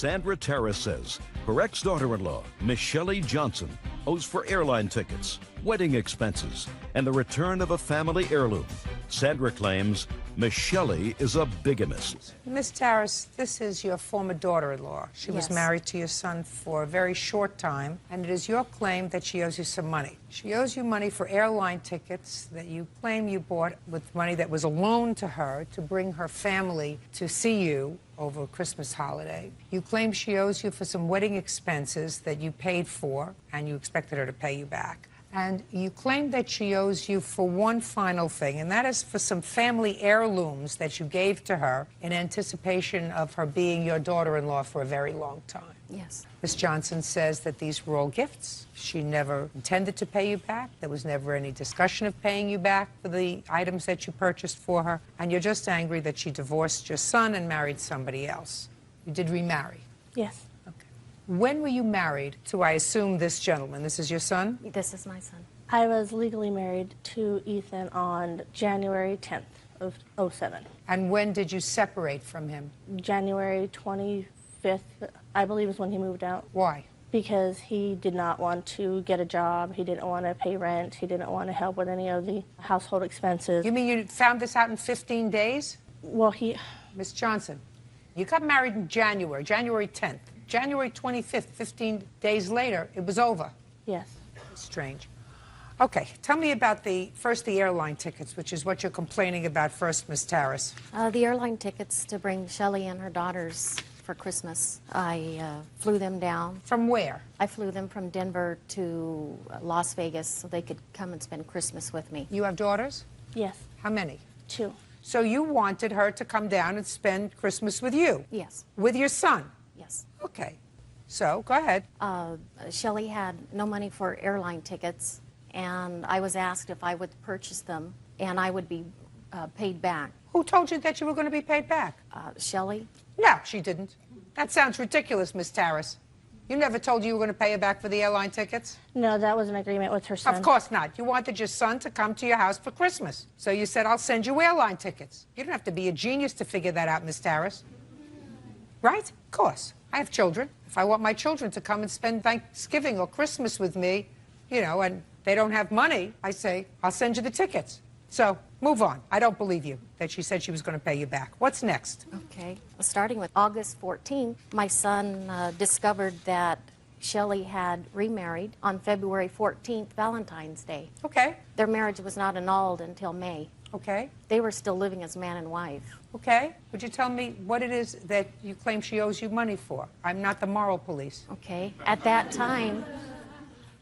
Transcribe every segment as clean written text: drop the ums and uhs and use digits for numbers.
Sandra Terrace says her ex-daughter-in-law, Miss Shelley Johnson, owes for airline tickets, wedding expenses, and the return of a family heirloom. Sandra claims Miss Shelley is a bigamist. Miss Terrace, this is your former daughter-in-law. She was married to your son for a very short time, and it is your claim that she owes you some money. She owes you money for airline tickets that you claim you bought with money that was a loan to her to bring her family to see you over a Christmas holiday. You claim she owes you for some wedding expenses that you paid for, and you expected her to pay you back. And you claim that she owes you for one final thing, and that is for some family heirlooms that you gave to her in anticipation of her being your daughter-in-law for a very long time. Yes. Miss Johnson says that these were all gifts. She never intended to pay you back. There was never any discussion of paying you back for the items that you purchased for her. And you're just angry that she divorced your son and married somebody else. You did remarry. Yes. When were you married to, I assume, this gentleman? This is your son? This is my son. I was legally married to Ethan on January 10th of '07. And when did you separate from him? January 25th, I believe, is when he moved out. Why? Because he did not want to get a job. He didn't want to pay rent. He didn't want to help with any of the household expenses. You mean you found this out in 15 days? Well, Miss Johnson, you got married in January 10th. January 25th, 15 days later, it was over. Yes. Strange. Okay, tell me about the airline tickets, which is what you're complaining about first, Miss Terrace. The airline tickets to bring Shelley and her daughters for Christmas. I flew them down. From where? I flew them from Denver to Las Vegas so they could come and spend Christmas with me. You have daughters? Yes. How many? 2. So you wanted her to come down and spend Christmas with you? Yes. With your son? Yes. Okay. So, go ahead. Shelley had no money for airline tickets, and I was asked if I would purchase them, and I would be paid back. Who told you that you were going to be paid back? Shelley? No, she didn't. That sounds ridiculous, Miss Terrace. You never told you were going to pay her back for the airline tickets? No, that was an agreement with her son. Of course not. You wanted your son to come to your house for Christmas. So you said, I'll send you airline tickets. You don't have to be a genius to figure that out, Miss Terrace. Right? Of course. I have children. If I want my children to come and spend Thanksgiving or Christmas with me, you know, and they don't have money, I say, I'll send you the tickets. So, move on. I don't believe you that she said she was going to pay you back. What's next? Okay. Starting with August 14th, my son discovered that Shelley had remarried on February 14th, Valentine's Day. Okay. Their marriage was not annulled until May. Okay. They were still living as man and wife. Okay. Would you tell me what it is that you claim she owes you money for? I'm not the moral police. Okay. At that time,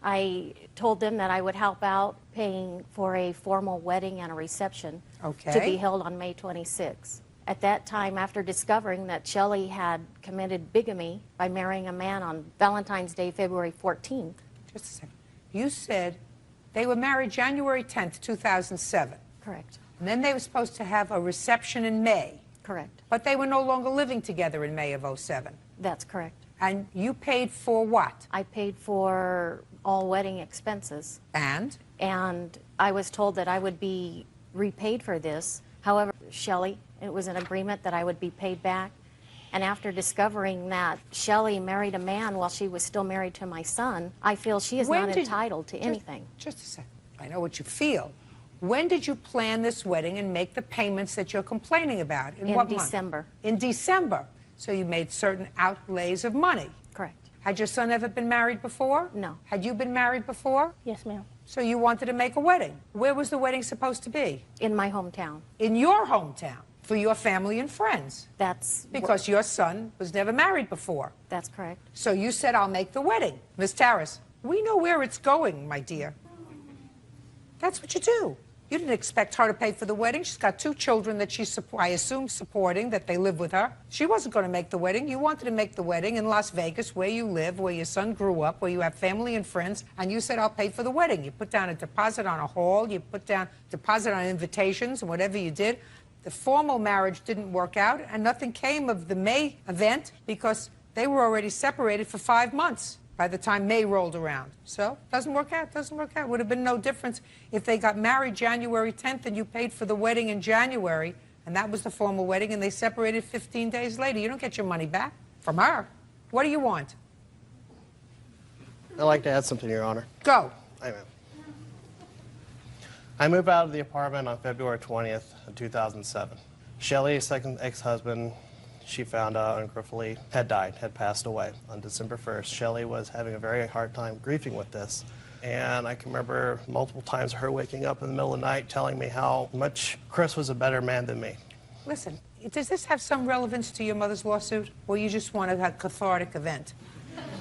I told them that I would help out paying for a formal wedding and a reception to be held on May 26th. At that time, after discovering that Shelley had committed bigamy by marrying a man on Valentine's Day, February 14th. Just a second. You said they were married January 10th, 2007. Correct. And then they were supposed to have a reception in May. Correct. But they were no longer living together in May of '07. That's correct. And you paid for what? I paid for all wedding expenses. And? And I was told that I would be repaid for this. However, Shelley, it was an agreement that I would be paid back. And after discovering that Shelley married a man while she was still married to my son, I feel she is not entitled to anything. Just a second. I know what you feel. When did you plan this wedding and make the payments that you're complaining about? In what month? December. In December. So you made certain outlays of money. Correct. Had your son ever been married before? No. Had you been married before? Yes, ma'am. So you wanted to make a wedding. Where was the wedding supposed to be? In my hometown. In your hometown, for your family and friends. That's because your son was never married before. That's correct. So you said, I'll make the wedding. Miss Terrace, we know where it's going, my dear. That's what you do. You didn't expect her to pay for the wedding. She's got 2 children that she's, I assume, supporting, that they live with her. She wasn't going to make the wedding. You wanted to make the wedding in Las Vegas, where you live, where your son grew up, where you have family and friends, and you said, I'll pay for the wedding. You put down a deposit on a hall. You put down a deposit on invitations and whatever you did. The formal marriage didn't work out, and nothing came of the May event because they were already separated for 5 months by the time May rolled around. So, doesn't work out, doesn't work out. Would have been no difference if they got married January 10th and you paid for the wedding in January, and that was the formal wedding, and they separated 15 days later. You don't get your money back from her. What do you want? I'd like to add something, Your Honor. Go. Amen. I moved out of the apartment on February 20th of 2007. Shelley's second ex-husband, she found out unfortunately had died, had passed away on December 1st. Shelley was having a very hard time grieving with this. And I can remember multiple times her waking up in the middle of the night telling me how much Chris was a better man than me. Listen, does this have some relevance to your mother's lawsuit, or you just want a cathartic event?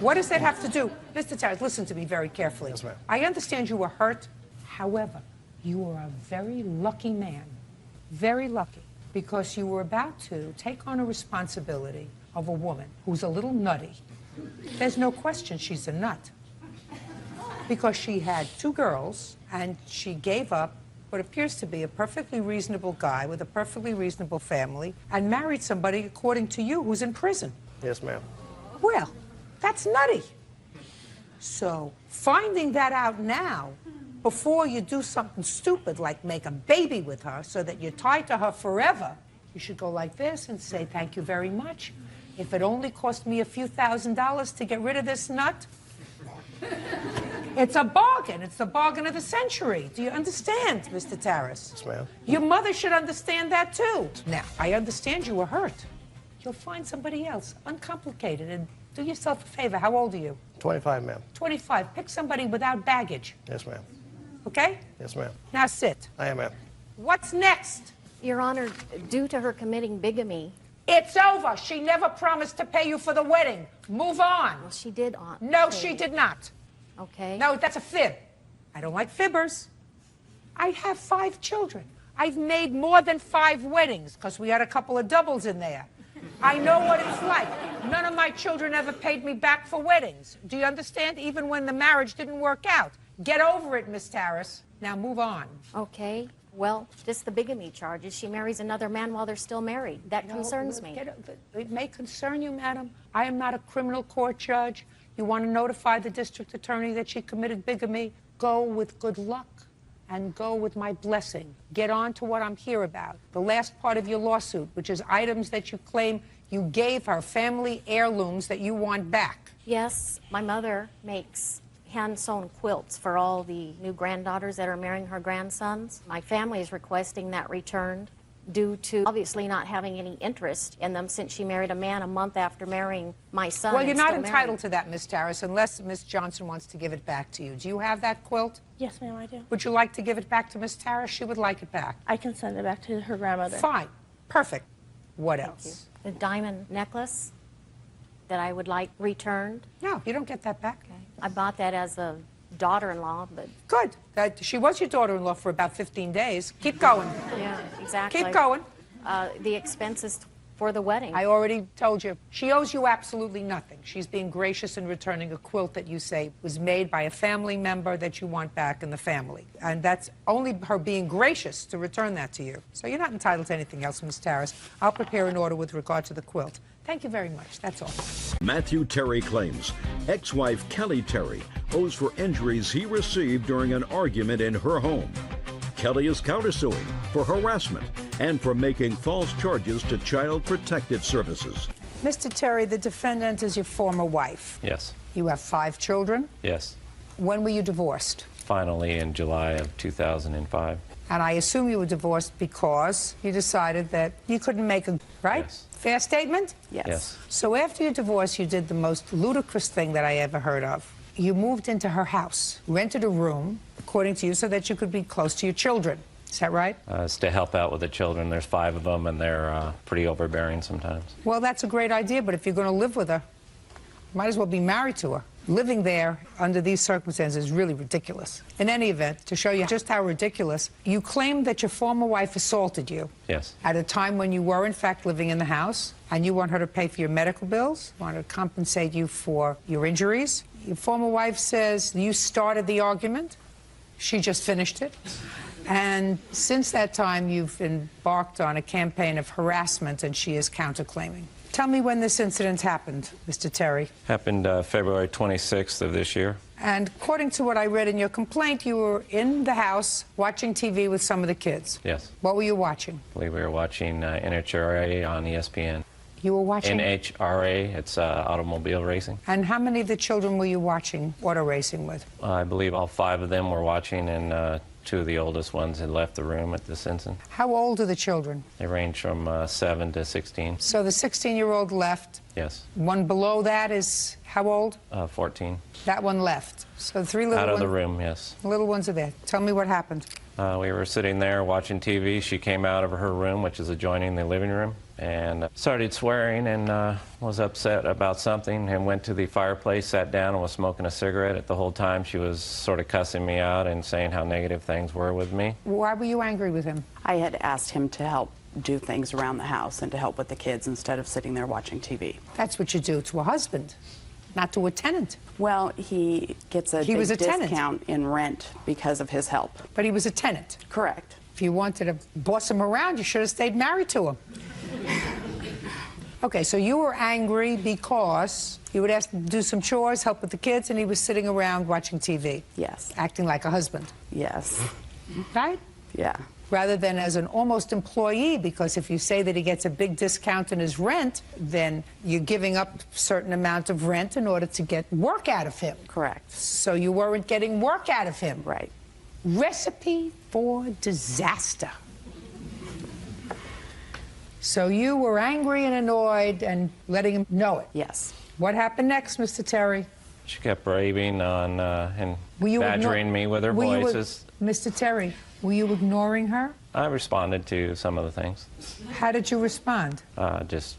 What does that have to do? Mr. Towers, listen to me very carefully. Yes, ma'am. I understand you were hurt. However, you are a very lucky man. Very lucky. Because you were about to take on a responsibility of a woman who's a little nutty. There's no question she's a nut. Because she had 2 girls, and she gave up what appears to be a perfectly reasonable guy with a perfectly reasonable family, and married somebody, according to you, who's in prison. Yes, ma'am. Well, that's nutty. So, finding that out now, before you do something stupid like make a baby with her so that you're tied to her forever, you should go like this and say, thank you very much. If it only cost me a few $1,000s to get rid of this nut, it's a bargain. It's the bargain of the century. Do you understand, Mr. Tarras? Yes, ma'am. Your mother should understand that, too. Now, I understand you were hurt. You'll find somebody else, uncomplicated, and do yourself a favor. How old are you? 25, ma'am. 25. Pick somebody without baggage. Yes, ma'am. Okay? Yes, ma'am. Now sit. I am, ma'am. What's next? Your Honor, due to her committing bigamy. It's over. She never promised to pay you for the wedding. Move on. Well, she did. No, she did not. Okay. No, that's a fib. I don't like fibbers. I have 5 children. I've made more than 5 weddings because we had a couple of doubles in there. I know what it's like. None of my children ever paid me back for weddings. Do you understand? Even when the marriage didn't work out. Get over it, Miss Tarras. Now move on. Okay. Well, just the bigamy charges. She marries another man while they're still married. That concerns me. It may concern you, madam. I am not a criminal court judge. You want to notify the district attorney that she committed bigamy? Go with good luck and go with my blessing. Get on to what I'm here about. The last part of your lawsuit, which is items that you claim you gave her, family heirlooms that you want back. Yes, my mother makes hand-sewn quilts for all the new granddaughters that are marrying her grandsons. My family is requesting that returned due to obviously not having any interest in them since she married a man a month after marrying my son. Well, you're not entitled to that, Miss Tarras, unless Miss Johnson wants to give it back to you. Do you have that quilt? Yes, ma'am, I do. Would you like to give it back to Miss Tarras? She would like it back. I can send it back to her grandmother. Fine. Perfect. What else? The diamond necklace that I would like returned. No, you don't get that back. Okay. I bought that as a daughter-in-law, but... Good. She was your daughter-in-law for about 15 days. Keep going. Yeah, exactly. Keep going. The expenses for the wedding. I already told you. She owes you absolutely nothing. She's being gracious in returning a quilt that you say was made by a family member that you want back in the family. And that's only her being gracious to return that to you. So you're not entitled to anything else, Ms. Tarras. I'll prepare an order with regard to the quilt. Thank you very much. That's all. Matthew Terry claims ex-wife Kelly Terry owes for injuries he received during an argument in her home. Kelly is countersuing for harassment and for making false charges to Child Protective Services. Mr. Terry, the defendant is your former wife. Yes. You have 5 children. Yes. When were you divorced? Finally in July of 2005. And I assume you were divorced because you decided that you couldn't make a, right? Yes. Fair statement? Yes. So after your divorce, you did the most ludicrous thing that I ever heard of. You moved into her house, rented a room, according to you, so that you could be close to your children. Is that right? It's to help out with the children. There's 5 of them, and they're pretty overbearing sometimes. Well, that's a great idea, but if you're going to live with her, you might as well be married to her. Living there under these circumstances is really ridiculous. In any event, to show you just how ridiculous, you claim that your former wife assaulted you. Yes. At a time when you were, in fact, living in the house, and you want her to pay for your medical bills, want her to compensate you for your injuries. Your former wife says you started the argument. She just finished it. And since that time, you've embarked on a campaign of harassment, and she is counterclaiming. Tell me when this incident happened, Mr. Terry. Happened February 26th of this year. And according to what I read in your complaint, you were in the house watching TV with some of the kids. Yes. What were you watching? I believe we were watching NHRA on ESPN. You were watching? NHRA, it's automobile racing. And how many of the children were you watching auto racing with? I believe all 5 of them were watching, and 2 of the oldest ones had left the room at this instant. How old are the children? They range from 7 to 16. So the 16-year-old left. Yes. One below that is how old? 14. That one left. So 3 little ones. Out of the room, yes. Little ones are there. Tell me what happened. We were sitting there watching TV. She came out of her room, which is adjoining the living room, and started swearing and was upset about something, and went to the fireplace, sat down, and was smoking a cigarette. At the whole time, she was sort of cussing me out and saying how negative things were with me. Why were you angry with him? I had asked him to help do things around the house and to help with the kids instead of sitting there watching TV. That's what you do to a husband, not to a tenant. Well, he gets a big discount tenant in rent because of his help. But he was a tenant. Correct. If you wanted to boss him around, you should have stayed married to him. Okay, so you were angry because you would ask him to do some chores, help with the kids, and he was sitting around watching TV. Yes. Acting like a husband. Yes. Right? Yeah. Rather than as an almost employee, because if you say that he gets a big discount in his rent, then you're giving up a certain amount of rent in order to get work out of him. Correct. So you weren't getting work out of him. Right. Recipe for disaster. So you were angry and annoyed and letting him know it. Yes. What happened next, Mr. Terry? She kept raving on and badgering me with her voices. Mr. Terry, were you ignoring her? I responded to some of the things. How did you respond? Just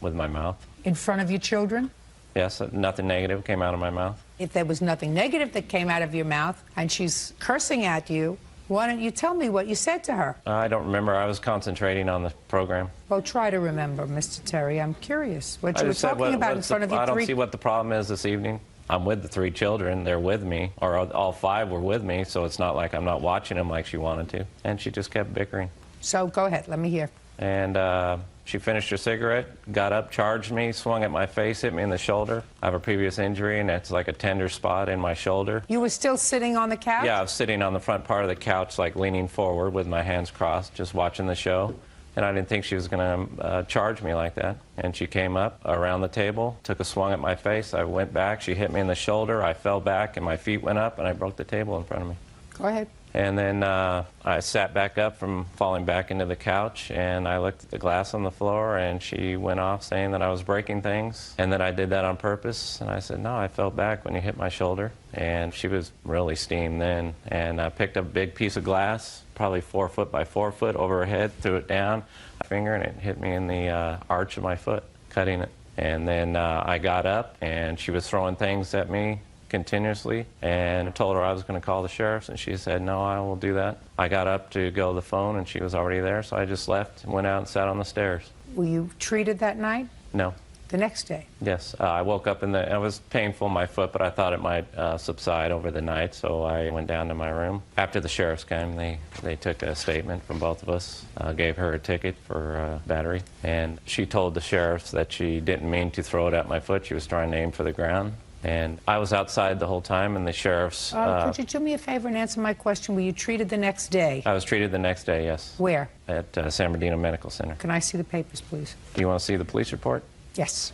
with my mouth. In front of your children? Yes, nothing negative came out of my mouth. If there was nothing negative that came out of your mouth and she's cursing at you, why don't you tell me what you said to her? I don't remember. I was concentrating on the program. Well, try to remember, Mr. Terry. I'm curious what you were talking about in front of your I don't see what the problem is this evening. I'm with the 3 children. They're with me, or all 5 were with me, so it's not like I'm not watching them like she wanted to. And she just kept bickering. So go ahead. Let me hear. And she finished her cigarette, got up, charged me, swung at my face, hit me in the shoulder. I have a previous injury, and that's like a tender spot in my shoulder. You were still sitting on the couch? Yeah, I was sitting on the front part of the couch, like leaning forward with my hands crossed, just watching the show. And I didn't think she was going to charge me like that. And she came up around the table, took a swung at my face. I went back. She hit me in the shoulder. I fell back, and my feet went up, and I broke the table in front of me. Go ahead. And then I sat back up from falling back into the couch, and I looked at the glass on the floor, and she went off saying that I was breaking things and that I did that on purpose. And I said, no, I fell back when you hit my shoulder. And she was really steamed then. And I picked up a big piece of glass, probably 4 foot by 4 foot, over her head, threw it down, my finger, and it hit me in the arch of my foot, cutting it. And then I got up, and she was throwing things at me continuously, and I told her I was going to call the sheriffs, and she said, no, I will do that. I got up to go to the phone, and she was already there, so I just left and went out and sat on the stairs. Were you treated that night? No. The next day? Yes. I woke up it was painful in my foot, but I thought it might subside over the night, so I went down to my room. After the sheriffs came, they took a statement from both of us, gave her a ticket for battery, and she told the sheriffs that she didn't mean to throw it at my foot. She was trying to aim for the ground. And I was outside the whole time, and the sheriffs... could you do me a favor and answer my question? Were you treated the next day? I was treated the next day, yes. Where? At San Bernardino Medical Center. Can I see the papers, please? Do you want to see the police report? Yes.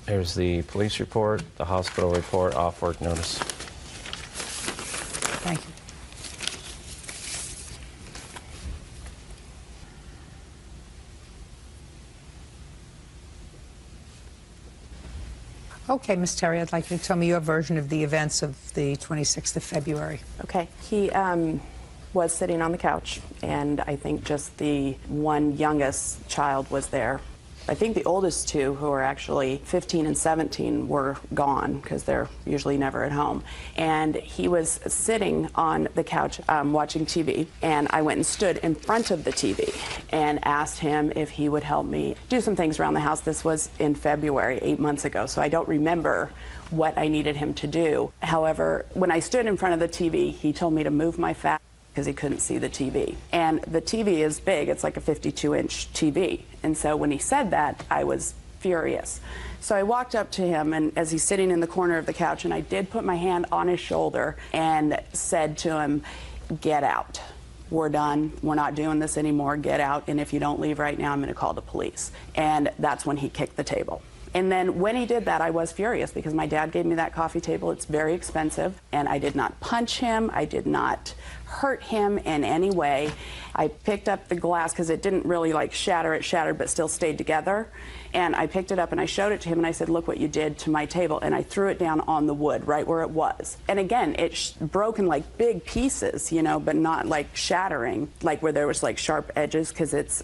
There's the police report, the hospital report, off-work notice. Thank you. Okay, Ms. Terry, I'd like you to tell me your version of the events of the 26th of February. Okay. He was sitting on the couch, and I think just the one youngest child was there. I think the oldest 2, who are actually 15 and 17, were gone because they're usually never at home. And he was sitting on the couch watching TV, and I went and stood in front of the TV and asked him if he would help me do some things around the house. This was in February, 8 months ago, so I don't remember what I needed him to do. However, when I stood in front of the TV, he told me to move my fat because he couldn't see the TV. And the TV is big. It's like a 52-inch TV. And so when he said that, I was furious. So I walked up to him, and as he's sitting in the corner of the couch, and I did put my hand on his shoulder and said to him, get out. we're done, we're not doing this anymore, get out, and if you don't leave right now, I'm going to call the police. And that's when he kicked the table. And then when he did that, I was furious because my dad gave me that coffee table. It's very expensive, and I did not punch him. I did not hurt him in any way. I picked up the glass because it didn't really like shatter. It shattered but still stayed together. And I picked it up and I showed it to him and I said, look what you did to my table. And I threw it down on the wood right where it was. And again, it broke in like big pieces, you know, but not like shattering, like where there was like sharp edges because it's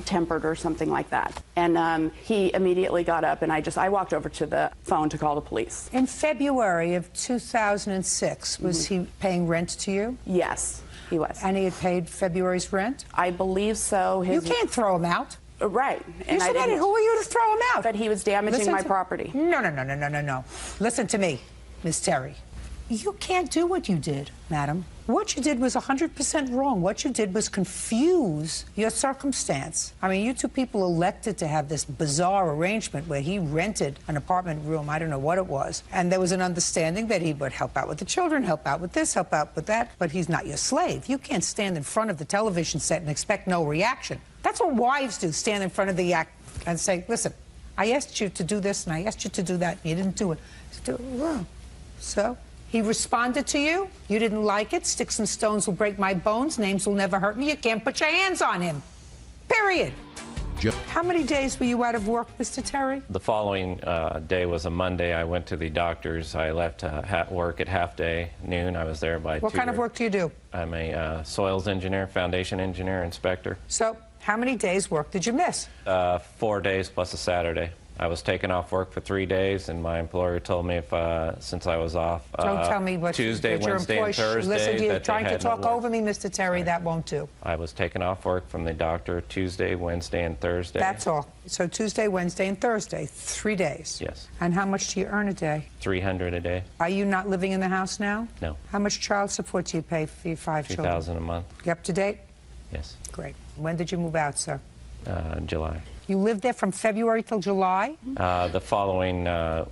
tempered or something like that. And he immediately got up and I walked over to the phone to call the police. In February of 2006, was he paying rent to you? Yes, he was. And he had paid February's rent? I believe so. You can't throw him out. Right. And you said, who are you to throw him out? But he was damaging my property. No. Listen to me, Miss Terry. You can't do what you did, madam. What you did was 100% wrong. What you did was confuse your circumstance. I mean, you two people elected to have this bizarre arrangement where he rented an apartment room, I don't know what it was, and there was an understanding that he would help out with the children, help out with this, help out with that, but he's not your slave. You can't stand in front of the television set and expect no reaction. That's what wives do, stand in front of the act and say, listen, I asked you to do this and I asked you to do that and you didn't do it. So he responded to you. You didn't like it. Sticks and stones will break my bones. Names will never hurt me. You can't put your hands on him. Period. How many days were you out of work, Mr. Terry? The following day was a Monday. I went to the doctor's. I left work at half day, noon. I was there by 2. What kind of work do you do? I'm a soils engineer, foundation engineer, inspector. So how many days' work did you miss? 4 days plus a Saturday. I was taken off work for 3 days, and my employer told me if since I was off Don't tell me what Tuesday, Wednesday, and Thursday. Listen, you're that trying to talk no over me, Mr. Terry. That won't do. I was taken off work from the doctor Tuesday, Wednesday, and Thursday. That's all. So Tuesday, Wednesday, and Thursday, 3 days. Yes. And how much do you earn a day? $300 a day. Are you not living in the house now? No. How much child support do you pay for your 5 children? $2,000 a month. You up to date? Yes. Great. When did you move out, sir? July. You lived there from February till July? The following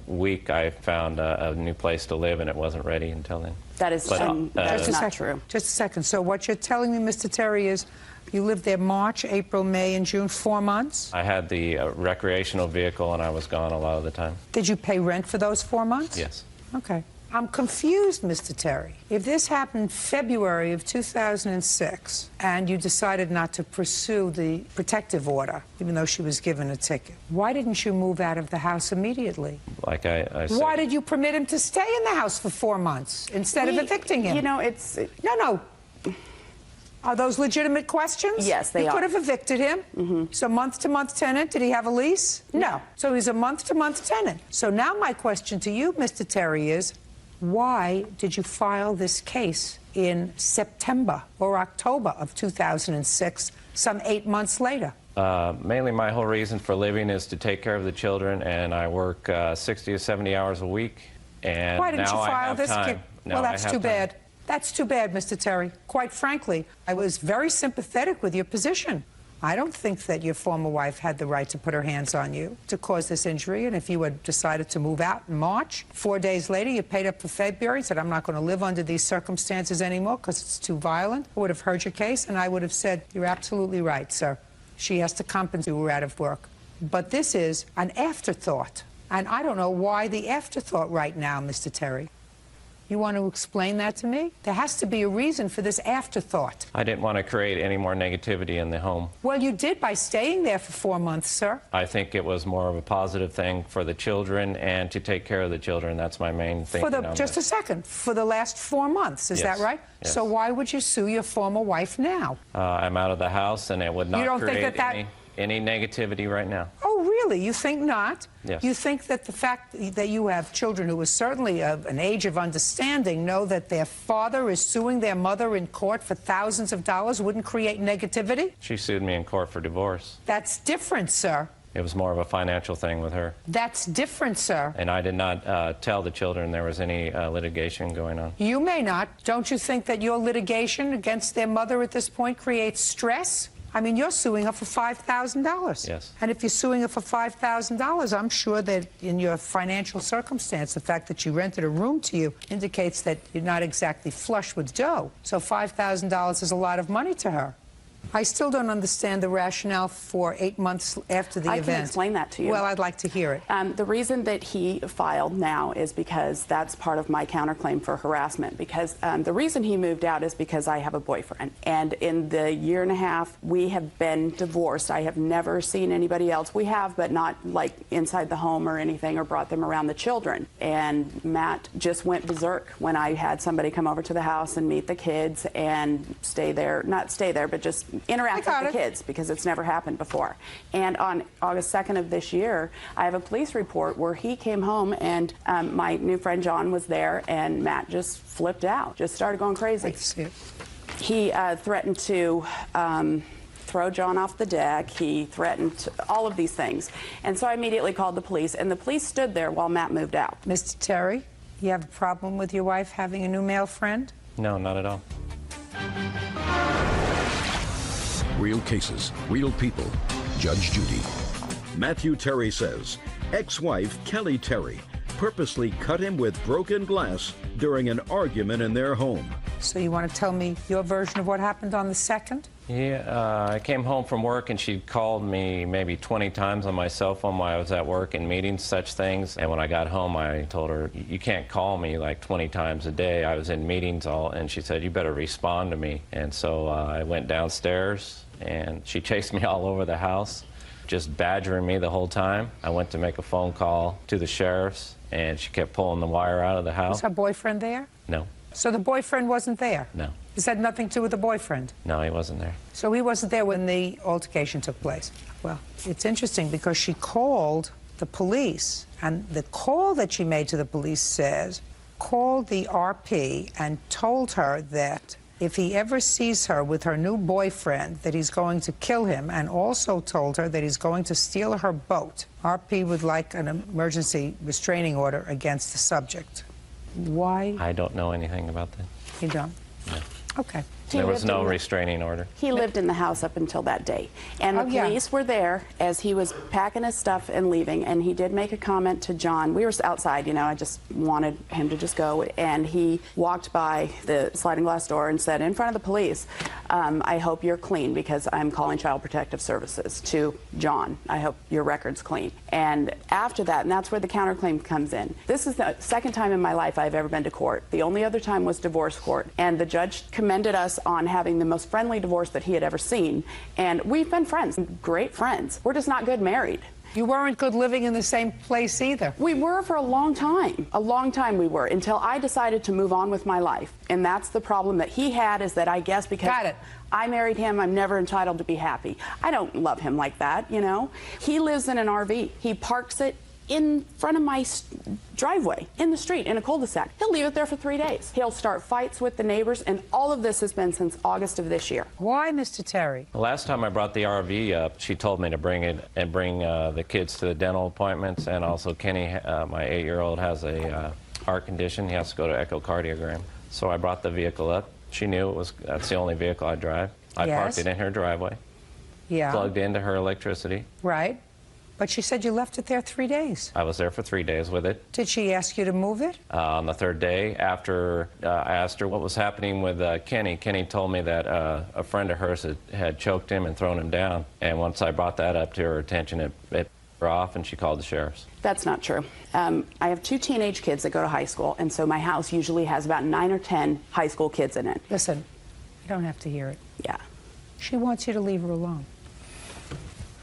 week, I found a new place to live, and it wasn't ready until then. That is not true. Just a second. So what you're telling me, Mr. Terry, is you lived there March, April, May, and June, 4 months? I had the recreational vehicle, and I was gone a lot of the time. Did you pay rent for those 4 months? Yes. Okay. I'm confused, Mr. Terry. If this happened February of 2006 and you decided not to pursue the protective order, even though she was given a ticket, why didn't you move out of the house immediately? Like I said. Why did you permit him to stay in the house for 4 months instead of evicting him? You know, it's... No. Are those legitimate questions? Yes, they are. You could have evicted him. Mm-hmm. So month-to-month tenant, did he have a lease? No. So he's a month-to-month tenant. So now my question to you, Mr. Terry, is why did you file this case in September or October of 2006, some 8 months later? Mainly my whole reason for living is to take care of the children, and I work 60 to 70 hours a week. And why didn't you file this case? Well, that's too bad. Time. That's too bad, Mr. Terry. Quite frankly, I was very sympathetic with your position. I don't think that your former wife had the right to put her hands on you to cause this injury. And if you had decided to move out in March, 4 days later, you paid up for February, said, I'm not going to live under these circumstances anymore because it's too violent, I would have heard your case, and I would have said, you're absolutely right, sir. She has to compensate you were out of work. But this is an afterthought. And I don't know why the afterthought right now, Mr. Terry. You want to explain that to me? There has to be a reason for this afterthought. I didn't want to create any more negativity in the home. Well, you did by staying there for 4 months, sir. I think it was more of a positive thing for the children and to take care of the children. That's my main thing. Just a second. For the last 4 months, is that right? Yes. So why would you sue your former wife now? I'm out of the house, and it would not create any negativity right now. Oh, really? You think not? Yes. You think that the fact that you have children who are certainly of an age of understanding know that their father is suing their mother in court for thousands of dollars wouldn't create negativity? She sued me in court for divorce. That's different, sir. It was more of a financial thing with her. That's different, sir. And I did not tell the children there was any litigation going on. You may not. Don't you think that your litigation against their mother at this point creates stress? I mean, you're suing her for $5,000. Yes. And if you're suing her for $5,000, I'm sure that in your financial circumstance, the fact that she rented a room to you indicates that you're not exactly flush with dough. So $5,000 is a lot of money to her. I still don't understand the rationale for 8 months after the event. I can explain that to you. Well, I'd like to hear it. The reason that he filed now is because that's part of my counterclaim for harassment. Because the reason he moved out is because I have a boyfriend. And in the year and a half, we have been divorced. I have never seen anybody else. We have, but not like inside the home or anything, or brought them around the children. And Matt just went berserk when I had somebody come over to the house and meet the kids and stay there. Not stay there, but just interact with the kids, because it's never happened before. And on August 2nd of this year, I have a police report where he came home and my new friend John was there, and Matt just flipped out, just started going crazy. Let's see it. He threatened to throw John off the deck. He threatened all of these things. And so I immediately called the police, and the police stood there while Matt moved out. Mr. Terry, you have a problem with your wife having a new male friend? No, not at all. Real cases, real people. Judge Judy. Matthew Terry says ex-wife Kelly Terry purposely cut him with broken glass during an argument in their home. So you want to tell me your version of what happened on the 2nd? Yeah, I came home from work and she called me maybe 20 times on my cell phone while I was at work in meetings, such things. And when I got home, I told her, you can't call me like 20 times a day. I was in meetings and she said, you better respond to me. And so I went downstairs and she chased me all over the house, just badgering me the whole time. I went to make a phone call to the sheriff's and she kept pulling the wire out of the house. Was her boyfriend there? No. So the boyfriend wasn't there? No. This had nothing to do with the boyfriend? No, he wasn't there. So he wasn't there when the altercation took place? Well, it's interesting because she called the police, and the call that she made to the police says, called the RP and told her that if he ever sees her with her new boyfriend, that he's going to kill him, and also told her that he's going to steal her boat. RP would like an emergency restraining order against the subject. Why? I don't know anything about that. You don't? No. Okay. There was no restraining order. He lived in the house up until that day. And the police were there as he was packing his stuff and leaving, and he did make a comment to John. We were outside, you know, I just wanted him to just go. And he walked by the sliding glass door and said, in front of the police, I hope you're clean because I'm calling Child Protective Services to John. I hope your record's clean. And after that, and that's where the counterclaim comes in. This is the second time in my life I've ever been to court. The only other time was divorce court. And the judge commended us on having the most friendly divorce that he had ever seen. And we've been friends, great friends. We're just not good married. You weren't good living in the same place either. We were for a long time we were, until I decided to move on with my life. And that's the problem that he had, is that I guess because I married him, I'm never entitled to be happy. I don't love him like that, you know. He lives in an RV. He parks it in front of my driveway, in the street, in a cul-de-sac. He'll leave it there for 3 days. He'll start fights with the neighbors, and all of this has been since August of this year. Why, Mr. Terry? The last time I brought the RV up, she told me to bring it and bring the kids to the dental appointments, and also Kenny, my 8-year-old, has a heart condition. He has to go to echocardiogram. So I brought the vehicle up. She knew that's the only vehicle I drive. I parked it in her driveway. Yeah. Plugged into her electricity. Right. But she said you left it there 3 days. I was there for 3 days with it. Did she ask you to move it? On the third day, after I asked her what was happening with Kenny, Kenny told me that a friend of hers had choked him and thrown him down. And once I brought that up to her attention, it put her off, and she called the sheriff's. That's not true. I have 2 teenage kids that go to high school, and so my house usually has about 9 or 10 high school kids in it. Listen, you don't have to hear it. Yeah. She wants you to leave her alone.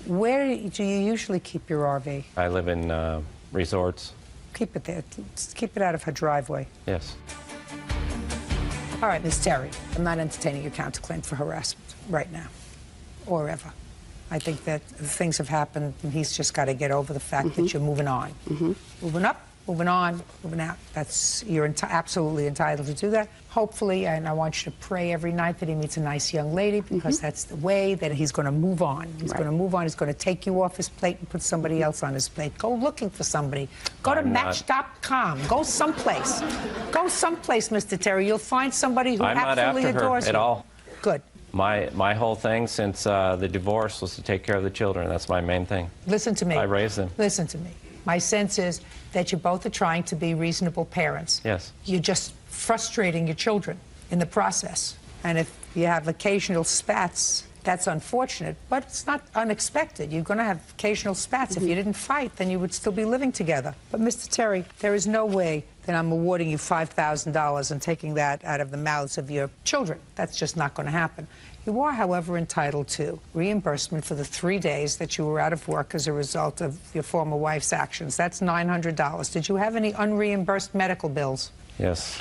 Where do you usually keep your RV? I live in resorts. Keep it there. Just keep it out of her driveway. Yes. All right, Ms. Terry, I'm not entertaining your counterclaim for harassment right now or ever. I think that things have happened, and he's just got to get over the fact that you're moving on. Moving up, moving on, moving out. You're absolutely entitled to do that. Hopefully, and I want you to pray every night that he meets a nice young lady, because that's the way that he's going to move on. He's going to move on. He's going to take you off his plate and put somebody else on his plate. Go looking for somebody. Go to Match.com. Go someplace. Go someplace, Mr. Terry. You'll find somebody who absolutely adores you. I'm not after her at all. Good. My whole thing since the divorce was to take care of the children. That's my main thing. Listen to me. I raised them. Listen to me. My sense is that you both are trying to be reasonable parents. Yes. You're just frustrating your children in the process. And if you have occasional spats, that's unfortunate, but it's not unexpected. You're going to have occasional spats. If you didn't fight, then you would still be living together. But, Mr. Terry, there is no way that I'm awarding you $5,000 and taking that out of the mouths of your children. That's just not going to happen. You are, however, entitled to reimbursement for the 3 days that you were out of work as a result of your former wife's actions. That's $900. Did you have any unreimbursed medical bills? Yes.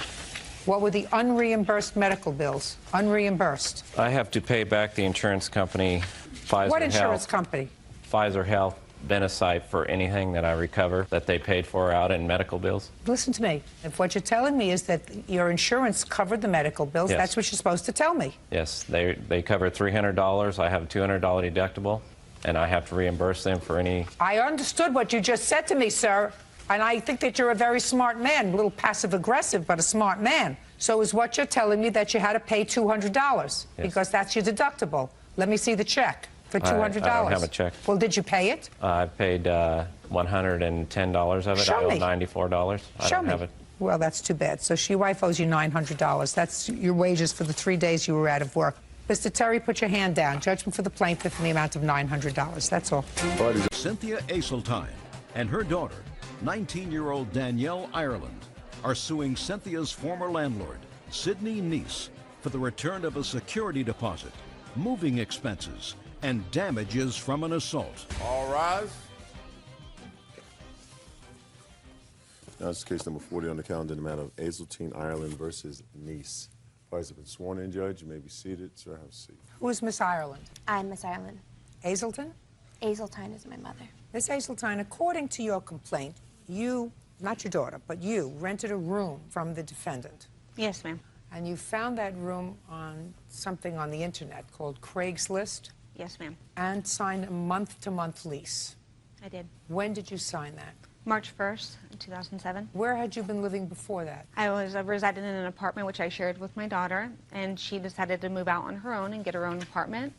What were the unreimbursed medical bills? Unreimbursed. I have to pay back the insurance company, Pfizer What insurance Health, company? Pfizer Health, Benesite, for anything that I recover that they paid for out in medical bills. Listen to me. If what you're telling me is that your insurance covered the medical bills, Yes. that's what you're supposed to tell me. Yes, they covered $300. I have a $200 deductible, and I have to reimburse them for any... I understood what you just said to me, sir. And I think that you're a very smart man, a little passive-aggressive, but a smart man. So is what you're telling me that you had to pay $200 Yes. because that's your deductible. Let me see the check for $200. I don't have a check. Well, did you pay it? I paid $110 of it. Show I owe me. $94. I Show don't me. have it. Well, that's too bad. So your wife owes you $900. That's your wages for the 3 days you were out of work. Mr. Terry, put your hand down. Judgment for the plaintiff in the amount of $900. That's all. Cynthia Aseltine and her daughter, 19-year-old Danielle Ireland, are suing Cynthia's former landlord, Sidney Neese, for the return of a security deposit, moving expenses, and damages from an assault. All rise. Now it's case number 40 on the calendar in the matter of Aseltine Ireland versus Neese. Parties have been sworn in, Judge. You may be seated. Sir, have a seat. Who is Miss Ireland? I'm Miss Ireland. Aselton? Aseltine is my mother. Miss Aseltine, according to your complaint, you, not your daughter, but you, rented a room from the defendant. Yes, ma'am. And you found that room on something on the internet called Craigslist? Yes, ma'am. And signed a month-to-month lease. I did. When did you sign that? March 1st, 2007. Where had you been living before that? I was residing in an apartment which I shared with my daughter, and she decided to move out on her own and get her own apartment.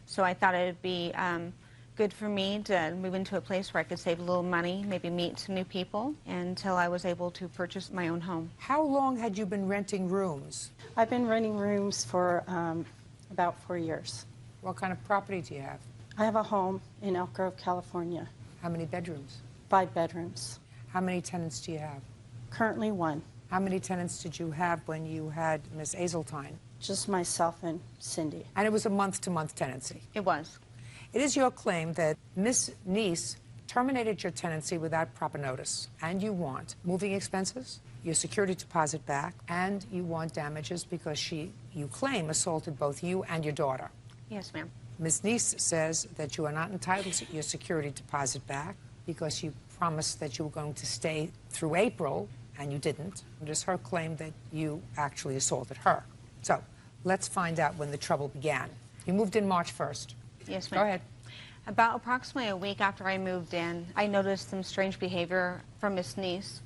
So I thought it would be good for me to move into a place where I could save a little money, maybe meet some new people, until I was able to purchase my own home. How long had you been renting rooms? I've been renting rooms for about 4 years. What kind of property do you have? I have a home in Elk Grove, California. How many bedrooms? 5 bedrooms. How many tenants do you have? Currently 1. How many tenants did you have when you had Miss Aseltine? Just myself and Cindy. And it was a month-to-month tenancy? It was. It is your claim that Miss Neese terminated your tenancy without proper notice, and you want moving expenses, your security deposit back, and you want damages because she, you claim, assaulted both you and your daughter. Yes, ma'am. Ms. Neese says that you are not entitled to your security deposit back because you promised that you were going to stay through April, and you didn't. It is her claim that you actually assaulted her. So let's find out when the trouble began. You moved in March 1st. Yes, ma'am. Go ahead. About approximately a week after I moved in, I noticed some strange behavior from Miss Neese.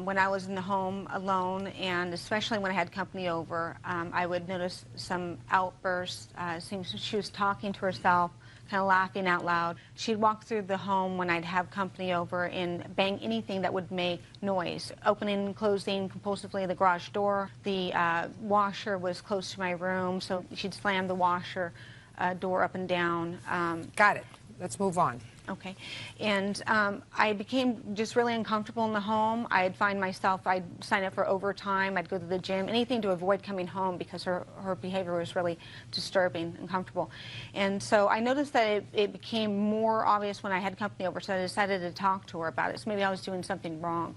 When I was in the home alone, and especially when I had company over, I would notice some outbursts. Seems she was talking to herself, kind of laughing out loud. She'd walk through the home when I'd have company over and bang anything that would make noise, opening and closing compulsively the garage door. The washer was close to my room, so she'd slam the washer door up and down. Got it. Let's move on. Okay. And I became just really uncomfortable in the home. I'd find myself, I'd sign up for overtime, I'd go to the gym, anything to avoid coming home because her behavior was really disturbing, uncomfortable. And so I noticed that it became more obvious when I had company over, so I decided to talk to her about it. So maybe I was doing something wrong.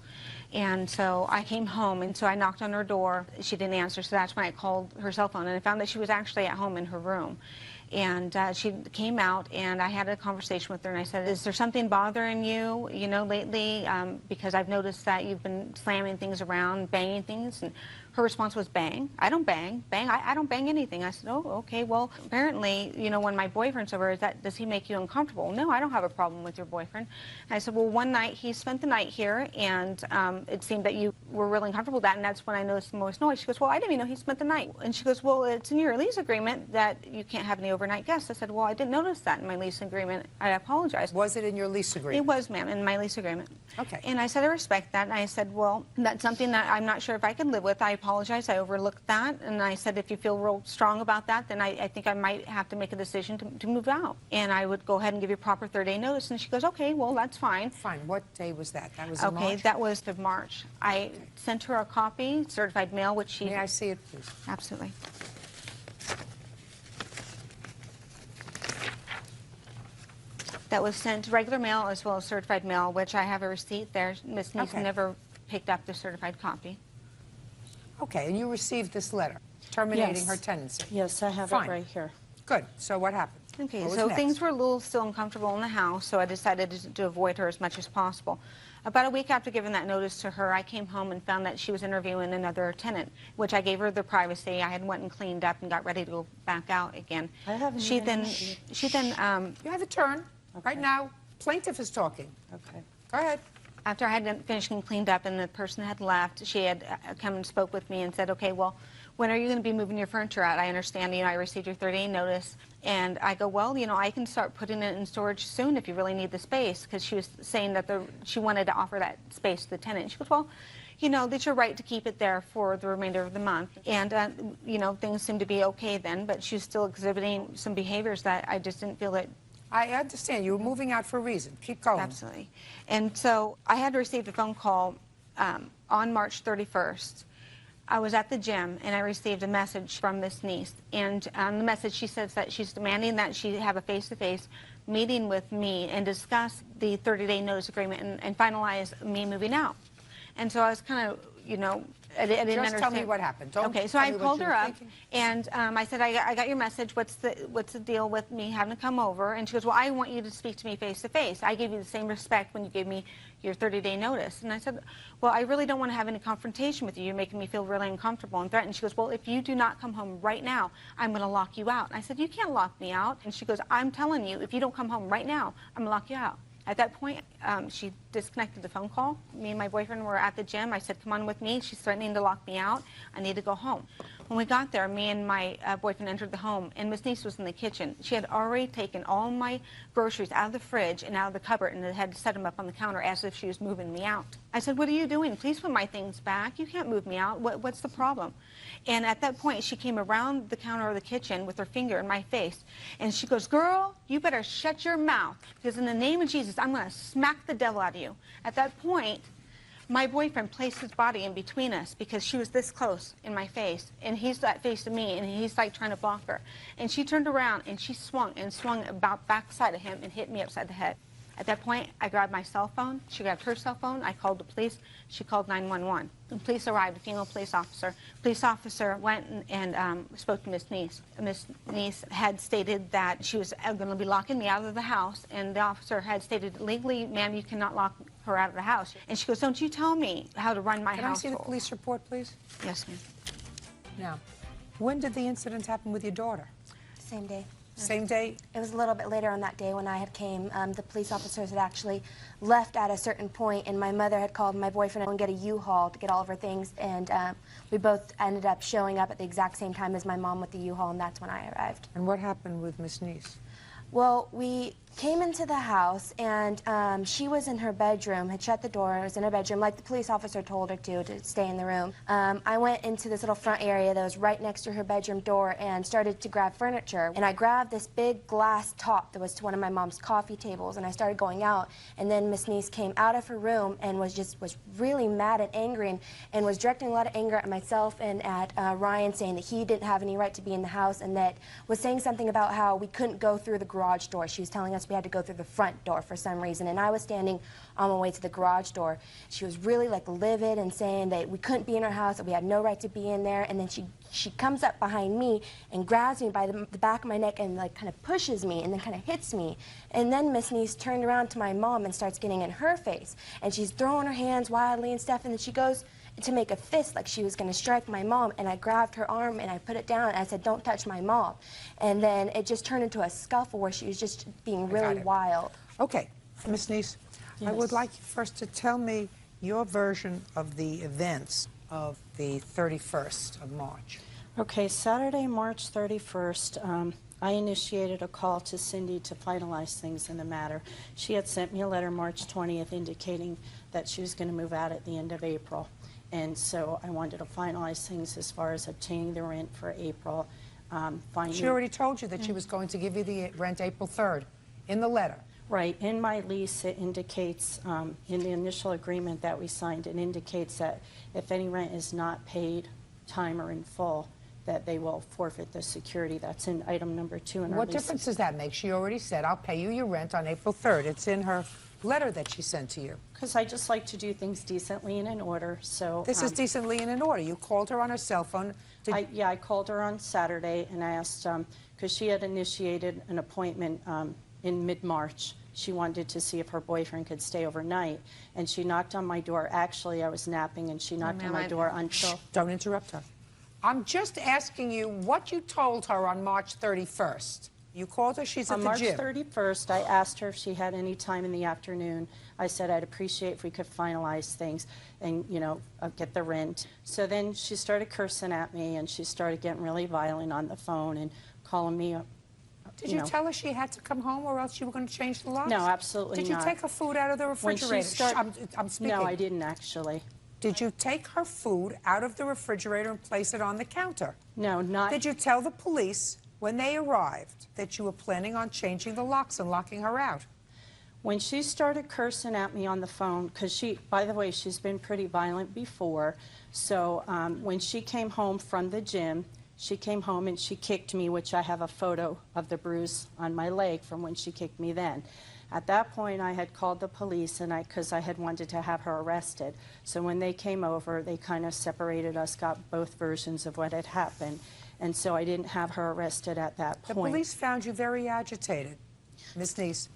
And so I came home, and so I knocked on her door. She didn't answer, so that's when I called her cell phone, and I found that she was actually at home in her room. And she came out, and I had a conversation with her, and I said, is there something bothering you, lately? Because I've noticed that you've been slamming things around, banging things. And Her response was, bang. I don't bang. Bang. I don't bang anything. I said, oh, okay. Well, apparently, you know, when my boyfriend's over, does he make you uncomfortable? No, I don't have a problem with your boyfriend. And I said, well, one night he spent the night here, and it seemed that you were really uncomfortable with that, and that's when I noticed the most noise. She goes, well, I didn't even know he spent the night. And she goes, well, it's in your lease agreement that you can't have any overnight guests. I said, well, I didn't notice that in my lease agreement. I apologize. Was it in your lease agreement? It was, ma'am, in my lease agreement. Okay. And I said, I respect that. And I said, well, that's something that I'm not sure if I can live with. I apologize. I overlooked that. And I said, if you feel real strong about that, then I think I might have to make a decision to move out. And I would go ahead and give you a proper 30-day notice. And she goes, okay, well, that's fine. Fine. What day was that? That was in March? Okay, that was of March. I sent her a copy, certified mail, which she... May I see it, please? Absolutely. That was sent regular mail as well as certified mail, which I have a receipt there. Ms. Neese never picked up the certified copy. Okay, and you received this letter terminating her tenancy? Yes, I have Fine. it right here. Good. So what happened? Okay, so things were a little still uncomfortable in the house, so I decided to avoid her as much as possible. About a week after giving that notice to her, I came home and found that she was interviewing another tenant, which I gave her the privacy. I had went and cleaned up and got ready to go back out again. I haven't She then, you have a turn. Okay. Right now, plaintiff is talking. Okay. Go ahead. After I had finished and cleaned up and the person had left, she had come and spoke with me and said, okay, well, when are you going to be moving your furniture out? I understand, you know, I received your 30-day notice. And I go, well, you know, I can start putting it in storage soon if you really need the space, because she was saying that she wanted to offer that space to the tenant. She goes, well, you know, that's your right to keep it there for the remainder of the month. And, you know, things seemed to be okay then, but she was still exhibiting some behaviors that I just didn't feel that. I understand. You were moving out for a reason. Keep going. Absolutely. And so I had received a phone call on March 31st. I was at the gym, and I received a message from Miss Neese. And on the message, she says that she's demanding that she have a face-to-face meeting with me and discuss the 30-day notice agreement and finalize me moving out. And so I was kind of, you know, I didn't Just understand. tell me what happened. Okay, so I called her up, and I said, I got your message. What's the deal with me having to come over? And she goes, well, I want you to speak to me face to face. I gave you the same respect when you gave me your 30-day notice. And I said, well, I really don't want to have any confrontation with you. You're making me feel really uncomfortable and threatened. She goes, well, if you do not come home right now, I'm going to lock you out. And I said, you can't lock me out. And she goes, I'm telling you, if you don't come home right now, I'm going to lock you out. At that point, she disconnected the phone call. Me and my boyfriend were at the gym. I said, come on with me. She's threatening to lock me out. I need to go home. When we got there, me and my boyfriend entered the home, and Miss Neese was in the kitchen. She had already taken all my groceries out of the fridge and out of the cupboard and had set them up on the counter as if she was moving me out. I said, what are you doing? Please put my things back. You can't move me out. What's the problem? And at that point, she came around the counter of the kitchen with her finger in my face, and she goes, girl, you better shut your mouth, because in the name of Jesus, I'm going to smack the devil out of you. At that point, my boyfriend placed his body in between us because she was this close in my face, and he's that face to me, and he's like trying to block her. And she turned around, and she swung about backside of him and hit me upside the head. At that point, I grabbed my cell phone. She grabbed her cell phone. I called the police. She called 911. The police arrived, a female police officer. Police officer went and spoke to Miss Neese. Miss Neese had stated that she was going to be locking me out of the house, and the officer had stated, legally, ma'am, you cannot lock her out of the house. And she goes, don't you tell me how to run my household. Can I see the police report, please? Yes, ma'am. Now, when did the incident happen with your daughter? Same day. Same day? It was a little bit later on that day when I had came. The police officers had actually left at a certain point, and my mother had called my boyfriend and get a U-Haul to get all of her things, and we both ended up showing up at the exact same time as my mom with the U-Haul, and that's when I arrived. And what happened with Miss Neese? Well, we came into the house, and she was in her bedroom, had shut the door, was in her bedroom, like the police officer told her to stay in the room. I went into this little front area that was right next to her bedroom door and started to grab furniture. And I grabbed this big glass top that was to one of my mom's coffee tables, and I started going out. And then Miss Neese came out of her room and was really mad and angry, and was directing a lot of anger at myself and at Ryan, saying that he didn't have any right to be in the house, and that was saying something about how we couldn't go through the garage door. She was telling us we had to go through the front door for some reason, and I was standing on my way to the garage door. She was really like livid and saying that we couldn't be in her house, that we had no right to be in there, and then she comes up behind me and grabs me by the back of my neck and like kind of pushes me and then kind of hits me. And then Miss Neese turned around to my mom and starts getting in her face, and she's throwing her hands wildly and stuff, and then she goes to make a fist like she was going to strike my mom, and I grabbed her arm and I put it down and I said, "Don't touch my mom." And then it just turned into a scuffle where she was just being really wild. Okay, Ms. Neese, I would Yes. like you first to tell me your version of the events of the 31st of March. Okay, Saturday, March 31st, I initiated a call to Cindy to finalize things in the matter. She had sent me a letter March 20th indicating that she was going to move out at the end of April. And so I wanted to finalize things as far as obtaining the rent for April. She already told you that she was going to give you the rent April 3rd in the letter. Right. In my lease, it indicates, in the initial agreement that we signed, it indicates that if any rent is not paid time or in full, that they will forfeit the security. That's in item number 2 in our What lease. difference does that make? She already said, "I'll pay you your rent on April 3rd. It's in her letter that she sent to you. Because I just like to do things decently and in order, so... This is decently and in order. You called her on her cell phone. Yeah, I called her on Saturday and I asked, because she had initiated an appointment in mid-March. She wanted to see if her boyfriend could stay overnight, and she knocked on my door. Actually, I was napping, and she knocked on my door until... Shh, don't interrupt her. I'm just asking you what you told her on March 31st. You called her, she's at the gym. On March 31st, I asked her if she had any time in the afternoon. I said I'd appreciate if we could finalize things and, you know, get the rent. So then she started cursing at me, and she started getting really violent on the phone and calling me Did you tell her she had to come home or else you were going to change the locks? No, absolutely not. Did you take her food out of the refrigerator? I'm speaking. No, I didn't actually. Did you take her food out of the refrigerator and place it on the counter? No, not... Did you tell the police when they arrived that you were planning on changing the locks and locking her out? When she started cursing at me on the phone, because she, by the way, she's been pretty violent before, so when she came home from the gym, she came home and she kicked me, which I have a photo of the bruise on my leg from when she kicked me then. At that point, I had called the police, and because I had wanted to have her arrested. So when they came over, they kind of separated us, got both versions of what had happened, and so I didn't have her arrested at that point. The police found you very agitated, Ms. Neese.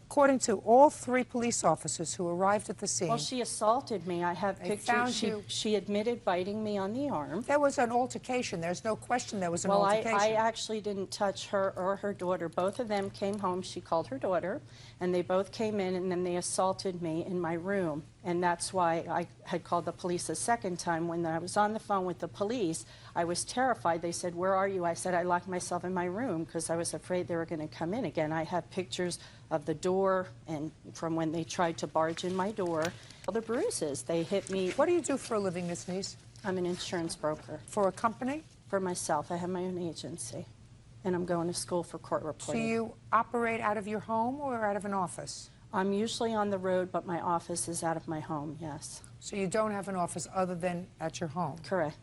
According to all 3 police officers who arrived at the scene... Well, she assaulted me. I have pictures. She admitted biting me on the arm. There was an altercation. There's no question there was an altercation. Well, I actually didn't touch her or her daughter. Both of them came home. She called her daughter, and they both came in, and then they assaulted me in my room. And that's why I had called the police a second time. When I was on the phone with the police, I was terrified. They said, "Where are you?" I said, "I locked myself in my room because I was afraid they were going to come in again." I have pictures of the door and from when they tried to barge in my door. All the bruises, they hit me. What do you do for a living, Ms. Neese? I'm an insurance broker. For a company? For myself. I have my own agency, and I'm going to school for court reporting. So you operate out of your home or out of an office? I'm usually on the road, but my office is out of my home, yes. So you don't have an office other than at your home? Correct.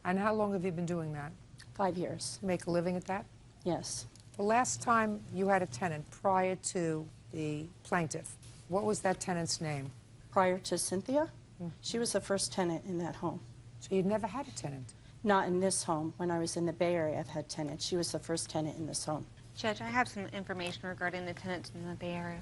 And how long have you been doing that? 5 years. You make a living at that? Yes. The last time you had a tenant prior to the plaintiff, what was that tenant's name? Prior to Cynthia? She was the first tenant in that home. So you'd never had a tenant? Not in this home. When I was in the Bay Area, I've had tenants. She was the first tenant in this home. Judge, I have some information regarding the tenants in the Bay Area.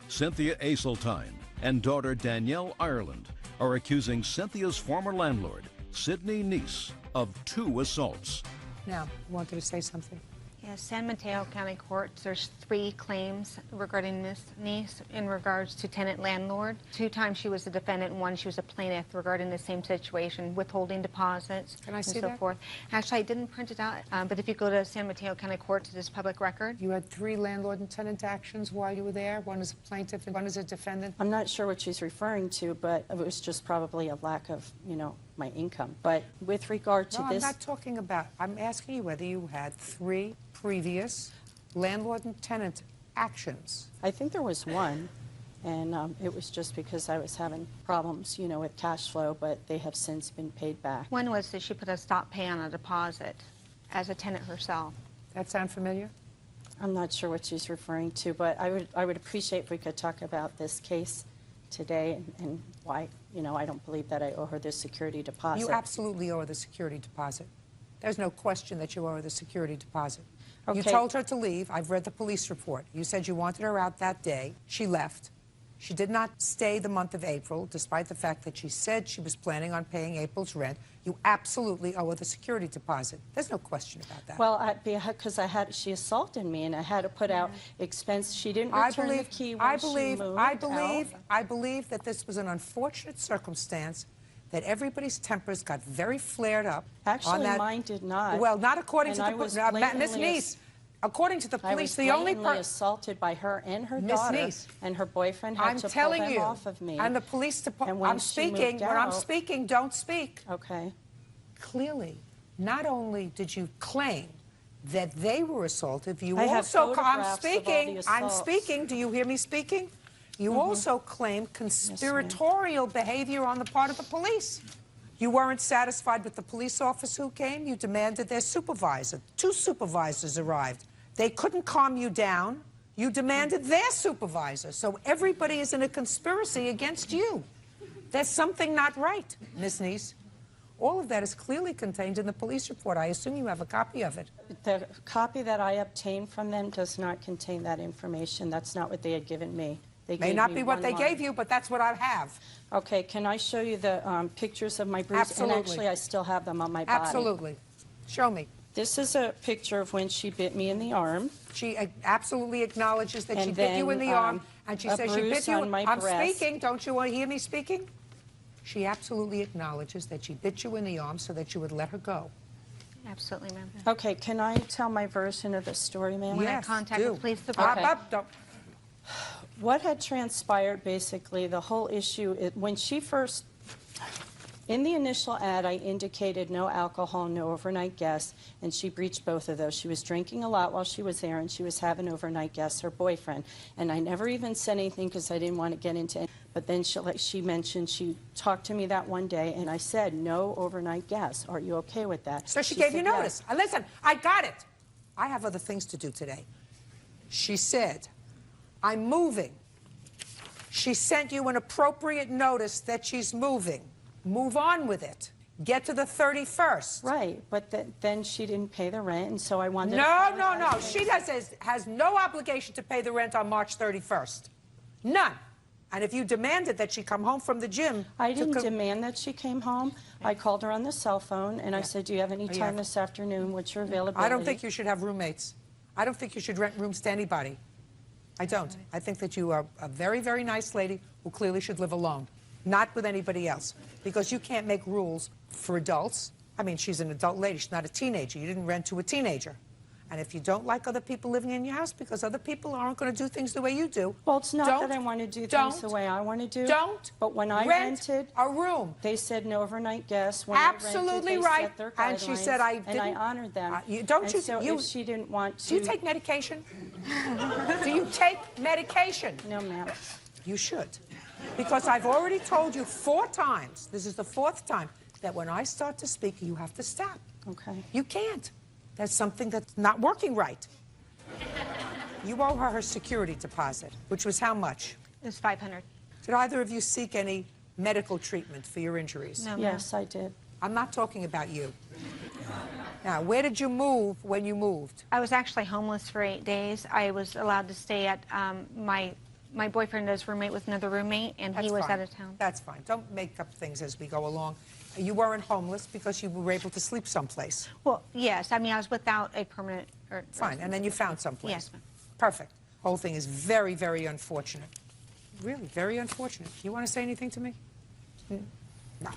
Cynthia Aseltine and daughter Danielle Ireland are accusing Cynthia's former landlord, Sidney Neese, of 2 assaults. Now, you wanted to say something? Yes, San Mateo County Courts, there's 3 claims regarding Ms. Neese in regards to tenant-landlord. 2 times she was a defendant, and 1 she was a plaintiff regarding the same situation, withholding deposits Can I see and so that? forth. Actually, I didn't print it out, but if you go to San Mateo County Courts, it is public record. You had 3 landlord and tenant actions while you were there? One as a plaintiff and 1 as a defendant? I'm not sure what she's referring to, but it was just probably a lack of, my income. But with regard to this... I'm not talking about... I'm asking you whether you had 3 previous landlord and tenant actions. I think there was 1, and it was just because I was having problems, with cash flow, but they have since been paid back. 1 was that she put a stop pay on a deposit as a tenant herself. That sound familiar? I'm not sure what she's referring to, but I would appreciate if we could talk about this case today and why, I don't believe that I owe her the security deposit. You absolutely owe her the security deposit. There's no question that you owe her the security deposit. Okay. You told her to leave. I've read the police report. You said you wanted her out that day. She left. She did not stay the month of April, despite the fact that she said she was planning on paying April's rent. You absolutely owe her the security deposit. There's no question about that. Well, because she assaulted me, and I had to put out expense. She didn't return the key when she moved out. I believe that this was an unfortunate circumstance, that everybody's tempers got very flared up. Actually, mine did not. Well, not according and to the Miss Neese. According to the police, the only person... I was blatantly assaulted by her and her daughter, and her boyfriend had to pull them off of me. And the police department... When I'm speaking. When I'm speaking, don't speak. Okay. Clearly, not only did you claim that they were assaultive, you I also... have photographs of all the I'm assaults. speaking. Do you hear me speaking? You also claim conspiratorial behavior on the part of the police. You weren't satisfied with the police officer who came. You demanded their supervisor. 2 supervisors arrived. They couldn't calm you down. You demanded their supervisor. So everybody is in a conspiracy against you. There's something not right, Ms. Neese. All of that is clearly contained in the police report. I assume you have a copy of it. The copy that I obtained from them does not contain that information. That's not what they had given me. They May not be what they gave you, but that's what I have. Okay, can I show you the pictures of my bruise? Absolutely. And actually, I still have them on my body. Absolutely. Show me. This is a picture of when she bit me in the arm. She absolutely acknowledges that she And bit you in the arm, then, and she a says she bit bruise you. on my I'm breast. speaking. Don't you want to hear me speaking? She absolutely acknowledges that she bit you in the arm so that you would let her go. Absolutely, ma'am. Okay, can I tell my version of the story, ma'am? When I contact the police department. What had transpired, basically, the whole issue, when she first, in the initial ad, I indicated no alcohol, no overnight guests, and she breached both of those. She was drinking a lot while she was there, and she was having overnight guests, her boyfriend. And I never even said anything because I didn't want to get into it. But then she mentioned, she talked to me that one day, and I said, no overnight guests. Are you okay with that? So she gave said you notice. yes. Listen, I got it. I have other things to do today. She said, I'm moving. She sent you an appropriate notice that she's moving. Move on with it. Get to the 31st. Right, but then she didn't pay the rent, and so I wanted No. She has no obligation to pay the rent on March 31st. None. And if you demanded that she come home from the gym... I didn't demand that she came home. I called her on the cell phone, and I said, do you have any time this afternoon? What's your availability? I don't think you should have roommates. I don't think you should rent rooms to anybody. I don't. I think that you are a very, very nice lady who clearly should live alone, not with anybody else, because you can't make rules for adults. I mean, she's an adult lady. She's not a teenager. You didn't rent to a teenager. And if you don't like other people living in your house because other people aren't going to do things the way you do... Well, it's not that I want to do things the way I want to do. But when I rented a room, they said no overnight guests. When absolutely I rented, right. Set their And she said I didn't. And I honored them. So if she didn't want to... Do you take medication? Do you take medication? No, ma'am. You should. Because I've already told you 4 times, this is the 4th time, that when I start to speak, you have to stop. Okay. You can't. There's something that's not working right. You owe her security deposit, which was how much? It was $500. Did either of you seek any medical treatment for your injuries? No, yes, I did. I'm not talking about you. Now, where did you move when you moved? I was actually homeless for 8 days. I was allowed to stay at my boyfriend is roommate with another roommate, and he was out of town. That's fine. Don't make up things as we go along. You weren't homeless because you were able to sleep someplace. Well, yes. I mean, I was without a permanent... Fine, and then you found someplace. Yes, ma'am. Perfect. Whole thing is very, very unfortunate. Really, very unfortunate. You want to say anything to me? No.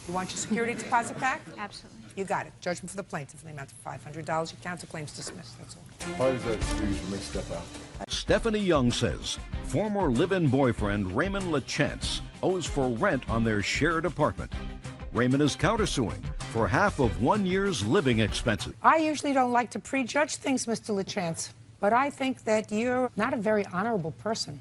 You want your security deposit back? Absolutely. You got it. Judgment for the plaintiff in the amount of $500. Your counter claims dismissed. That's all. Why does that excuse you may step out? Stephanie Young says former live-in boyfriend Raymond LaChance owes for rent on their shared apartment. Raymond is countersuing for half of 1 year's living expenses. I usually don't like to prejudge things, Mr. LaChance, but I think that you're not a very honorable person.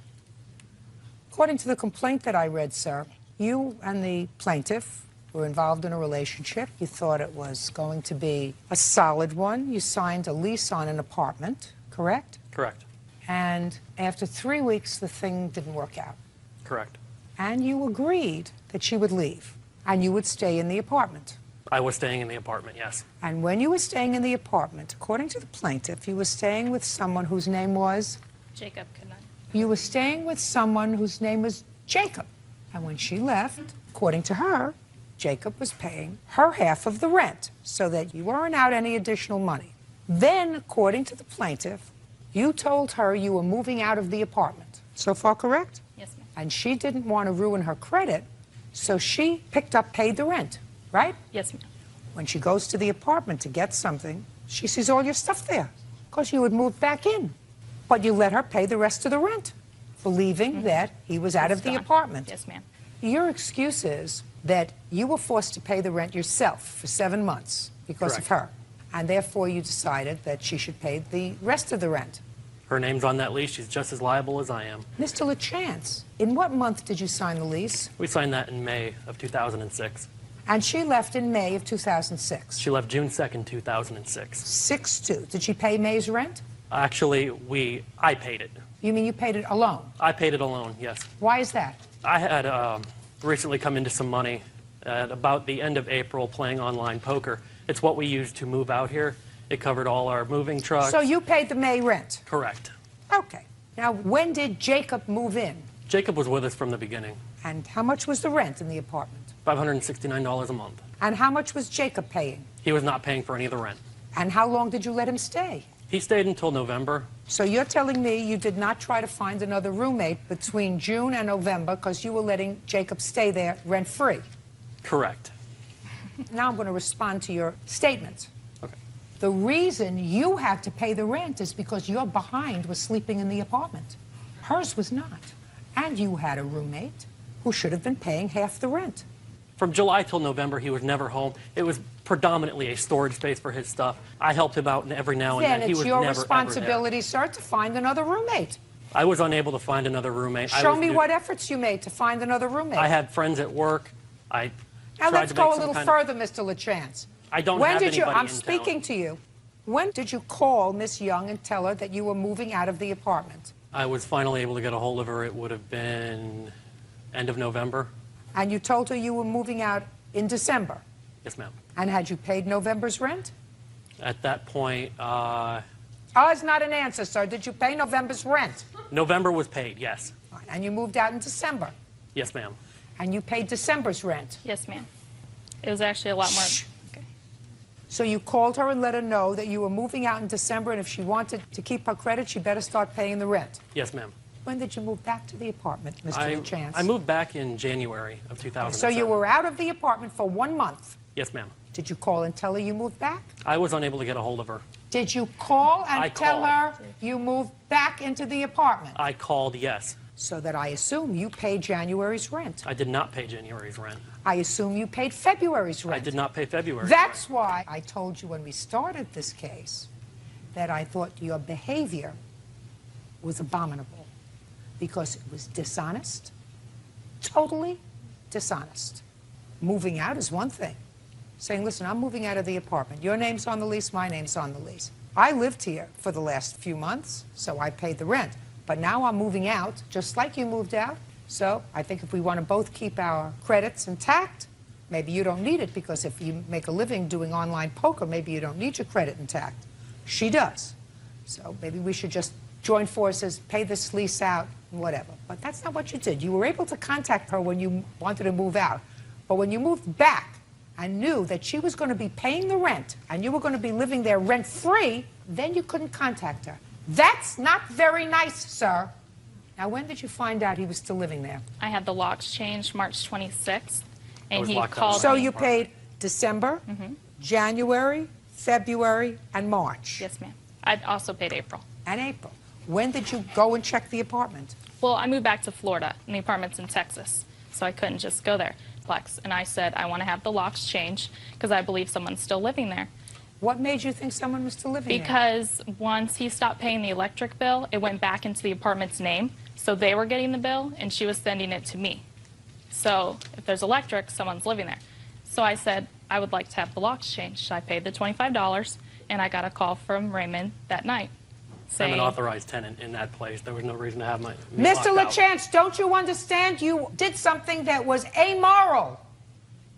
According to the complaint that I read, sir, you and the plaintiff were involved in a relationship. You thought it was going to be a solid one. You signed a lease on an apartment, correct? Correct. And after 3 weeks, the thing didn't work out. Correct. And you agreed that she would leave, and you would stay in the apartment. I was staying in the apartment, yes. And when you were staying in the apartment, according to the plaintiff, you were staying with someone whose name was? Jacob Cannon. You were staying with someone whose name was Jacob. And when she left, according to her, Jacob was paying her half of the rent so that you weren't out any additional money. Then, according to the plaintiff, you told her you were moving out of the apartment. So far correct? Yes, ma'am. And she didn't want to ruin her credit, so she paid the rent, right? Yes, ma'am. When she goes to the apartment to get something, she sees all your stuff there because you had moved back in. But you let her pay the rest of the rent, believing that he was out of the apartment. Yes, ma'am. Your excuse is that you were forced to pay the rent yourself for 7 months because of her, and therefore you decided that she should pay the rest of the rent. Her name's on that lease. She's just as liable as I am. Mr. LaChance, in what month did you sign the lease? We signed that in May of 2006. And she left in May of 2006. She left June 2nd, 2006. 6/2. Did she pay May's rent? Actually, I paid it. You mean you paid it alone? I paid it alone, yes. Why is that? I had recently come into some money at about the end of April playing online poker. It's what we used to move out here. It covered all our moving trucks. So you paid the May rent? Correct. Okay. Now, when did Jacob move in? Jacob was with us from the beginning. And how much was the rent in the apartment? $569 a month. And how much was Jacob paying? He was not paying for any of the rent. And how long did you let him stay? He stayed until November. So you're telling me you did not try to find another roommate between June and November because you were letting Jacob stay there rent-free? Correct. Now I'm going to respond to your statement. Okay. The reason you had to pay the rent is because your behind was sleeping in the apartment. Hers was not. And you had a roommate who should have been paying half the rent. From July till November, he was never home. It was predominantly a storage space for his stuff. I helped him out every now and then. Then it's your responsibility, sir, to find another roommate. I was unable to find another roommate. Show me what efforts you made to find another roommate. I had friends at work. Now let's go a little further, Mr. LaChance. I don't have anybody in town. I'm speaking to you. When did you call Miss Young and tell her that you were moving out of the apartment? I was finally able to get a hold of her. It would have been end of November. And you told her you were moving out in December? Yes, ma'am. And had you paid November's rent? At that point, it's not an answer, sir. Did you pay November's rent? November was paid, yes. And you moved out in December? Yes, ma'am. And you paid December's rent? Yes, ma'am. It was actually a lot more. Okay. So you called her and let her know that you were moving out in December, and if she wanted to keep her credit, she better start paying the rent? Yes, ma'am. When did you move back to the apartment, Mr. LaChance? I moved back in January of 2007. So you were out of the apartment for 1 month? Yes, ma'am. Did you call and tell her you moved back? I was unable to get a hold of her. Did you call and tell her you moved back into the apartment? I called, yes. So that I assume you paid January's rent. I did not pay January's rent. I assume you paid February's rent. I did not pay February's That's why I told you when we started this case that I thought your behavior was abominable because it was dishonest, totally dishonest. Moving out is one thing. Saying, listen, I'm moving out of the apartment. Your name's on the lease, my name's on the lease. I lived here for the last few months, so I paid the rent. But now I'm moving out, just like you moved out. So I think if we want to both keep our credits intact, maybe you don't need it, because if you make a living doing online poker, maybe you don't need your credit intact. She does. So maybe we should just join forces, pay this lease out, whatever. But that's not what you did. You were able to contact her when you wanted to move out. But when you moved back and knew that she was going to be paying the rent and you were going to be living there rent-free, then you couldn't contact her. That's not very nice, sir. Now, when did you find out he was still living there? I had the locks changed March 26th, and he called me. So you paid December, January, February, and March? Yes, ma'am. I also paid April. And April. When did you go and check the apartment? Well, I moved back to Florida, and the apartment's in Texas, so I couldn't just go there. And I said, I want to have the locks changed because I believe someone's still living there. What made you think someone was still living there? Because once he stopped paying the electric bill, it went back into the apartment's name. So they were getting the bill, and she was sending it to me. So if there's electric, someone's living there. So I said, I would like to have the locks changed. I paid the $25, and I got a call from Raymond that night saying, I'm an authorized tenant in that place. There was no reason to have me Mr. locked LaChance, out. don't you understand? You did something that was amoral,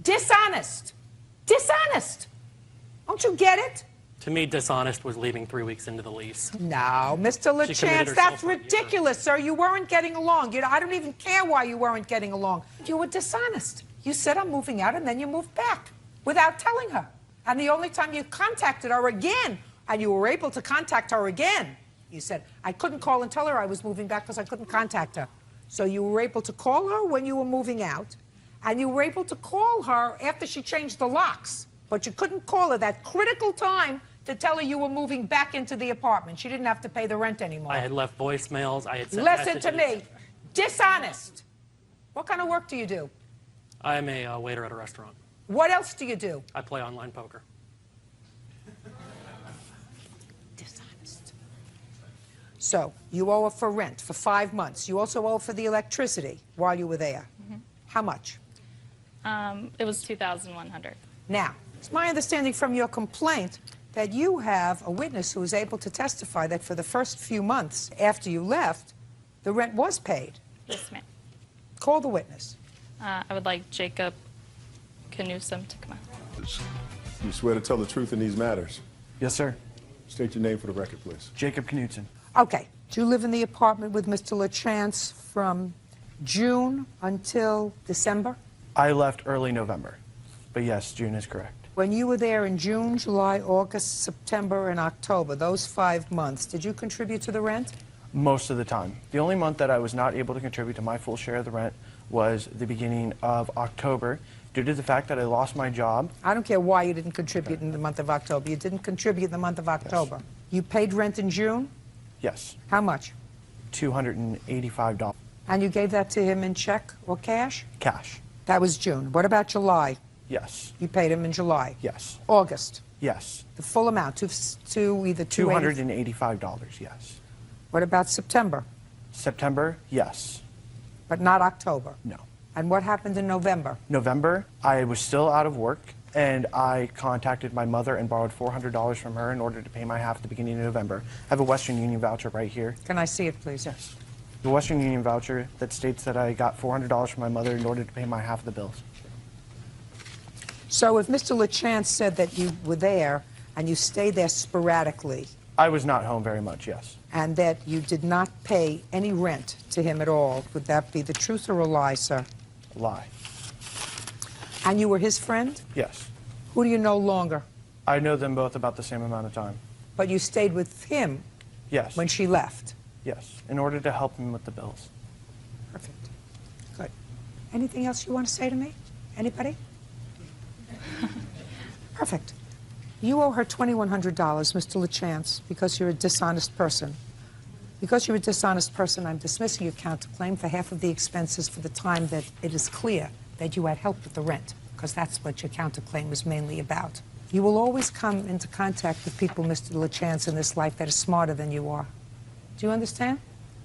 dishonest, dishonest. Don't you get it? To me, dishonest was leaving 3 weeks into the lease. No, Mr. LaChance, that's ridiculous, sir. You weren't getting along. I don't even care why you weren't getting along. You were dishonest. You said, I'm moving out, and then you moved back without telling her. And the only time you contacted her again, and you were able to contact her again, you said, I couldn't call and tell her I was moving back because I couldn't contact her. So you were able to call her when you were moving out, and you were able to call her after she changed the locks. But you couldn't call her that critical time to tell her you were moving back into the apartment. She didn't have to pay the rent anymore. I had left voicemails. I had sent Listen messages. to me. Dishonest. What kind of work do you do? I'm a waiter at a restaurant. What else do you do? I play online poker. Dishonest. So you owe her for rent for 5 months. You also owe for the electricity while you were there. How much? It was $2,100. Now, it's my understanding from your complaint that you have a witness who is able to testify that for the first few months after you left, the rent was paid. Yes, ma'am. Call the witness. I would like Jacob Knudsen to come out. You swear to tell the truth in these matters? Yes, sir. State your name for the record, please. Jacob Knudsen. Okay. Do you live in the apartment with Mr. LaChance from June until December? I left early November, but yes, June is correct. When you were there in June, July, August, September, and October, those 5 months, did you contribute to the rent? Most of the time. The only month that I was not able to contribute to my full share of the rent was the beginning of October, due to the fact that I lost my job. I don't care why you didn't contribute in the month of October. You didn't contribute in the month of October. Yes. You paid rent in June? Yes. How much? $285. And you gave that to him in check or cash? Cash. That was June. What about July? Yes. You paid him in July? Yes. August? Yes. The full amount, to either $285, yes. What about September? September, yes. But not October? No. And what happened in November? November, I was still out of work, and I contacted my mother and borrowed $400 from her in order to pay my half at the beginning of November. I have a Western Union voucher right here. Can I see it, please? Yes. The Western Union voucher that states that I got $400 from my mother in order to pay my half of the bills. So if Mr. LaChance said that you were there and you stayed there sporadically. I was not home very much, yes. And that you did not pay any rent to him at all, would that be the truth or a lie, sir? A lie. And you were his friend? Yes. Who do you know longer? I know them both about the same amount of time. But you stayed with him? Yes. When she left? Yes, in order to help him with the bills. Perfect. Good. Anything else you want to say to me? Anybody? Perfect. You owe her $2,100, Mr. LaChance, because you're a dishonest person. Because you're a dishonest person, I'm dismissing your counterclaim for half of the expenses for the time that it is clear that you had help with the rent, because that's what your counterclaim is mainly about. You will always come into contact with people, Mr. LaChance, in this life that are smarter than you are. Do you understand?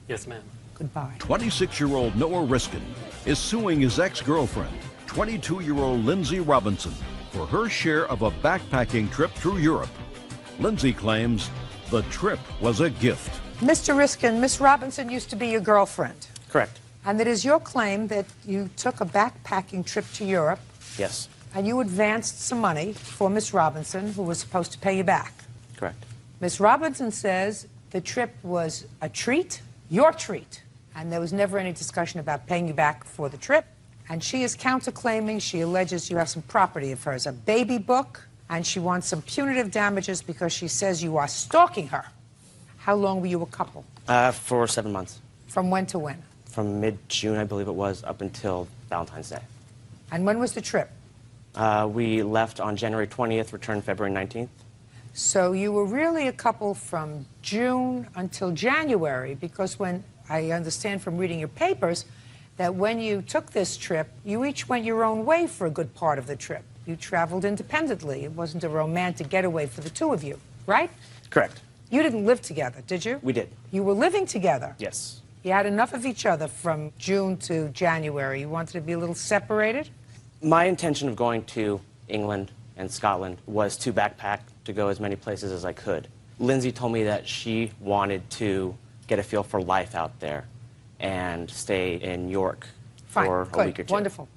Yes, ma'am. Goodbye. 26-year-old Noah Riskin is suing his ex-girlfriend, 22-year-old Lindsay Robinson, for her share of a backpacking trip through Europe. Lindsay claims the trip was a gift. Mr. Riskin, Miss Robinson used to be your girlfriend. Correct. And it is your claim that you took a backpacking trip to Europe. Yes. And you advanced some money for Miss Robinson, who was supposed to pay you back. Correct. Miss Robinson says the trip was a treat, your treat, and there was never any discussion about paying you back for the trip. And she is counterclaiming, she alleges you have some property of hers, a baby book, and she wants some punitive damages because she says you are stalking her. How long were you a couple? For 7 months. From when to when? From mid-June, I believe it was, up until Valentine's Day. And when was the trip? We left on January 20th, returned February 19th. So you were really a couple from June until January, because when I understand from reading your papers that when you took this trip, you each went your own way for a good part of the trip. You traveled independently. It wasn't a romantic getaway for the two of you, right? Correct. You didn't live together, did you? We did. You were living together. Yes. You had enough of each other from June to January. You wanted to be a little separated? My intention of going to England and Scotland was to backpack, to go as many places as I could. Lindsay told me that she wanted to get a feel for life out there and stay in York for a week or two. Wonderful.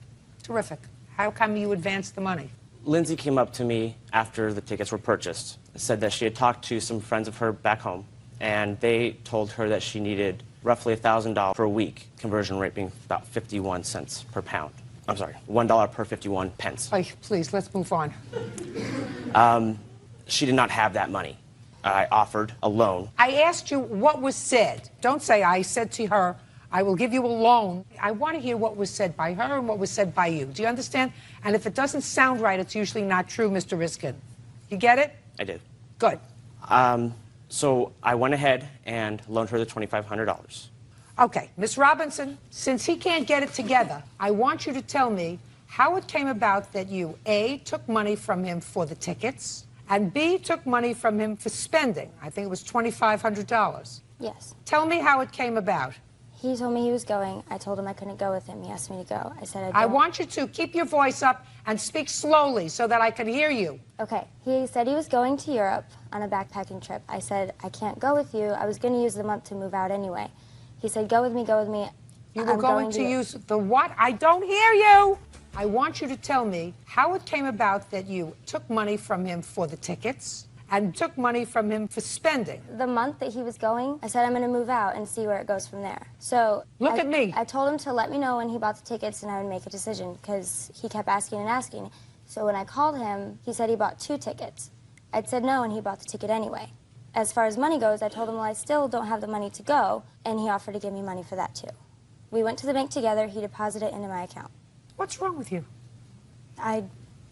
Terrific. How come you advanced the money? Lindsay came up to me after the tickets were purchased, said that she had talked to some friends of her back home, and they told her that she needed roughly $1,000 per week, conversion rate being about 51 cents per pound. I'm sorry, $1 per 51 pence. Oh, please, let's move on. She did not have that money. I offered a loan. I asked you what was said. Don't say I said to her, I will give you a loan. I want to hear what was said by her and what was said by you. Do you understand? And if it doesn't sound right, it's usually not true, Mr. Riskin. You get it? I did. Good. So I went ahead and loaned her the $2,500. Okay, Miss Robinson, since he can't get it together, I want you to tell me how it came about that you, A, took money from him for the tickets, and B, took money from him for spending. I think it was $2,500. Yes. Tell me how it came about. He told me he was going. I told him I couldn't go with him. He asked me to go. I said I want you to keep your voice up and speak slowly so that I can hear you. Okay. He said he was going to Europe on a backpacking trip. I said, I can't go with you. I was going to use the month to move out anyway. He said, go with me, go with me. You were going to use the what? I don't hear you. I want you to tell me how it came about that you took money from him for the tickets and took money from him for spending. The month that he was going, I said I'm going to move out and see where it goes from there. So look at me. I told him to let me know when he bought the tickets and I would make a decision because he kept asking and asking. So when I called him, he said he bought 2 tickets. I'd said no and he bought the ticket anyway. As far as money goes, I told him, well, I still don't have the money to go, and he offered to give me money for that too. We went to the bank together. He deposited it into my account. What's wrong with you? I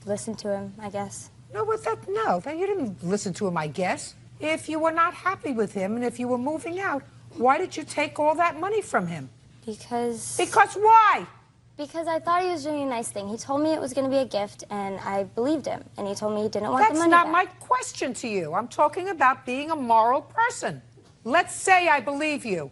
listened to him, I guess. No, you didn't listen to him, I guess. If you were not happy with him and if you were moving out, why did you take all that money from him? Because... Because why? Because I thought he was doing a nice thing. He told me it was going to be a gift, and I believed him. And he told me he didn't want the money back. That's not my question to you. I'm talking about being a moral person. Let's say I believe you,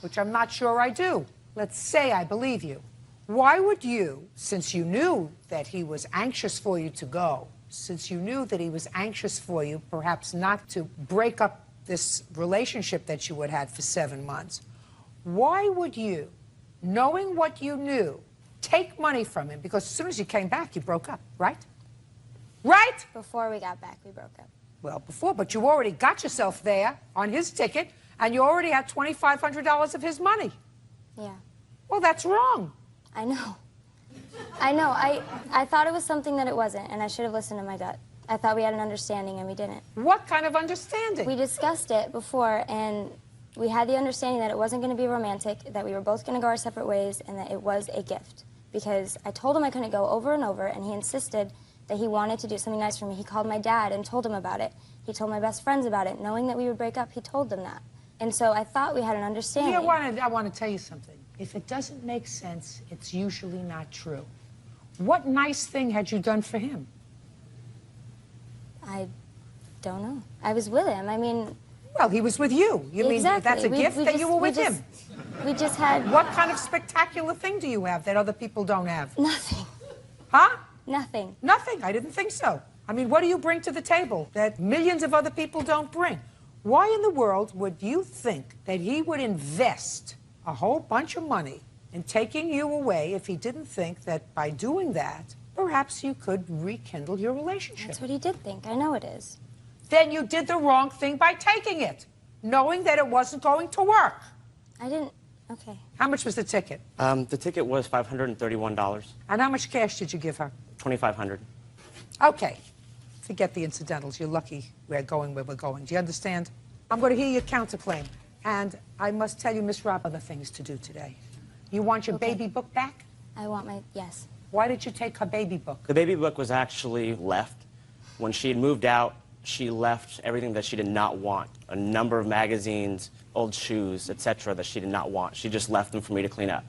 which I'm not sure I do. Let's say I believe you. Why would you, since you knew that he was anxious for you to go, since you knew that he was anxious for you, perhaps not to break up this relationship that you had had for 7 months, why would you, knowing what you knew, take money from him? Because as soon as you came back, you broke up, right? Right? Before we got back, we broke up. Well, before, but you already got yourself there on his ticket, and you already had $2,500 of his money. Yeah. Well, that's wrong. I know. I know. I thought it was something that it wasn't, and I should have listened to my gut. I thought we had an understanding, and we didn't. What kind of understanding? We discussed it before, and we had the understanding that it wasn't going to be romantic, that we were both going to go our separate ways, and that it was a gift. Because I told him I couldn't go over and over, and he insisted that he wanted to do something nice for me. He called my dad and told him about it. He told my best friends about it. Knowing that we would break up, he told them that. And so I thought we had an understanding. I want to tell you something. If it doesn't make sense, it's usually not true. What nice thing had you done for him? I don't know. I was with him. I mean... Well, he was with you. You mean that's a gift that you were with him? We just had... What kind of spectacular thing do you have that other people don't have? Nothing. Huh? Nothing. Nothing. I didn't think so. I mean, what do you bring to the table that millions of other people don't bring? Why in the world would you think that he would invest a whole bunch of money in taking you away if he didn't think that by doing that, perhaps you could rekindle your relationship? That's what he did think. I know it is. Then you did the wrong thing by taking it, knowing that it wasn't going to work. I didn't... Okay. How much was the ticket? The ticket was $531. And how much cash did you give her? $2,500. Okay. Forget the incidentals. You're lucky we're going where we're going. Do you understand? I'm going to hear your counterclaim. And I must tell you, Miss Robb, other things to do today. You want your baby book back? I want my... Yes. Why did you take her baby book? The baby book was actually left. When she had moved out, she left everything that she did not want. A number of magazines, old shoes, etc. that she did not want. She just left them for me to clean up.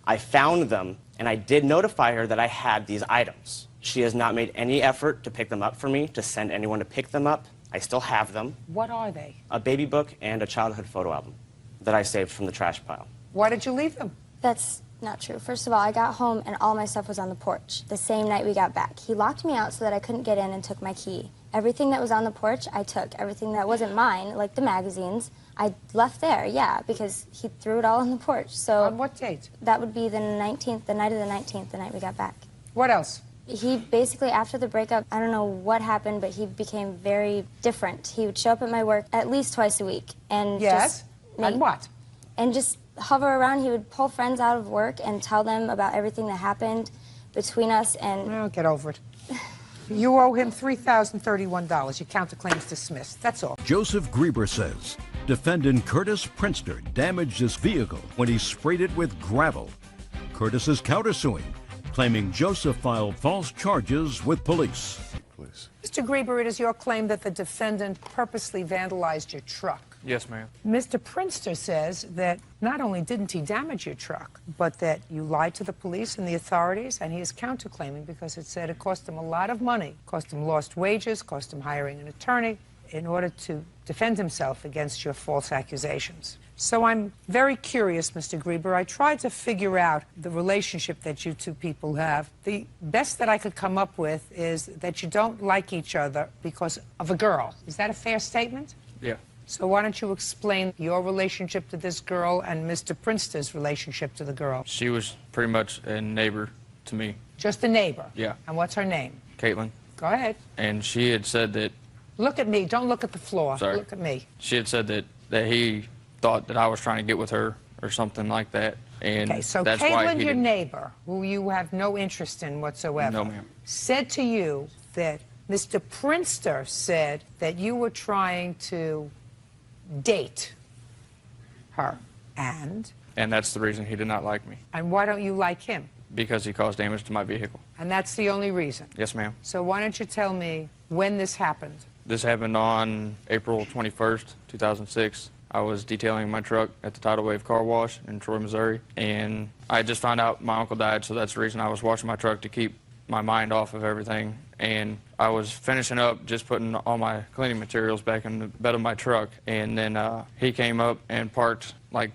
I found them, and I did notify her that I had these items. She has not made any effort to pick them up for me, to send anyone to pick them up. I still have them. What are they? A baby book and a childhood photo album that I saved from the trash pile. Why did you leave them? That's not true. First of all, I got home and all my stuff was on the porch the same night we got back. He locked me out so that I couldn't get in and took my key. Everything that was on the porch, I took. Everything that wasn't mine, like the magazines, I left there, yeah, because he threw it all on the porch. So on what date? That would be the 19th, the night of the 19th, the night we got back. What else? He basically, after the breakup, I don't know what happened, but he became very different. He would show up at my work at least twice a week. And Yes? And what? And just hover around. He would pull friends out of work and tell them about everything that happened between us. And Well, get over it. You owe him $3,031. Your counterclaim's dismissed. That's all. Joseph Grieber says defendant Curtis Prinster damaged his vehicle when he sprayed it with gravel. Curtis is countersuing, claiming Joseph filed false charges with police. Mr. Grieber, it is your claim that the defendant purposely vandalized your truck. Yes, ma'am. Mr. Prinster says that not only didn't he damage your truck, but that you lied to the police and the authorities, and he is counterclaiming because it said it cost him a lot of money, cost him lost wages, cost him hiring an attorney in order to defend himself against your false accusations. So I'm very curious, Mr. Grieber. I tried to figure out the relationship that you two people have. The best that I could come up with is that you don't like each other because of a girl. Is that a fair statement? Yeah. So why don't you explain your relationship to this girl and Mr. Prinster's relationship to the girl? She was pretty much a neighbor to me. Just a neighbor? Yeah. And what's her name? Caitlin. Go ahead. And she had said that... Look at me. Don't look at the floor. Sorry. Look at me. She had said that he thought that I was trying to get with her or something like that. And Okay, so that's why Caitlin, he your didn't... neighbor, who you have no interest in whatsoever, No, ma'am. said to you that Mr. Prinster said that you were trying to date her. And that's the reason he did not like me. And why don't you like him? Because he caused damage to my vehicle. And that's the only reason. Yes, ma'am. So why don't you tell me when this happened? This happened on April 21st, 2006. I was detailing my truck at the Tidal Wave Car Wash in Troy, Missouri, and I just found out my uncle died, so that's the reason I was washing my truck, to keep my mind off of everything. And I was finishing up, just putting all my cleaning materials back in the bed of my truck, and then he came up and parked like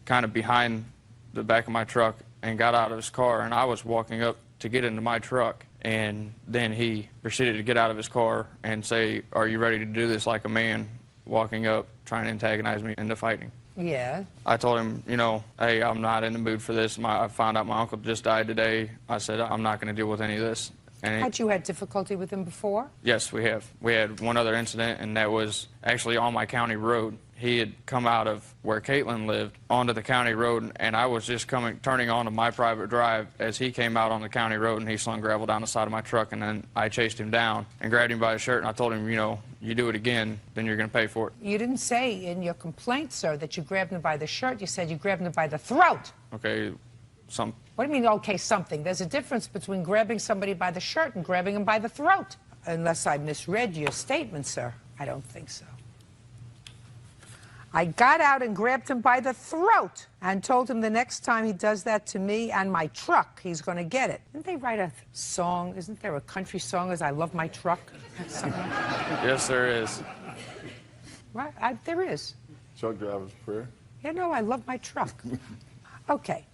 kind of behind the back of my truck and got out of his car, and I was walking up to get into my truck, and then he proceeded to get out of his car and say, "Are you ready to do this?" like a man, walking up, trying to antagonize me into fighting. Yeah. I told him, you know, hey, I'm not in the mood for this. I found out my uncle just died today. I said, I'm not going to deal with any of this. And Had you had difficulty with him before? Yes, we have. We had one other incident, and that was actually on my county road. He had come out of where Caitlin lived onto the county road, and I was just turning onto my private drive as he came out on the county road, and he slung gravel down the side of my truck, and then I chased him down and grabbed him by his shirt, and I told him, you know, you do it again, then you're going to pay for it. You didn't say in your complaint, sir, that you grabbed him by the shirt. You said you grabbed him by the throat. Okay, What do you mean, okay, something? There's a difference between grabbing somebody by the shirt and grabbing him by the throat. Unless I misread your statement, sir. I don't think so. I got out and grabbed him by the throat and told him the next time he does that to me and my truck, he's going to get it. Didn't they write a song? Isn't there a country song as I love my truck? Yes, there is. Right, there is. Truck driver's prayer? Yeah, no, I love my truck. Okay,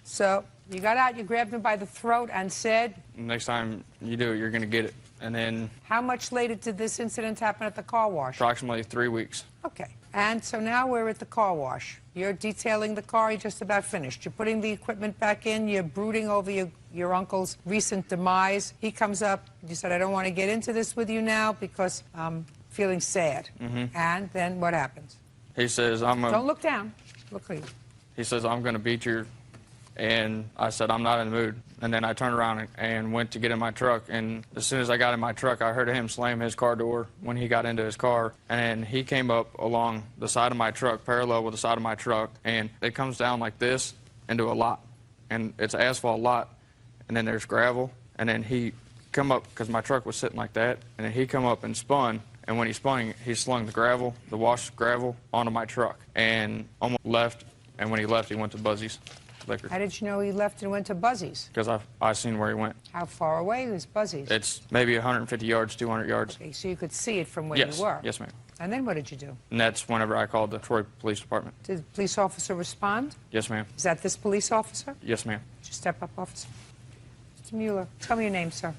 so you got out, you grabbed him by the throat and said? Next time you do it, you're going to get it. And then... How much later did this incident happen at the car wash? Approximately 3 weeks. Okay. And so now we're at the car wash. You're detailing the car. You're just about finished. You're putting the equipment back in. You're brooding over your uncle's recent demise. He comes up. You said, I don't want to get into this with you now because I'm feeling sad. Mm-hmm. And then what happens? He says, Don't look down. Look at you. He says, I'm going to beat you. And I said, I'm not in the mood. And then I turned around and went to get in my truck. And as soon as I got in my truck, I heard him slam his car door when he got into his car. And he came up along the side of my truck, parallel with the side of my truck. And it comes down like this into a lot. And it's an asphalt lot. And then there's gravel. And then he come up, because my truck was sitting like that. And then he come up and spun. And when he spun, he slung the gravel, the washed gravel, onto my truck. And almost left. And when he left, he went to Buzzy's Liquor. How did you know he left and went to Buzzy's? Because I seen where he went. How far away was Buzzy's? It's maybe 150 yards, 200 yards. Okay, so you could see it from where Yes. you were? Yes, ma'am. And then what did you do? And that's whenever I called the Troy Police Department. Did the police officer respond? Yes, ma'am. Is that this police officer? Yes, ma'am. Just step up, officer. Mr. Mueller, tell me your name, sir.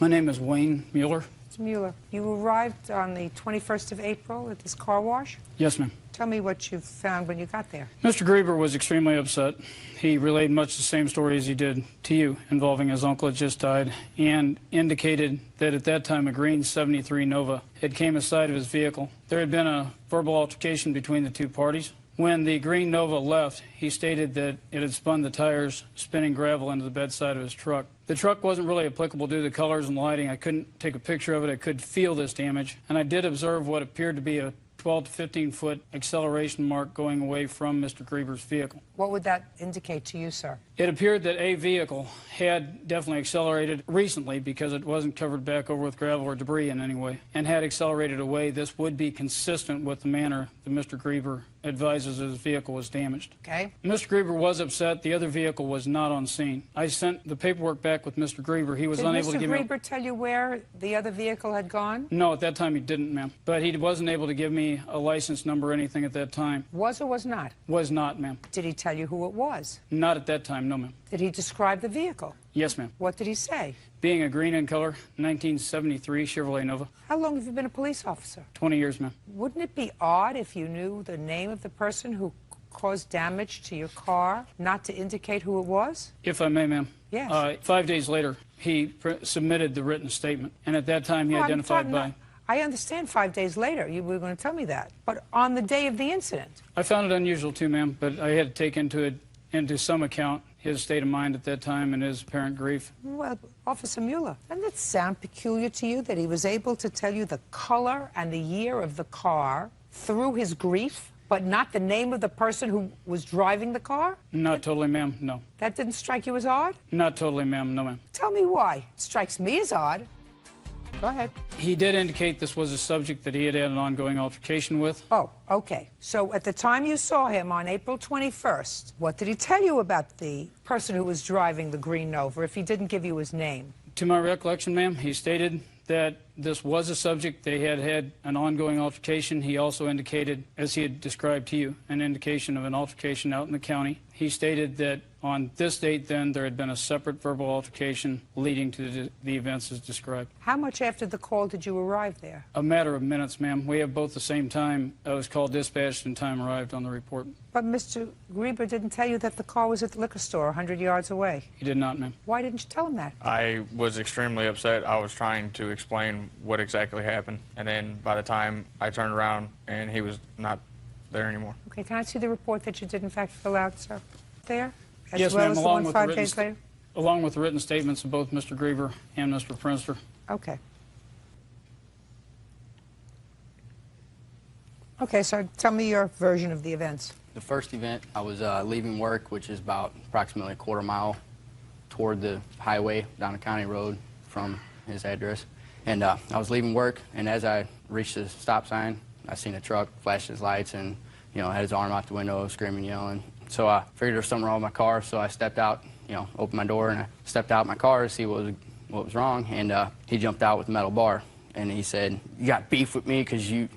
My name is Wayne Mueller. Mr. Mueller, you arrived on the 21st of April at this car wash? Yes, ma'am. Tell me what you found when you got there. Mr. Grieber was extremely upset. He relayed much the same story as he did to you, involving his uncle had just died, and indicated that at that time a green 73 Nova had came aside of his vehicle. There had been a verbal altercation between the two parties. When the green Nova left, he stated that it had spun the tires, spinning gravel into the bedside of his truck. The truck wasn't really applicable due to the colors and lighting. I couldn't take a picture of it. I could feel this damage, and I did observe what appeared to be a 12 to 15-foot acceleration mark going away from Mr. Grieber's vehicle. What would that indicate to you, sir? It appeared that a vehicle had definitely accelerated recently because it wasn't covered back over with gravel or debris in any way, and had accelerated away. This would be consistent with the manner that Mr. Grieber advises his vehicle was damaged. Okay. Mr. Grieber was upset. The other vehicle was not on scene. I sent the paperwork back with Mr. Grieber. He was unable to give me... Did Mr. Grieber tell you where the other vehicle had gone? No, at that time he didn't, ma'am. But he wasn't able to give me a license number or anything at that time. Was or was not? Was not, ma'am. Did he tell you who it was? Not at that time, no, ma'am. Did he describe the vehicle? Yes, ma'am. What did he say? Being a green in color, 1973 Chevrolet Nova. How long have you been a police officer? 20 years, ma'am. Wouldn't it be odd if you knew the name of the person who caused damage to your car, not to indicate who it was? If I may, ma'am. Yes. 5 days later, he submitted the written statement, and at that time he identified by... I understand 5 days later. You were going to tell me that. But on the day of the incident... I found it unusual, too, ma'am, but I had to take into some account his state of mind at that time and his apparent grief. Well, Officer Mueller, doesn't it sound peculiar to you that he was able to tell you the color and the year of the car through his grief, but not the name of the person who was driving the car? Not totally, ma'am, no. That didn't strike you as odd? Not totally, ma'am, no, ma'am. Tell me why. It strikes me as odd. Go ahead. He did indicate this was a subject that he had an ongoing altercation with. Oh, okay. So at the time you saw him on April 21st, what did he tell you about the person who was driving the green Nova, if he didn't give you his name? To my recollection, ma'am, he stated that this was a subject. They had had an ongoing altercation. He also indicated, as he had described to you, an indication of an altercation out in the county. He stated that on this date, then, there had been a separate verbal altercation leading to the events as described. How much after the call did you arrive there? A matter of minutes, ma'am. We have both the same time. I was called dispatched and time arrived on the report. But Mr. Grieber didn't tell you that the car was at the liquor store 100 yards away. He did not, ma'am. Why didn't you tell him that? I was extremely upset. I was trying to explain what exactly happened, and then by the time I turned around, and he was not there anymore. Okay, can I see the report that you did in fact fill out, sir? There? As Yes, well ma'am, as the along one with 5 days later? along with the written statements of both Mr. Grieber and Mr. Prinster. Okay. Okay, so tell me your version of the events. The first event, I was leaving work, which is about approximately a quarter mile toward the highway down a county road from his address. And I was leaving work, and as I reached the stop sign, I seen a truck flash his lights and, you know, had his arm out the window, screaming, yelling. So I figured there was something wrong with my car, so I stepped out, you know, opened my door, and I stepped out my car to see what was wrong, and he jumped out with a metal bar, and he said, "You got beef with me because you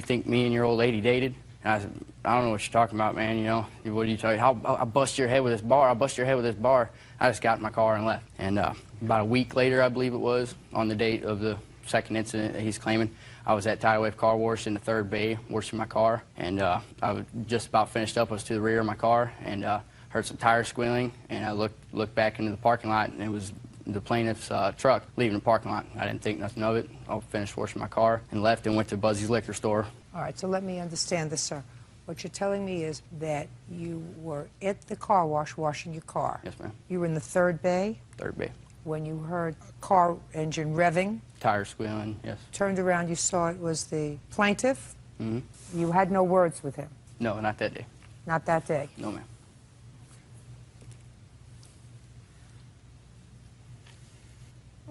think me and your old lady dated?" And I said, "I don't know what you're talking about, man, you know. What are you talking about? I'll bust your head with this bar. I'll bust your head with this bar." I just got in my car and left. And about a week later, I believe it was, on the date of the second incident that he's claiming, I was at Tidal Wave Car Wash in the third bay, washing my car, and I was just about finished up. I was to the rear of my car, and heard some tires squealing, and I looked back into the parking lot, and it was the plaintiff's truck leaving the parking lot. I didn't think nothing of it. I finished washing my car and left and went to Buzzy's liquor store. All right, so let me understand this, sir. What you're telling me is that you were at the car wash washing your car. Yes, ma'am. You were in the third bay? Third bay. When you heard a car engine revving? Tires squealing, yes. Turned around, you saw it was the plaintiff? Mm-hmm. You had no words with him? No, not that day. Not that day? No, ma'am.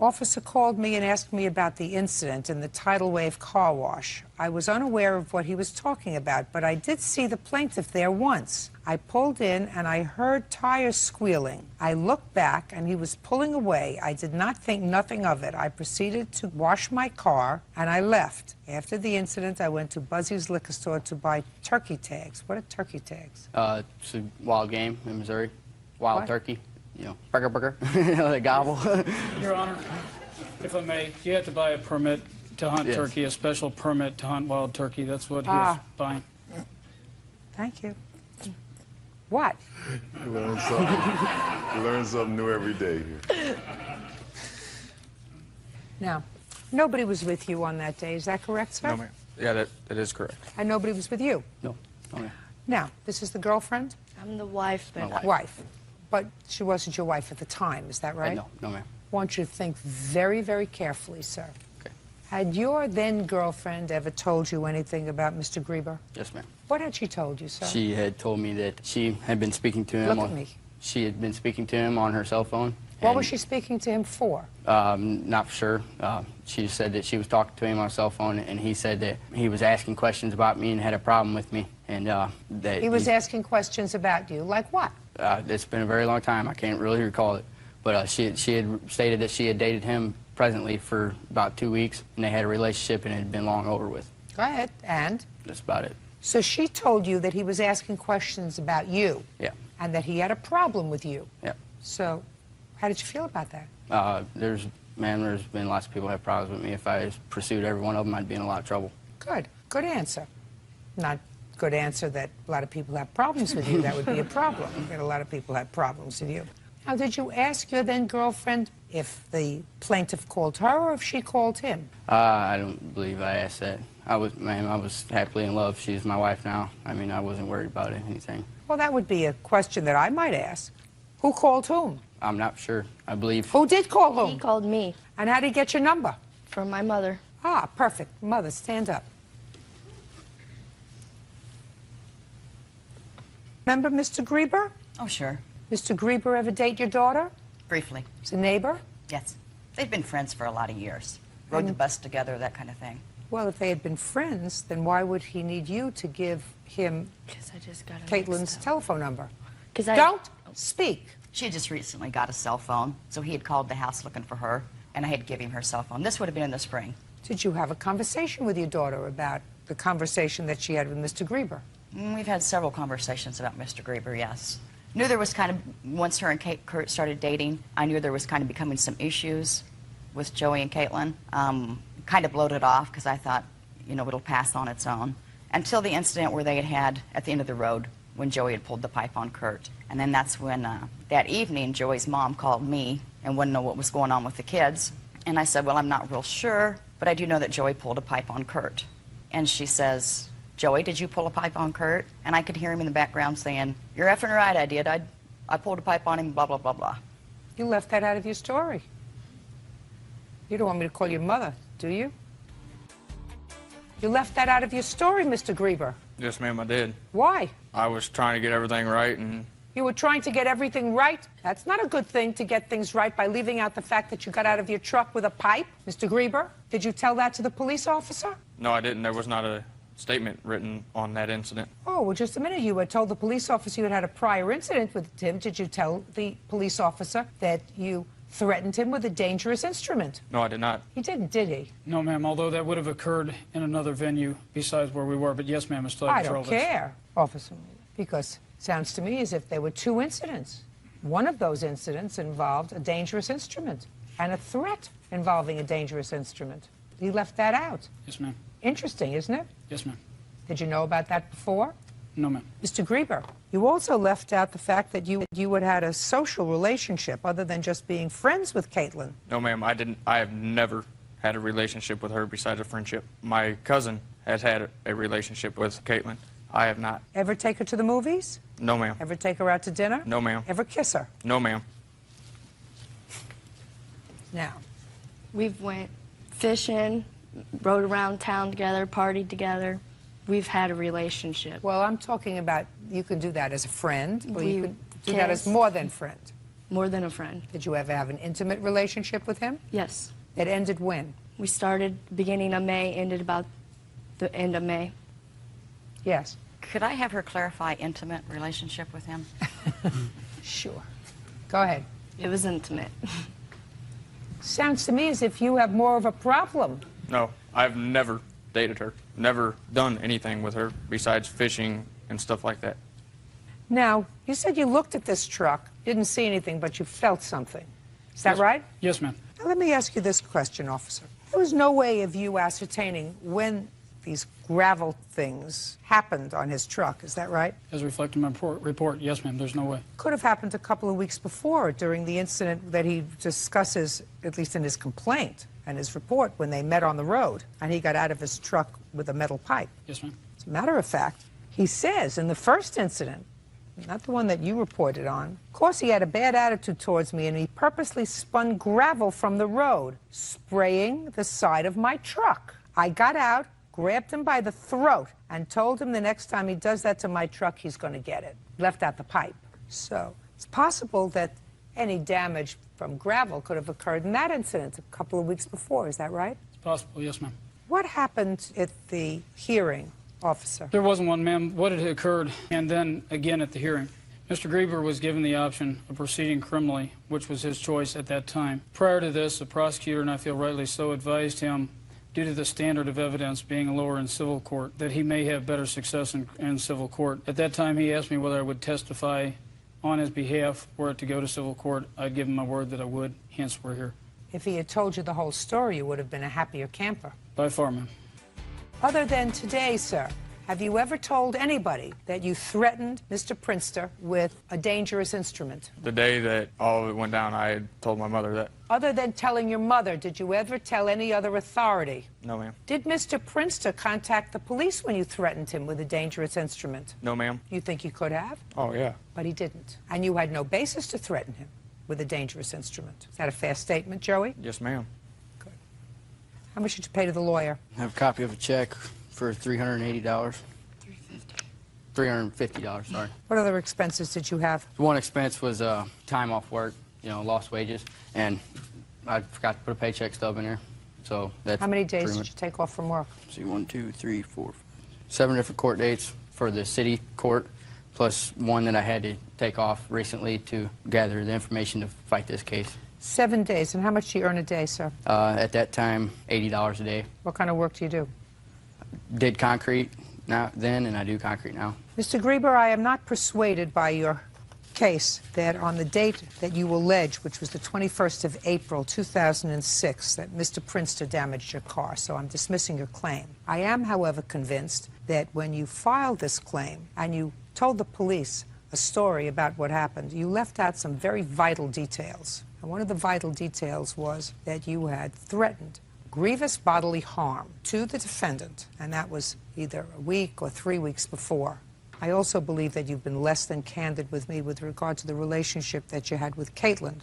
Officer called me and asked me about the incident in the Tidal Wave car wash. I was unaware of what he was talking about, but I did see the plaintiff there once. I pulled in and I heard tires squealing. I looked back and he was pulling away. I did not think nothing of it. I proceeded to wash my car and I left. After the incident, I went to Buzzy's liquor store to buy turkey tags. What are turkey tags? It's a wild game in Missouri. Wild What? turkey. You know, burger, they gobble. Your Honor, If I may, you have to buy a permit to hunt Yes. turkey, a special permit to hunt wild turkey. That's what Ah. he's buying. Thank you. What? You learn something. You learn something new every day here. Now, nobody was with you on that day. Is that correct, sir? No, ma'am. Yeah, that is correct. And nobody was with you? No. Okay. Now, this is the girlfriend? I'm the wife. Wife. But she wasn't your wife at the time, is that right? No, ma'am. I want you to think very, very carefully, sir. Okay. Had your then girlfriend ever told you anything about Mr. Grieber? Yes, ma'am. What had she told you, sir? She had told me that she had been speaking to him. Look at me. She had been speaking to him on her cell phone. What was she speaking to him for? Not for sure. She said that she was talking to him on a cell phone, and he said that he was asking questions about me and had a problem with me, and that He was asking questions about you, like what? it's been a very long time. I can't really recall it, but she had stated that she had dated him presently for about 2 weeks, and they had a relationship, and it had been long over with. Go ahead. And? That's about it. So she told you that he was asking questions about you? Yeah. And that he had a problem with you? Yeah. So, how did you feel about that? There's been lots of people who have problems with me. If I pursued every one of them, I'd be in a lot of trouble. Good. Good answer. Not good answer that a lot of people have problems with you. That would be a problem. That a lot of people have problems with you. Now, did you ask your then girlfriend if the plaintiff called her or if she called him? I don't believe I asked that. I was happily in love. She's my wife now. I mean, I wasn't worried about anything. Well, that would be a question that I might ask. Who called whom? I'm not sure. I believe. Who did call whom? He called me. And how did he get your number? From my mother. Ah, perfect. Mother, stand up. Remember Mr. Grieber? Oh, sure. Mr. Grieber ever date your daughter? Briefly. He's a neighbor? Yes. They've been friends for a lot of years. Rode the bus together, that kind of thing. Well, if they had been friends, then why would he need you to give him Caitlin's telephone number? Don't speak. She had just recently got a cell phone, so he had called the house looking for her, and I had to give him her cell phone. This would have been in the spring. Did you have a conversation with your daughter about the conversation that she had with Mr. Grieber? We've had several conversations about Mr. Grieber, yes. Knew there was kind of, once her and Kurt started dating, I knew there was kind of becoming some issues with Joey and Caitlin. Kind of bloated off because I thought, you know, it'll pass on its own. Until the incident where they had at the end of the road when Joey had pulled the pipe on Kurt. And then that's when, that evening, Joey's mom called me and wanted to know what was going on with the kids. And I said, well, I'm not real sure, but I do know that Joey pulled a pipe on Kurt. And she says, Joey, did you pull a pipe on Kurt? And I could hear him in the background saying, you're effing right, I did. I pulled a pipe on him, blah, blah, blah, blah. You left that out of your story. You don't want me to call your mother, do you? You left that out of your story, Mr. Grieber. Yes, ma'am, I did. Why? I was trying to get everything right, and You were trying to get everything right? That's not a good thing to get things right by leaving out the fact that you got out of your truck with a pipe. Mr. Grieber, did you tell that to the police officer? no, I didn't. There was not a statement written on that incident. Oh, well, just a minute. You had told the police officer you had had a prior incident with him. Did you tell the police officer that you threatened him with a dangerous instrument? No, I did not. He didn't, did he? No, ma'am, although that would have occurred in another venue besides where we were. But yes, ma'am, I still have I control don't of this. care, Officer, because it sounds to me as if there were two incidents. One of those incidents involved a dangerous instrument and a threat involving a dangerous instrument. He left that out. Yes, ma'am. Interesting, isn't it? Yes, ma'am. Did you know about that before? No, ma'am. Mr. Grieber, you also left out the fact that you had had a social relationship other than just being friends with Caitlin. No, ma'am, I didn't. I have never had a relationship with her besides a friendship. My cousin has had a relationship with Caitlin. I have not. Ever take her to the movies? No, ma'am. Ever take her out to dinner? No, ma'am. Ever kiss her? No, ma'am. Now, We've went fishing, rode around town together, partied together. We've had a relationship. well, I'm talking about you can do that as a friend, or you We can do that as kissed. more than friend. More than a friend. Did you ever have an intimate relationship with him? Yes. It ended when? We started beginning of May, ended about the end of May. Yes. Could I have her clarify intimate relationship with him? Sure. Go ahead. It was intimate. Sounds to me as if you have more of a problem. No, I've never dated her. Never done anything with her besides fishing and stuff like that. Now, you said you looked at this truck, didn't see anything, but you felt something. Is that right? Yes, ma'am. Now, let me ask you this question, officer. There was no way of you ascertaining when these gravel things happened on his truck, is that right? As reflected in my report, yes, ma'am, there's no way. Could have happened a couple of weeks before during the incident that he discusses, at least in his complaint and his report, when they met on the road and he got out of his truck with a metal pipe. Yes, ma'am. As a matter of fact, he says in the first incident, not the one that you reported on, of course he had a bad attitude towards me and he purposely spun gravel from the road, spraying the side of my truck. I got out, grabbed him by the throat, and told him the next time he does that to my truck, he's going to get it. Left out the pipe. So it's possible that any damage from gravel could have occurred in that incident a couple of weeks before. Is that right? It's possible, yes, ma'am. What happened at the hearing, officer? There wasn't one, ma'am. What had occurred, and then again at the hearing, Mr. Grieber was given the option of proceeding criminally, which was his choice at that time. Prior to this, the prosecutor, and I feel rightly so, advised him, due to the standard of evidence being lower in civil court, that he may have better success in civil court. At that time, he asked me whether I would testify on his behalf were it to go to civil court. I'd give him my word that I would, hence we're here. If he had told you the whole story, you would have been a happier camper. By far, ma'am. Other than today, sir, have you ever told anybody that you threatened Mr. Prinster with a dangerous instrument? The day that all of it went down, I had told my mother that. Other than telling your mother, did you ever tell any other authority? No, ma'am. Did Mr. Prinster contact the police when you threatened him with a dangerous instrument? No, ma'am. You think he could have? Oh, yeah. But he didn't. And you had no basis to threaten him with a dangerous instrument. Is that a fair statement, Joey? Yes, ma'am. How much did you pay to the lawyer? I have a copy of a check for $380. $350, sorry. What other expenses did you have? One expense was time off work, lost wages, and I forgot to put a paycheck stub in there. So that's How many days did you take off from work? See, 1, 2, 3, 4, 7 different court dates for the city court, plus one that I had to take off recently to gather the information to fight this case. 7 days. And how much do you earn a day, sir? At that time, $80 a day. What kind of work do you do? Did concrete then, and I do concrete now. Mr. Grieber, I am not persuaded by your case that on the date that you allege, which was the 21st of April, 2006, that Mr. Prinster damaged your car, so I'm dismissing your claim. I am, however, convinced that when you filed this claim and you told the police a story about what happened, you left out some very vital details. And one of the vital details was that you had threatened grievous bodily harm to the defendant, and that was either a week or 3 weeks before. I also believe that you've been less than candid with me with regard to the relationship that you had with Caitlin.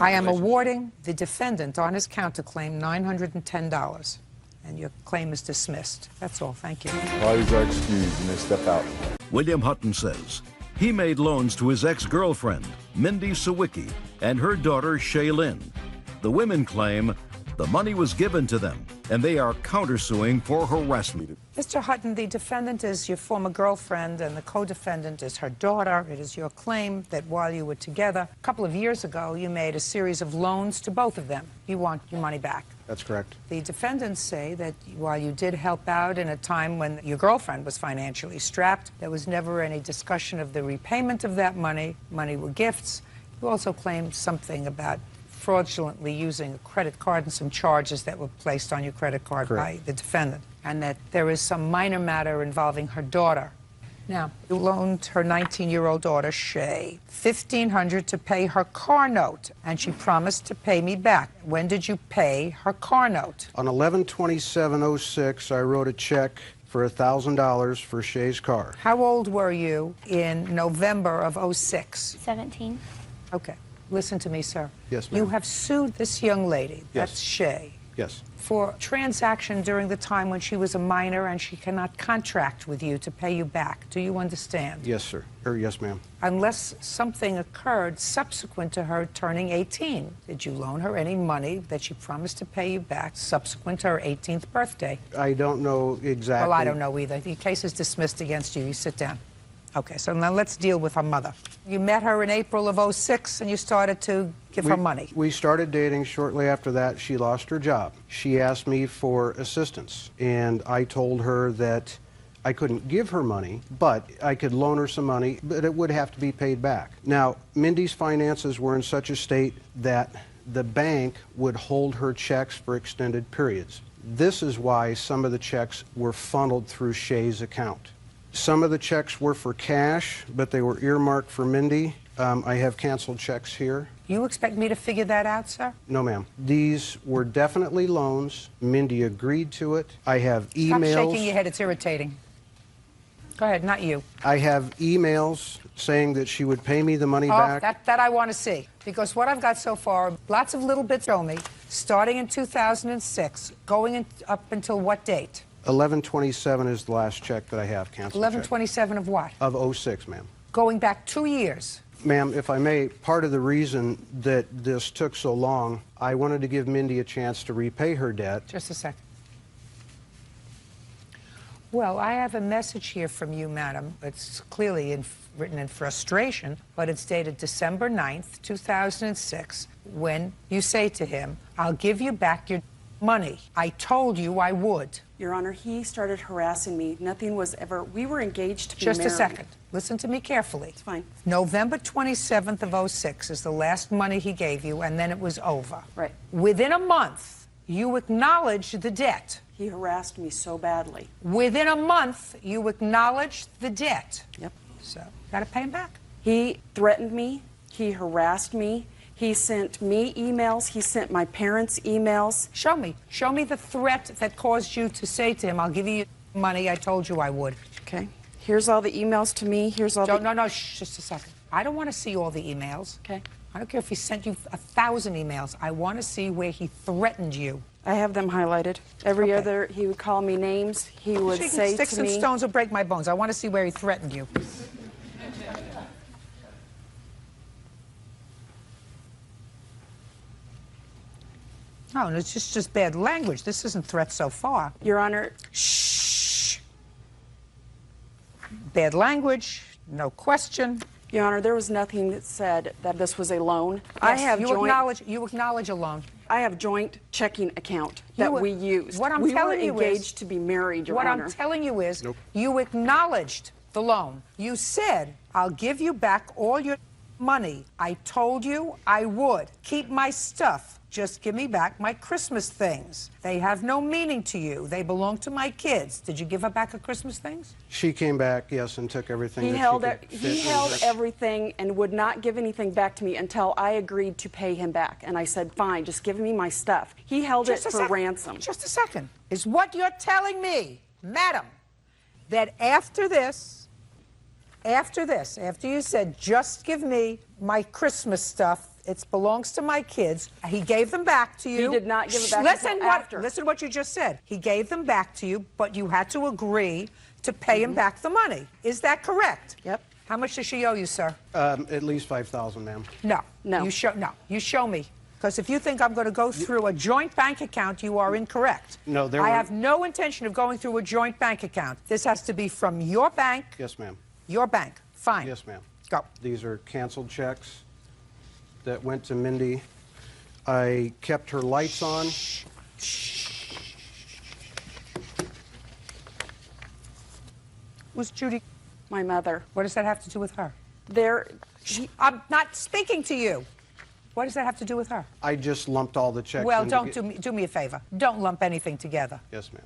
I am awarding the defendant on his counterclaim $910, and your claim is dismissed. That's all. Thank you. Parties are excused and they step out. William Hutton says he made loans to his ex-girlfriend, Mindy Sawicki, and her daughter, Shaylin. The women claim the money was given to them, and they are countersuing for harassment. Mr. Hutton, the defendant is your former girlfriend, and the co-defendant is her daughter. It is your claim that while you were together, a couple of years ago, you made a series of loans to both of them. You want your money back. That's correct. The defendants say that while you did help out in a time when your girlfriend was financially strapped, there was never any discussion of the repayment of that money. Money were gifts. You also claim something about fraudulently using a credit card and some charges that were placed on your credit card by the defendant, and that there is some minor matter involving her daughter. Now, you loaned her 19-year-old daughter, Shay, $1,500 to pay her car note, and she promised to pay me back. When did you pay her car note? On 11/27/06, I wrote a check for $1,000 for Shay's car. How old were you in November of 06? 17. Okay. Listen to me, sir. Yes, ma'am. You have sued this young lady, Yes. that's Shay, Yes. for transaction during the time when she was a minor and she cannot contract with you to pay you back. Do you understand? Yes, sir. Or yes, ma'am. Unless something occurred subsequent to her turning 18. Did you loan her any money that she promised to pay you back subsequent to her 18th birthday? I don't know exactly. Well, I don't know either. The case is dismissed against you. You sit down. Okay, so now let's deal with her mother. You met her in April of 06 and you started to give her money. We started dating. Shortly after that, she lost her job. She asked me for assistance, and I told her that I couldn't give her money, but I could loan her some money, but it would have to be paid back. Now, Mindy's finances were in such a state that the bank would hold her checks for extended periods. This is why some of the checks were funneled through Shay's account. Some of the checks were for cash, but they were earmarked for Mindy. I have canceled checks here. You expect me to figure that out, sir? No, ma'am. These were definitely loans. Mindy agreed to it. I have emails. Stop shaking your head. It's irritating. Go ahead, not you. I have emails saying that she would pay me the money back. That I want to see. Because what I've got so far, lots of little bits show me, starting in 2006, going up until what date? 11/27 is the last check that I have canceled. 11/27 of what? Of 06, ma'am. Going back 2 years. Ma'am, if I may, part of the reason that this took so long, I wanted to give Mindy a chance to repay her debt. Just a second. Well, I have a message here from you, madam. It's clearly written in frustration, but it's dated December 9th, 2006, when you say to him, I'll give you back your money. I told you I would. Your Honor, he started harassing me. Nothing was ever, we were engaged to be Just married. a second. Listen to me carefully. It's fine. November 27th of 06 is the last money he gave you, and then it was over. Right. Within a month, you acknowledged the debt. He harassed me so badly. Within a month, you acknowledged the debt. Yep. So, got to pay him back. He threatened me. He harassed me. He sent me emails. He sent my parents emails. Show me. Show me the threat that caused you to say to him, I'll give you money. I told you I would. Okay. Here's all the emails to me. Here's all No, just a second. I don't want to see all the emails. Okay. I don't care if he sent you 1,000 emails. I want to see where he threatened you. I have them highlighted. Every other, he would call me names. He would say to me... Sticks and stones will break my bones. I want to see where he threatened you. No, it's just bad language. This isn't threat so far. Your Honor... Shh. Bad language, no question. Your Honor, there was nothing that said that this was a loan. Yes, I have you acknowledge a loan. I have joint checking account that we used. What I'm we telling were you engaged to be married, Your What Honor. I'm telling you is, you acknowledged the loan. You said, I'll give you back all your money. I told you I would. Keep my stuff. Just give me back my Christmas things. They have no meaning to you. They belong to my kids. Did you give her back her Christmas things? She came back, yes, and took everything He that held she could he fit held in. everything and would not give anything back to me until I agreed to pay him back. And I said, fine, just give me my stuff. He held it for ransom. Just a second. Is what you're telling me, madam, that after this, after you said, just give me my Christmas stuff, it belongs to my kids, he gave them back to you. He did not give it back until after. Listen to what you just said. He gave them back to you, but you had to agree to pay him back the money. Is that correct? Yep. How much does she owe you, sir? At least $5,000, ma'am. No. No. You show me. Because if you think I'm going to go through a joint bank account, you are incorrect. No, I have no intention of going through a joint bank account. This has to be from your bank. Yes, ma'am. Your bank. Fine. Yes, ma'am. Go. These are canceled checks that went to Mindy. I kept her lights on. Who's Judy? My mother. What does that have to do with her? I'm not speaking to you. What does that have to do with her? I just lumped all the checks. Well, into do me a favor. Don't lump anything together. Yes, ma'am.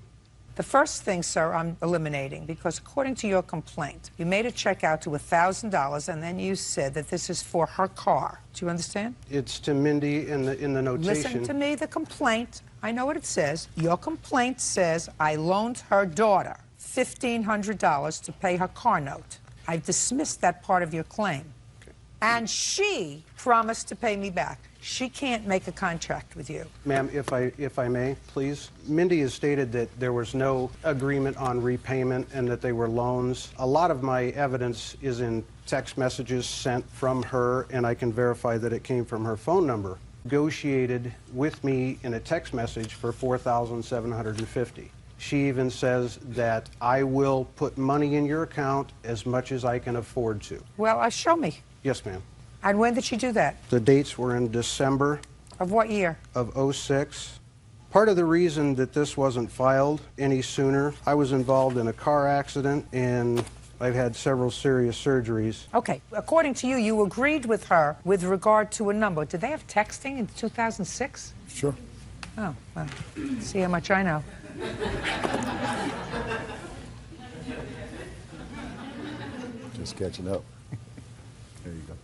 The first thing, sir, I'm eliminating, because according to your complaint, you made a check out to $1,000, and then you said that this is for her car. Do you understand? It's to Mindy in the notation. Listen to me, the complaint. I know what it says. Your complaint says I loaned her daughter $1,500 to pay her car note. I've dismissed that part of your claim. Okay. And she promised to pay me back. She can't make a contract with you. Ma'am, if I may, please. Mindy has stated that there was no agreement on repayment and that they were loans. A lot of my evidence is in text messages sent from her, and I can verify that it came from her phone number. Negotiated with me in a text message for $4,750. She even says that I will put money in your account as much as I can afford to. Well, show me. Yes, ma'am. And when did she do that? The dates were in December. Of what year? Of 06. Part of the reason that this wasn't filed any sooner, I was involved in a car accident, and I've had several serious surgeries. Okay, according to you, you agreed with her with regard to a number. Did they have texting in 2006? Sure. Oh, well, see how much I know. Just catching up. There you go.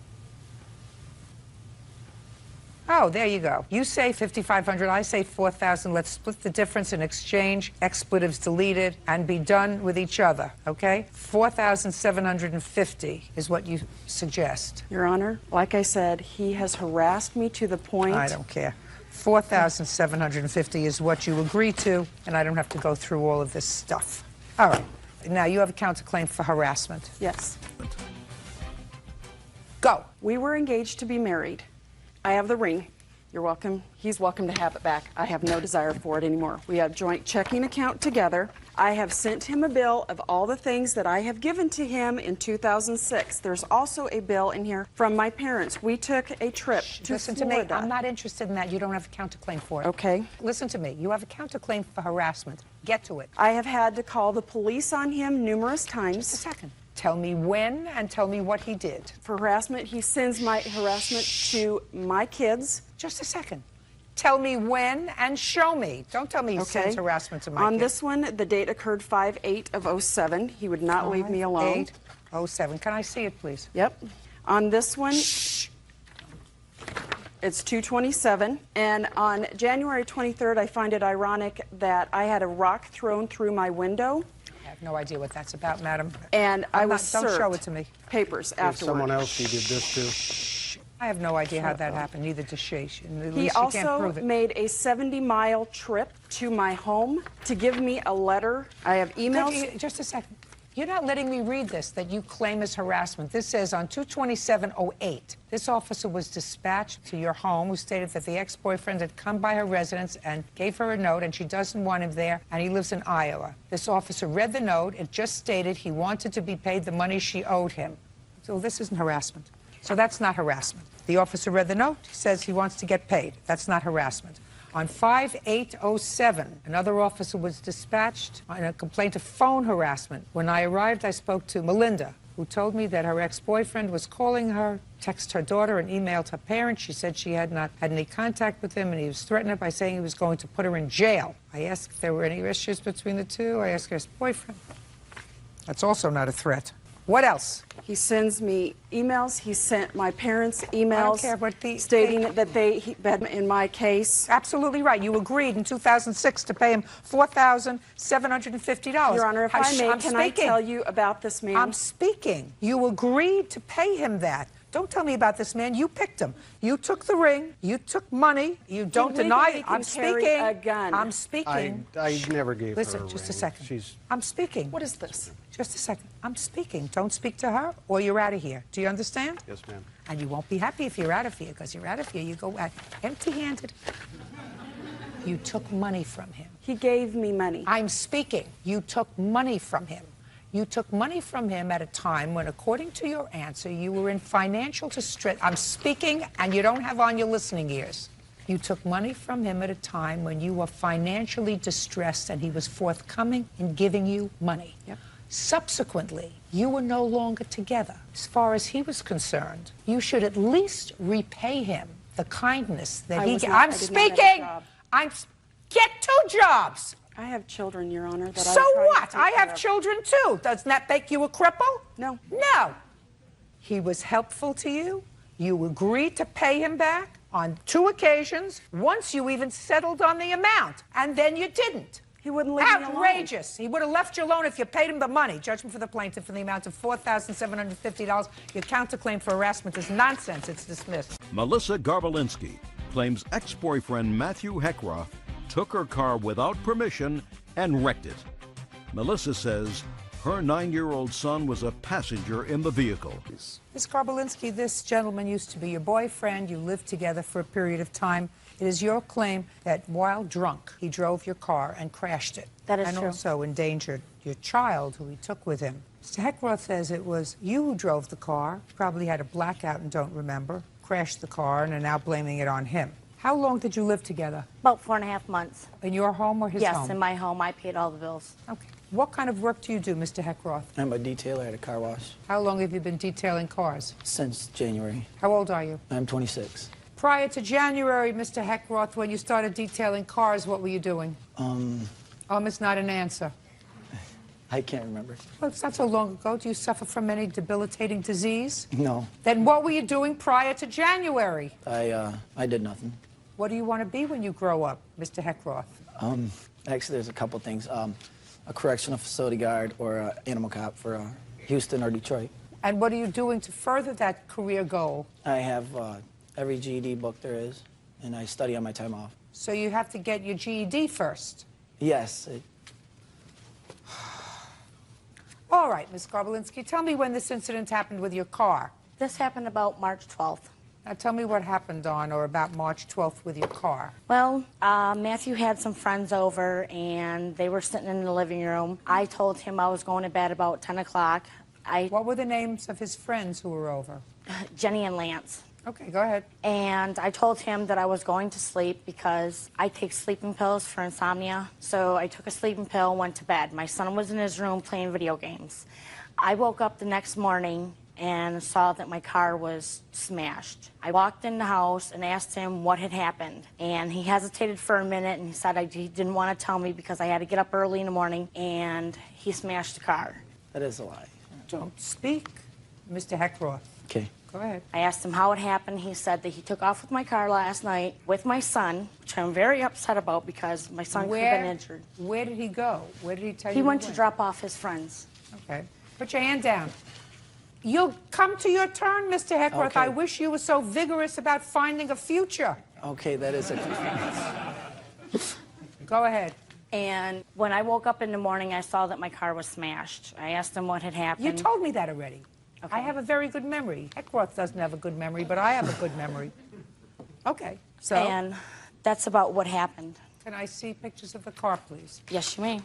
Oh, there you go. You say 5,500, I say 4,000. Let's split the difference in exchange, expletives deleted, and be done with each other, okay? 4,750 is what you suggest. Your Honor, like I said, he has harassed me to the point... I don't care. 4,750 is what you agree to, and I don't have to go through all of this stuff. All right. Now, you have a counterclaim for harassment. Yes. Go. We were engaged to be married. I have the ring. You're welcome. He's welcome to have it back. I have no desire for it anymore. We have joint checking account together. I have sent him a bill of all the things that I have given to him in 2006. There's also a bill in here from my parents. We took a trip to Listen Florida. to me. I'm not interested in that. You don't have a counterclaim for it. Okay. Listen to me. You have a counterclaim for harassment. Get to it. I have had to call the police on him numerous times. Just a second. Tell me when and tell me what he did. For harassment, he sends my harassment to my kids. Just a second. Tell me when and show me. Don't tell me he sends harassment to my kids. On this one, the date occurred 5/8 of 07. He would not leave me alone. 5/8/07. Can I see it, please? Yep. On this one, it's 2/27. And on January 23rd, I find it ironic that I had a rock thrown through my window. I have no idea what that's about, madam. And I was Don't served show it to me. papers There's afterward. someone else who did this too. I have no idea how that happened. Neither does she. At He least she can't also prove it. made a 70-mile trip to my home to give me a letter. I have emails. Just a second. You're not letting me read this that you claim as harassment. This says on 2/27/08, this officer was dispatched to your home who stated that the ex-boyfriend had come by her residence and gave her a note and she doesn't want him there and he lives in Iowa. This officer read the note. It just stated he wanted to be paid the money she owed him. So this isn't harassment. So that's not harassment. The officer read the note. He says he wants to get paid. That's not harassment. On 5/8/07, another officer was dispatched on a complaint of phone harassment. When I arrived, I spoke to Melinda, who told me that her ex-boyfriend was calling her, texted her daughter, and emailed her parents. She said she had not had any contact with him, and he was threatened her by saying he was going to put her in jail. I asked if there were any issues between the two. I asked her ex-boyfriend. That's also not a threat. What else? He sends me emails. He sent my parents emails stating that he had in my case. Absolutely right. You agreed in 2006 to pay him $4,750. Your Honor, if I may, can I tell you about this man? I'm speaking. You agreed to pay him that. Don't tell me about this man. You picked him. You took the ring. You took money. You don't deny it. I'm speaking. A gun. I'm speaking. I never gave her a Listen, just a ring. second. I'm speaking. What is this? Just a second. I'm speaking. Don't speak to her or you're out of here. Do you understand? Yes, ma'am. And you won't be happy if you're out of here, because you're out of here. You go empty-handed. You took money from him. He gave me money. I'm speaking. You took money from him. You took money from him at a time when, according to your answer, you were in financial distress. I'm speaking, and you don't have on your listening ears. You took money from him at a time when you were financially distressed, and he was forthcoming in giving you money. Yep. Subsequently, you were no longer together. As far as he was concerned, you should at least repay him the kindness that he gave. I'm speaking. Get 2 jobs. I have children, Your Honor. That So I'm trying what? to take I care have of. children too. Doesn't that make you a cripple? No. No. He was helpful to you. You agreed to pay him back on 2 occasions. Once you even settled on the amount, and then you didn't. He wouldn't leave me alone. Outrageous. He would have left you alone if you paid him the money. Judgment for the plaintiff in the amount of $4,750. Your counterclaim for harassment is nonsense. It's dismissed. Melissa Garbolinski claims ex-boyfriend Matthew Heckroth took her car without permission and wrecked it. Melissa says her 9-year-old son was a passenger in the vehicle. Ms. Garbolinski, this gentleman used to be your boyfriend. You lived together for a period of time. It is your claim that while drunk, he drove your car and crashed it. That is and true. Also endangered your child, who he took with him. Mr. Heckroth says it was you who drove the car, probably had a blackout and don't remember, crashed the car, and are now blaming it on him. How long did you live together? About 4.5 months. In your home or his home? Yes, in my home. I paid all the bills. Okay. What kind of work do you do, Mr. Heckroth? I'm a detailer at a car wash. How long have you been detailing cars? Since January. How old are you? I'm 26. Prior to January, Mr. Heckroth, when you started detailing cars, what were you doing? It's not an answer. I can't remember. Well, it's not so long ago. Do you suffer from any debilitating disease? No, Then what were you doing prior to January? I did nothing. What do you want to be when you grow up, Mr. Heckroth? Actually, there's a couple things. A correctional facility guard or an animal cop for Houston or Detroit. And what are you doing to further that career goal? I have every GED book there is, and I study on my time off. So you have to get your GED first. Yes. All right, Ms. Garbolinski, tell me when this incident happened with your car. This happened about March 12th. Now tell me what happened on or about March 12th with your car. Well, Matthew had some friends over, and they were sitting in the living room. I told him I was going to bed about 10 o'clock. What were the names of his friends who were over? Jenny and Lance. Okay, go ahead. And I told him that I was going to sleep because I take sleeping pills for insomnia. So I took a sleeping pill, went to bed. My son was in his room playing video games. I woke up the next morning and saw that my car was smashed. I walked in the house and asked him what had happened. And he hesitated for a minute and he said he didn't want to tell me because I had to get up early in the morning, and he smashed the car. That is a lie. Don't speak, Mr. Heckroth. Okay. Go ahead. I asked him how it happened. He said that he took off with my car last night with my son, which I'm very upset about because my son could have been injured. Where did he go? Where did he tell you He went he to drop off his friends. Okay. Put your hand down. You'll come to your turn, Mr. Heckroth. Okay. I wish you were so vigorous about finding a future. Okay, that is a... Go ahead. And when I woke up in the morning, I saw that my car was smashed. I asked him what had happened. You told me that already. I have a very good memory. Heckroth doesn't have a good memory, but I have a good memory. Okay, so... And that's about what happened. Can I see pictures of the car, please? Yes, you may.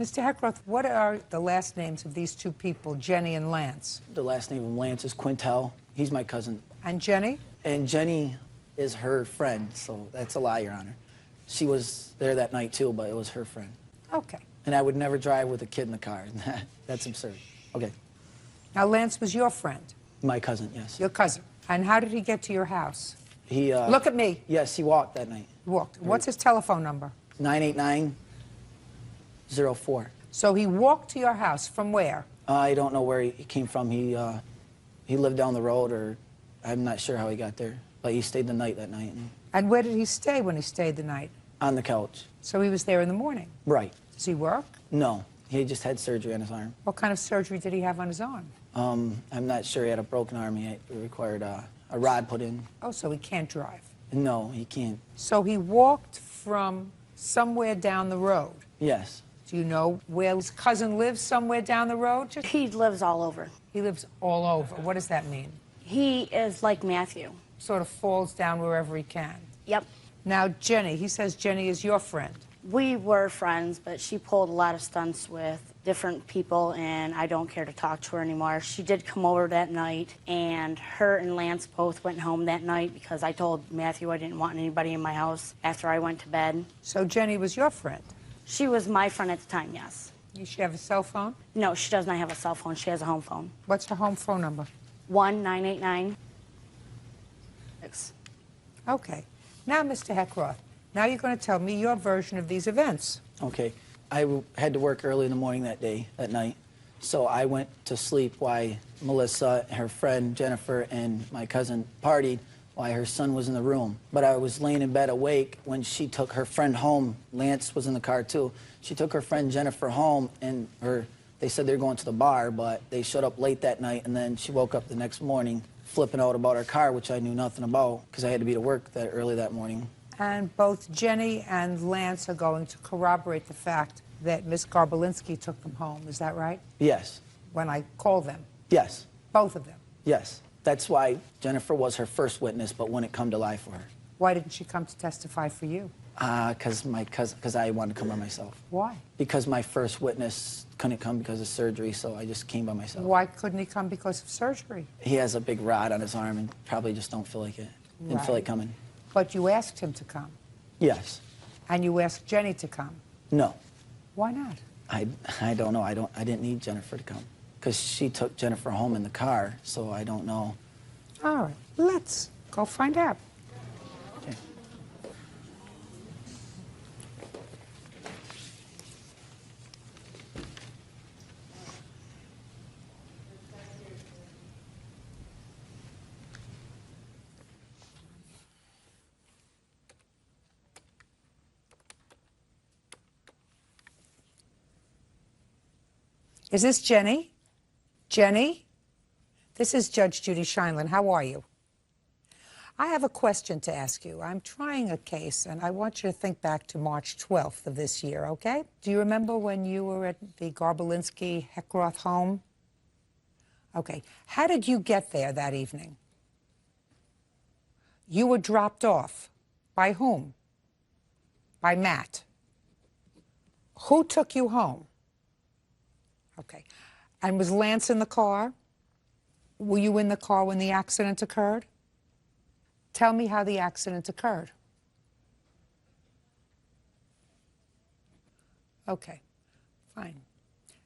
Mr. Heckroth, what are the last names of these two people, Jenny and Lance? The last name of Lance is Quintel. He's my cousin. And Jenny? And Jenny is her friend, so that's a lie, Your Honor. She was there that night, too, but it was her friend. Okay. And I would never drive with a kid in the car. That's absurd. Okay. Now, Lance was your friend? My cousin, yes. Your cousin. And how did he get to your house? He, Look at me. Yes, he walked that night. He walked. What's his telephone number? 989-04. So he walked to your house from where? I don't know where he came from. He lived down the road, or I'm not sure how he got there. But he stayed the night that night. And where did he stay when he stayed the night? On the couch. So he was there in the morning? Right. Does he work? No. He just had surgery on his arm. What kind of surgery did he have on his arm? I'm not sure. He had a broken arm. He required a rod put in. Oh, so he can't drive? No, he can't. So he walked from somewhere down the road? Yes. Do you know where his cousin lives, somewhere down the road? He lives all over. He lives all over. What does that mean? He is like Matthew. Sort of falls down wherever he can. Yep. Now, Jenny, he says Jenny is your friend. We were friends, but she pulled a lot of stunts with different people, and I don't care to talk to her anymore. She did come over that night, and her and Lance both went home that night because I told Matthew I didn't want anybody in my house after I went to bed. So Jenny was your friend? She was my friend at the time, yes. Does she have a cell phone? No, she does not have a cell phone. She has a home phone. What's her home phone number? 1-989-6. Okay. Now, Mr. Heckroth, now you're going to tell me your version of these events. Okay. I had to work early in the morning that night. So I went to sleep while Melissa, her friend Jennifer, and my cousin partied while her son was in the room. But I was laying in bed awake when she took her friend home. Lance was in the car too. She took her friend Jennifer home, and they said they were going to the bar, but they showed up late that night, and then she woke up the next morning flipping out about her car, which I knew nothing about because I had to be to work that early that morning. And both Jenny and Lance are going to corroborate the fact that Miss Garbolinski took them home. Is that right? Yes. When I called them? Yes. Both of them? Yes. That's why Jennifer was her first witness, but wouldn't come to lie for her. Why didn't she come to testify for you? Because I wanted to come by myself. Why? Because my first witness couldn't come because of surgery, so I just came by myself. Why couldn't he come because of surgery? He has a big rod on his arm and probably just don't feel like it. Didn't feel like coming. But you asked him to come. Yes. And you asked Jenny to come. No. Why not? I don't know. I didn't need Jennifer to come because she took Jennifer home in the car, so I don't know. All right, let's go find out. Okay. Is this Jenny? Jenny? This is Judge Judy Scheinlin. How are you? I have a question to ask you. I'm trying a case, and I want you to think back to March 12th of this year, okay? Do you remember when you were at the Garbolinsky-Heckroth home? Okay. How did you get there that evening? You were dropped off. By whom? By Matt. Who took you home? Okay. And was Lance in the car? Were you in the car when the accident occurred? Tell me how the accident occurred. Okay, fine.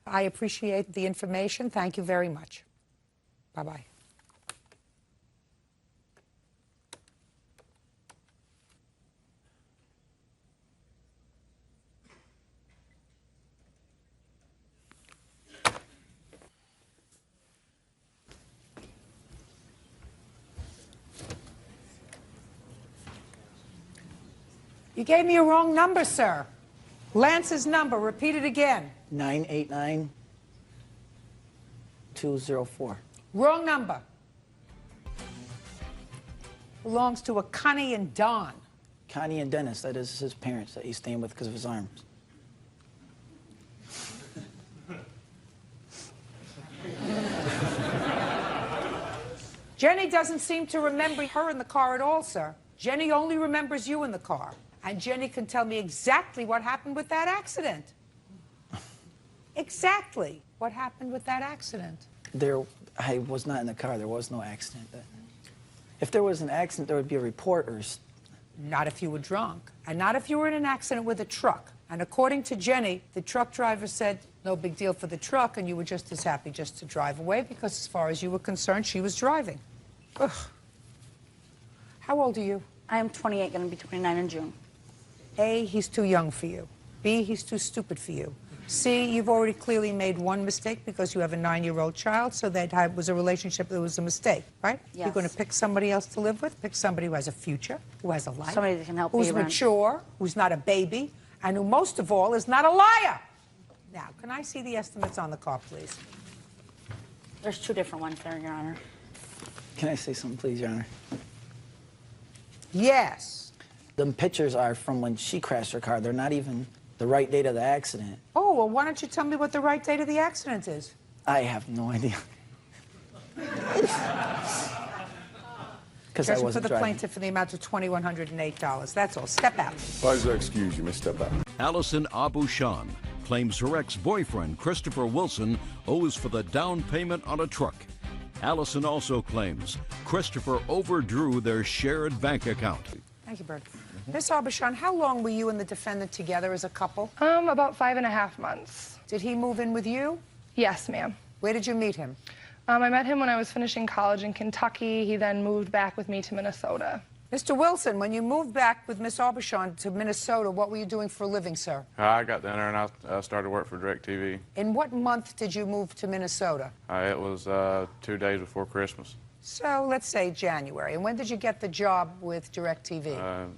I appreciate the information. Thank you very much. Bye-bye. You gave me a wrong number, sir. Lance's number. Repeat it again. 989-204. Wrong number. Belongs to a Connie and Don. Connie and Dennis, that is his parents that he's staying with because of his arms. Jenny doesn't seem to remember her in the car at all, sir. Jenny only remembers you in the car. And Jenny can tell me exactly what happened with that accident. Exactly what happened with that accident. I was not in the car. There was no accident. If there was an accident, there would be a report or... Not if you were drunk. And not if you were in an accident with a truck. And according to Jenny, the truck driver said, no big deal for the truck, and you were just as happy just to drive away because as far as you were concerned, she was driving. Ugh. How old are you? I am 28, going to be 29 in June. A, he's too young for you. B, he's too stupid for you. C, you've already clearly made one mistake because you have a 9-year-old child, so that was a relationship that was a mistake, right? Yes. You're going to pick somebody else to live with, pick somebody who has a future, who has a life. Somebody that can help who's pay rent. mature, who's not a baby, and who most of all is not a liar. Now, can I see the estimates on the car, please? There's 2 different ones there, Your Honor. Can I say something, please, Your Honor? Yes. The pictures are from when she crashed her car. They're not even the right date of the accident. Oh, well, why don't you tell me what the right date of the accident is? I have no idea. Because I Judgment for wasn't the driving. plaintiff for the amount of $2,108. That's all. Step out. Pleasure, excuse you, Miss Step out. Allison Abushan claims her ex-boyfriend, Christopher Wilson, owes for the down payment on a truck. Allison also claims Christopher overdrew their shared bank account. Thank you, Bert. Ms. Abushan, how long were you and the defendant together as a couple? About 5.5 months. Did he move in with you? Yes, ma'am. Where did you meet him? I met him when I was finishing college in Kentucky. He then moved back with me to Minnesota. Mr. Wilson, when you moved back with Miss Abushan to Minnesota, what were you doing for a living, sir? I got down there and I started work for DirecTV. In what month did you move to Minnesota? It was 2 days before Christmas. So let's say January. And when did you get the job with DirecTV?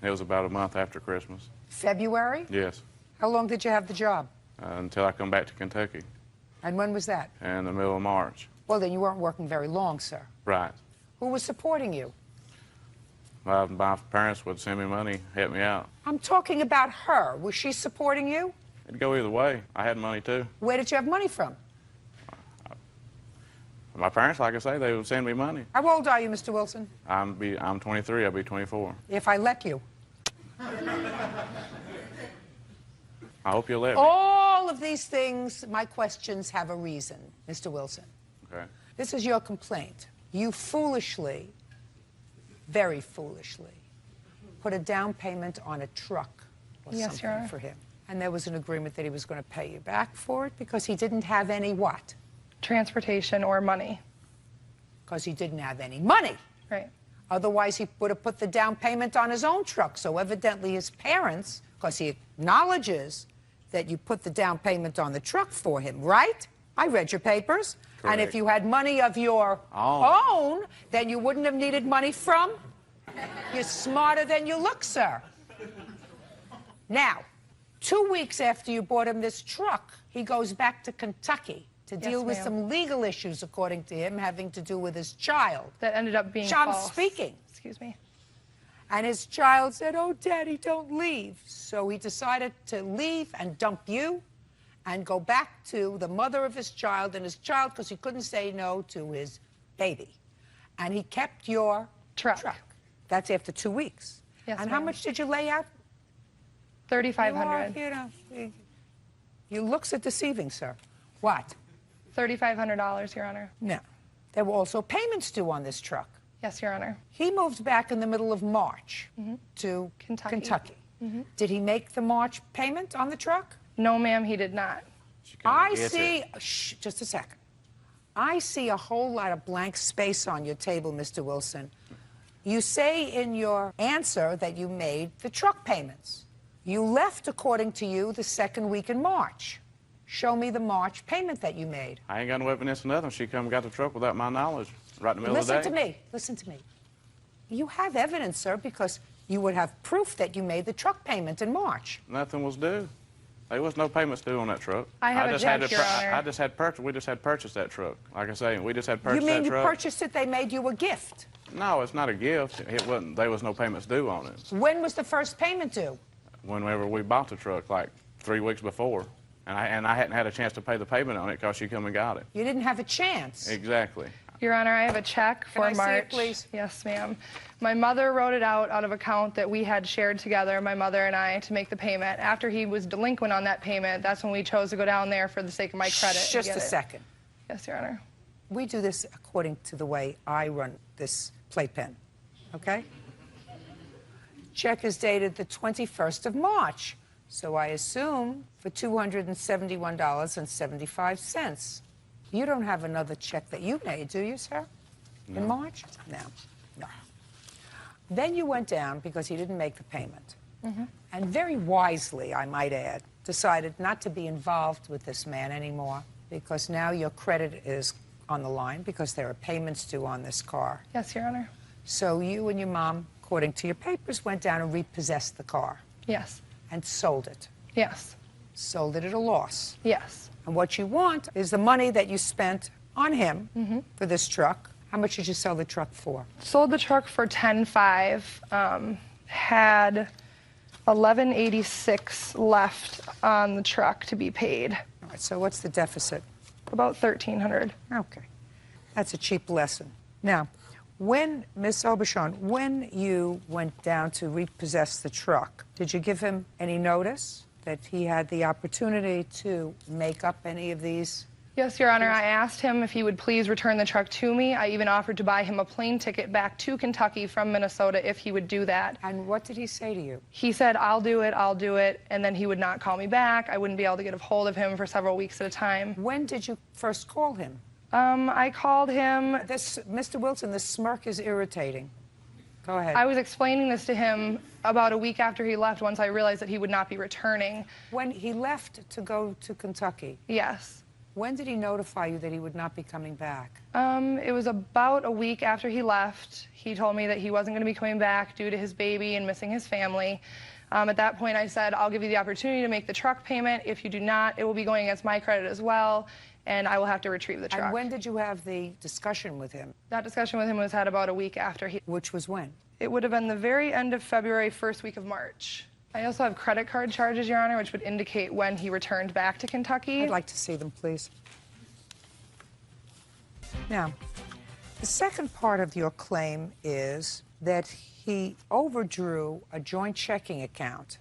It was about a month after Christmas. February? Yes. How long did you have the job? Until I come back to Kentucky. And when was that? In the middle of March. Well, then you weren't working very long, sir. Right. Who was supporting you? My parents would send me money, help me out. I'm talking about her. Was she supporting you? It'd go either way. I had money too. Where did you have money from? My parents, like I say, they would send me money. How old are you, Mr. Wilson? I'm 23. I'll be 24. If I let you. I hope you'll let me. All of these things, my questions have a reason, Mr. Wilson. Okay. This is your complaint. You foolishly very foolishly, put a down payment on a truck or Yes, Your something Honor. for him. And there was an agreement that he was going to pay you back for it because he didn't have any what? Transportation or money. Because he didn't have any money. Right. Otherwise, he would have put the down payment on his own truck. So evidently his parents, because he acknowledges that you put the down payment on the truck for him, right? I read your papers. Correct. And if you had money of your own, then you wouldn't have needed money from? You're smarter than you look, sir. Now, 2 weeks after you bought him this truck, he goes back to Kentucky to deal with ma'am. some legal issues, according to him, having to do with his child. That ended up being I'm false. speaking. Excuse me. And his child said, "Oh, Daddy, don't leave." So he decided to leave and dump you and go back to the mother of his child and his child because he couldn't say no to his baby. And he kept your truck. That's after 2 weeks. Yes, and how ma'am. much did you lay out? $3,500. You know, your looks are deceiving, sir. What? $3,500, Your Honor. No. There were also payments due on this truck. Yes, Your Honor. He moved back in the middle of March to Kentucky. Did he make the March payment on the truck? No, ma'am, he did not. I see, shh, just a second. I see a whole lot of blank space on your table, Mr. Wilson. You say in your answer that you made the truck payments. You left, according to you, the second week in March. Show me the March payment that you made. I ain't got no evidence or nothing. She come and got the truck without my knowledge, right in the middle of the Listen day. to me. Listen to me. You have evidence, sir, because you would have proof that you made the truck payment in March. Nothing was due. There was no payments due on that truck. I have a just check, had to Your Honor. I just had purchased. We just had purchased that truck. Like I say, we just had purchased You mean that you truck. purchased it, they made you a gift? No, it's not a gift. It wasn't. There was no payments due on it. When was the first payment due? Whenever we bought the truck, like 3 weeks before, and I hadn't had a chance to pay the payment on it because she come and got it. You didn't have a chance. Exactly. Your Honor, I have a check for Can I see it, March. please? Yes, ma'am. My mother wrote it out of account that we had shared together, my mother and I, to make the payment. After he was delinquent on that payment, that's when we chose to go down there for the sake of my credit. and Just get a it. second. Yes, Your Honor. We do this according to the way I run this playpen, okay? Check is dated the 21st of March, so I assume for $271.75. You don't have another check that you made, do you, sir? No. In March? No, no. Then you went down because he didn't make the payment. And very wisely, I might add, decided not to be involved with this man anymore because now your credit is on the line because there are payments due on this car. Yes, Your Honor. So you and your mom, according to your papers, went down and repossessed the car. Yes. And sold it. Yes. Sold it at a loss. Yes. And what you want is the money that you spent on him for this truck. How much did you sell the truck for? Sold the truck for $10,500. Had $11.86 left on the truck to be paid. All right, so what's the deficit? About $1,300. Okay. That's a cheap lesson. Now, when, Ms. Aubuchon, when you went down to repossess the truck, did you give him any notice that he had the opportunity to make up any of these? Yes, Your Honor. I asked him if he would please return the truck to me. I even offered to buy him a plane ticket back to Kentucky from Minnesota if he would do that. And what did he say to you? He said, I'll do it, and then he would not call me back. I wouldn't be able to get a hold of him for several weeks at a time. When did you first call him? I called him... Mr. Wilson, this smirk is irritating. Go ahead. I was explaining this to him about a week after he left once I realized that he would not be returning. When he left to go to Kentucky? Yes. When did he notify you that he would not be coming back? It was about a week after he left. He told me that he wasn't going to be coming back due to his baby and missing his family. At that point, I said, I'll give you the opportunity to make the truck payment. If you do not, it will be going against my credit as well, and I will have to retrieve the truck. And when did you have the discussion with him? That discussion with him was had about a week after he... Which was when? It would have been the very end of February, first week of March. I also have credit card charges, Your Honor, which would indicate when he returned back to Kentucky. I'd like to see them, please. Now, the second part of your claim is that he overdrew a joint checking account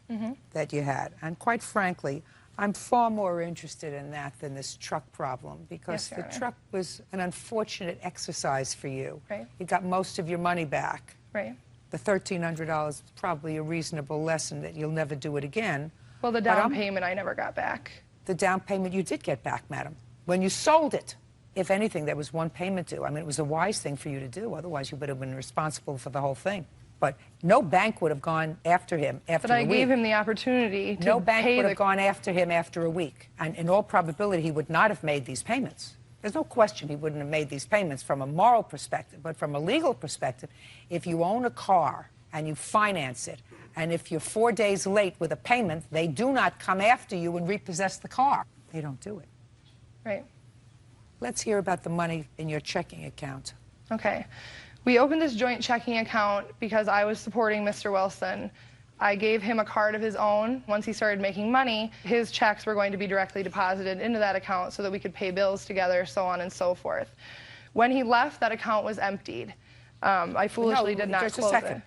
that you had. And quite frankly, I'm far more interested in that than this truck problem because Yes, Your the Honor. truck was an unfortunate exercise for you. Right. You got most of your money back. Right. The $1,300 is probably a reasonable lesson that you'll never do it again. Well, the down payment I never got back. The down payment you did get back, madam. When you sold it, if anything, there was one payment due. I mean, it was a wise thing for you to do. Otherwise, you would have been responsible for the whole thing. But no bank would have gone after him after a week. But I gave him the opportunity to No bank pay would have gone after him after a week. And in all probability, he would not have made these payments. There's no question he wouldn't have made these payments from a moral perspective. But from a legal perspective, if you own a car and you finance it, and if you're 4 days late with a payment, they do not come after you and repossess the car. They don't do it. Right. Let's hear about the money in your checking account. Okay. We opened this joint checking account because I was supporting Mr. Wilson. I gave him a card of his own. Once he started making money, his checks were going to be directly deposited into that account so that we could pay bills together, so on and so forth. When he left, that account was emptied. I foolishly did not close it. Just a second.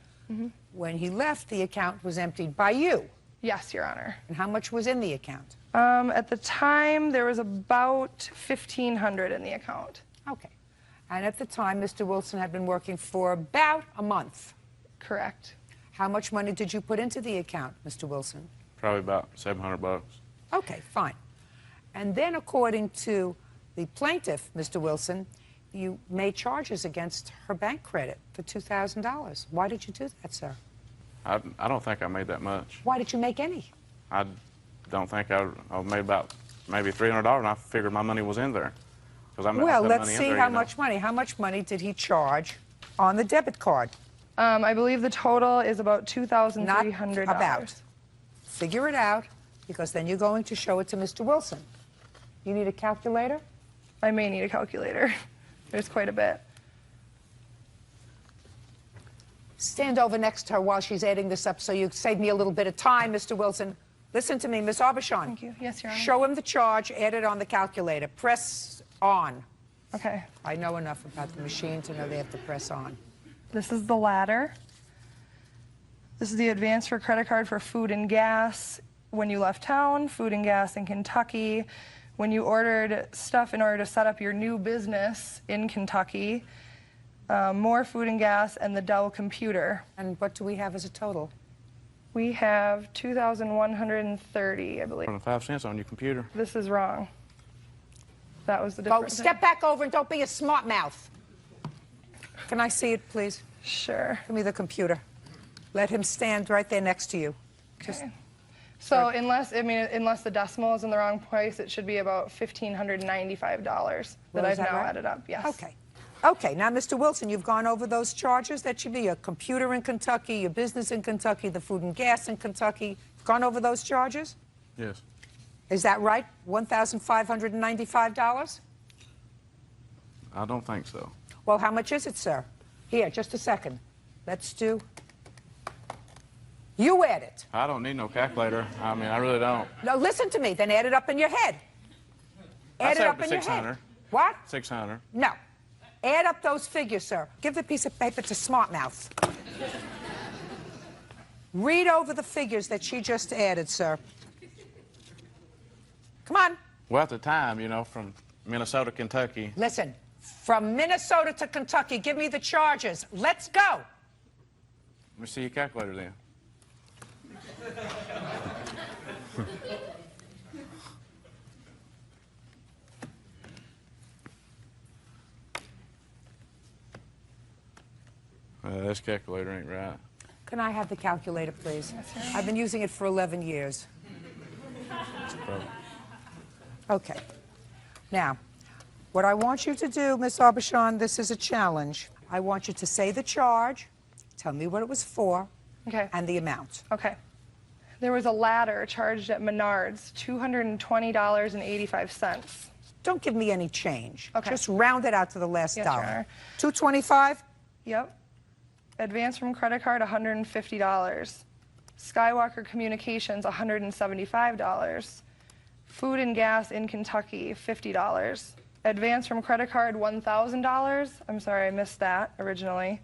When he left, the account was emptied by you? Yes, Your Honor. And how much was in the account? At the time, there was about $1,500 in the account. Okay. And at the time, Mr. Wilson had been working for about a month? Correct. How much money did you put into the account, Mr. Wilson? Probably about $700. Okay, fine. And then, according to the plaintiff, Mr. Wilson, you made charges against her bank credit for $2,000. Why did you do that, sir? I don't think I made that much. Why did you make any? I don't think I made about maybe $300, and I figured my money was in there. Well, let's see how much money. How much money did he charge on the debit card? I believe the total is about $2,300. Not about. Figure it out, because then you're going to show it to Mr. Wilson. You need a calculator? I may need a calculator. There's quite a bit. Stand over next to her while she's adding this up so you save me a little bit of time, Mr. Wilson. Listen to me, Miss Aubuchon. Thank you. Yes, Your Honor. Show him the charge, add it on the calculator. Press on. Okay. I know enough about the machine to know they have to press on. This is the ladder. This is the advance for credit card for food and gas when you left town, food and gas in Kentucky, when you ordered stuff in order to set up your new business in Kentucky, more food and gas, and the Dell computer. And what do we have as a total? We have $2,130, I believe. 25 cents on your computer. This is wrong. That was the Go, difference. step back over and don't be a smart mouth. Can I see it, please? Sure. Give me the computer. Let him stand right there next to you. Just Okay. So unless the decimal is in the wrong place, it should be about $1,595 that I've now added up. Yes. Okay. Okay. Now, Mr. Wilson, you've gone over those charges. That should be your computer in Kentucky, your business in Kentucky, the food and gas in Kentucky. Gone over those charges? Yes. Is that right? $1,595? I don't think so. Well, how much is it, sir? Here, just a second. Let's do... You add it. I don't need no calculator. I mean, I really don't. No, listen to me. Then add it up in your head. Add it up in your head. What? 600. No. Add up those figures, sir. Give the piece of paper to Smartmouth. Read over the figures that she just added, sir. Come on. Well, at the time, you know, from Minnesota, Kentucky. Listen, from Minnesota to Kentucky, give me the charges. Let's go. Let me see your calculator then. This calculator ain't right. Can I have the calculator, please? I've been using it for 11 years. Okay. Now, what I want you to do, Miss Aubuchon, this is a challenge. I want you to say the charge, tell me what it was for, Okay. and the amount. Okay. There was a ladder charged at Menards, $220.85. Don't give me any change. Okay. Just round it out to the last Yes, Your dollar. Honor. $225? Yep. Advance from credit card, $150. Skywalker Communications, $175. Food and gas in Kentucky, $50. Advance from credit card, $1,000. I'm sorry, I missed that originally.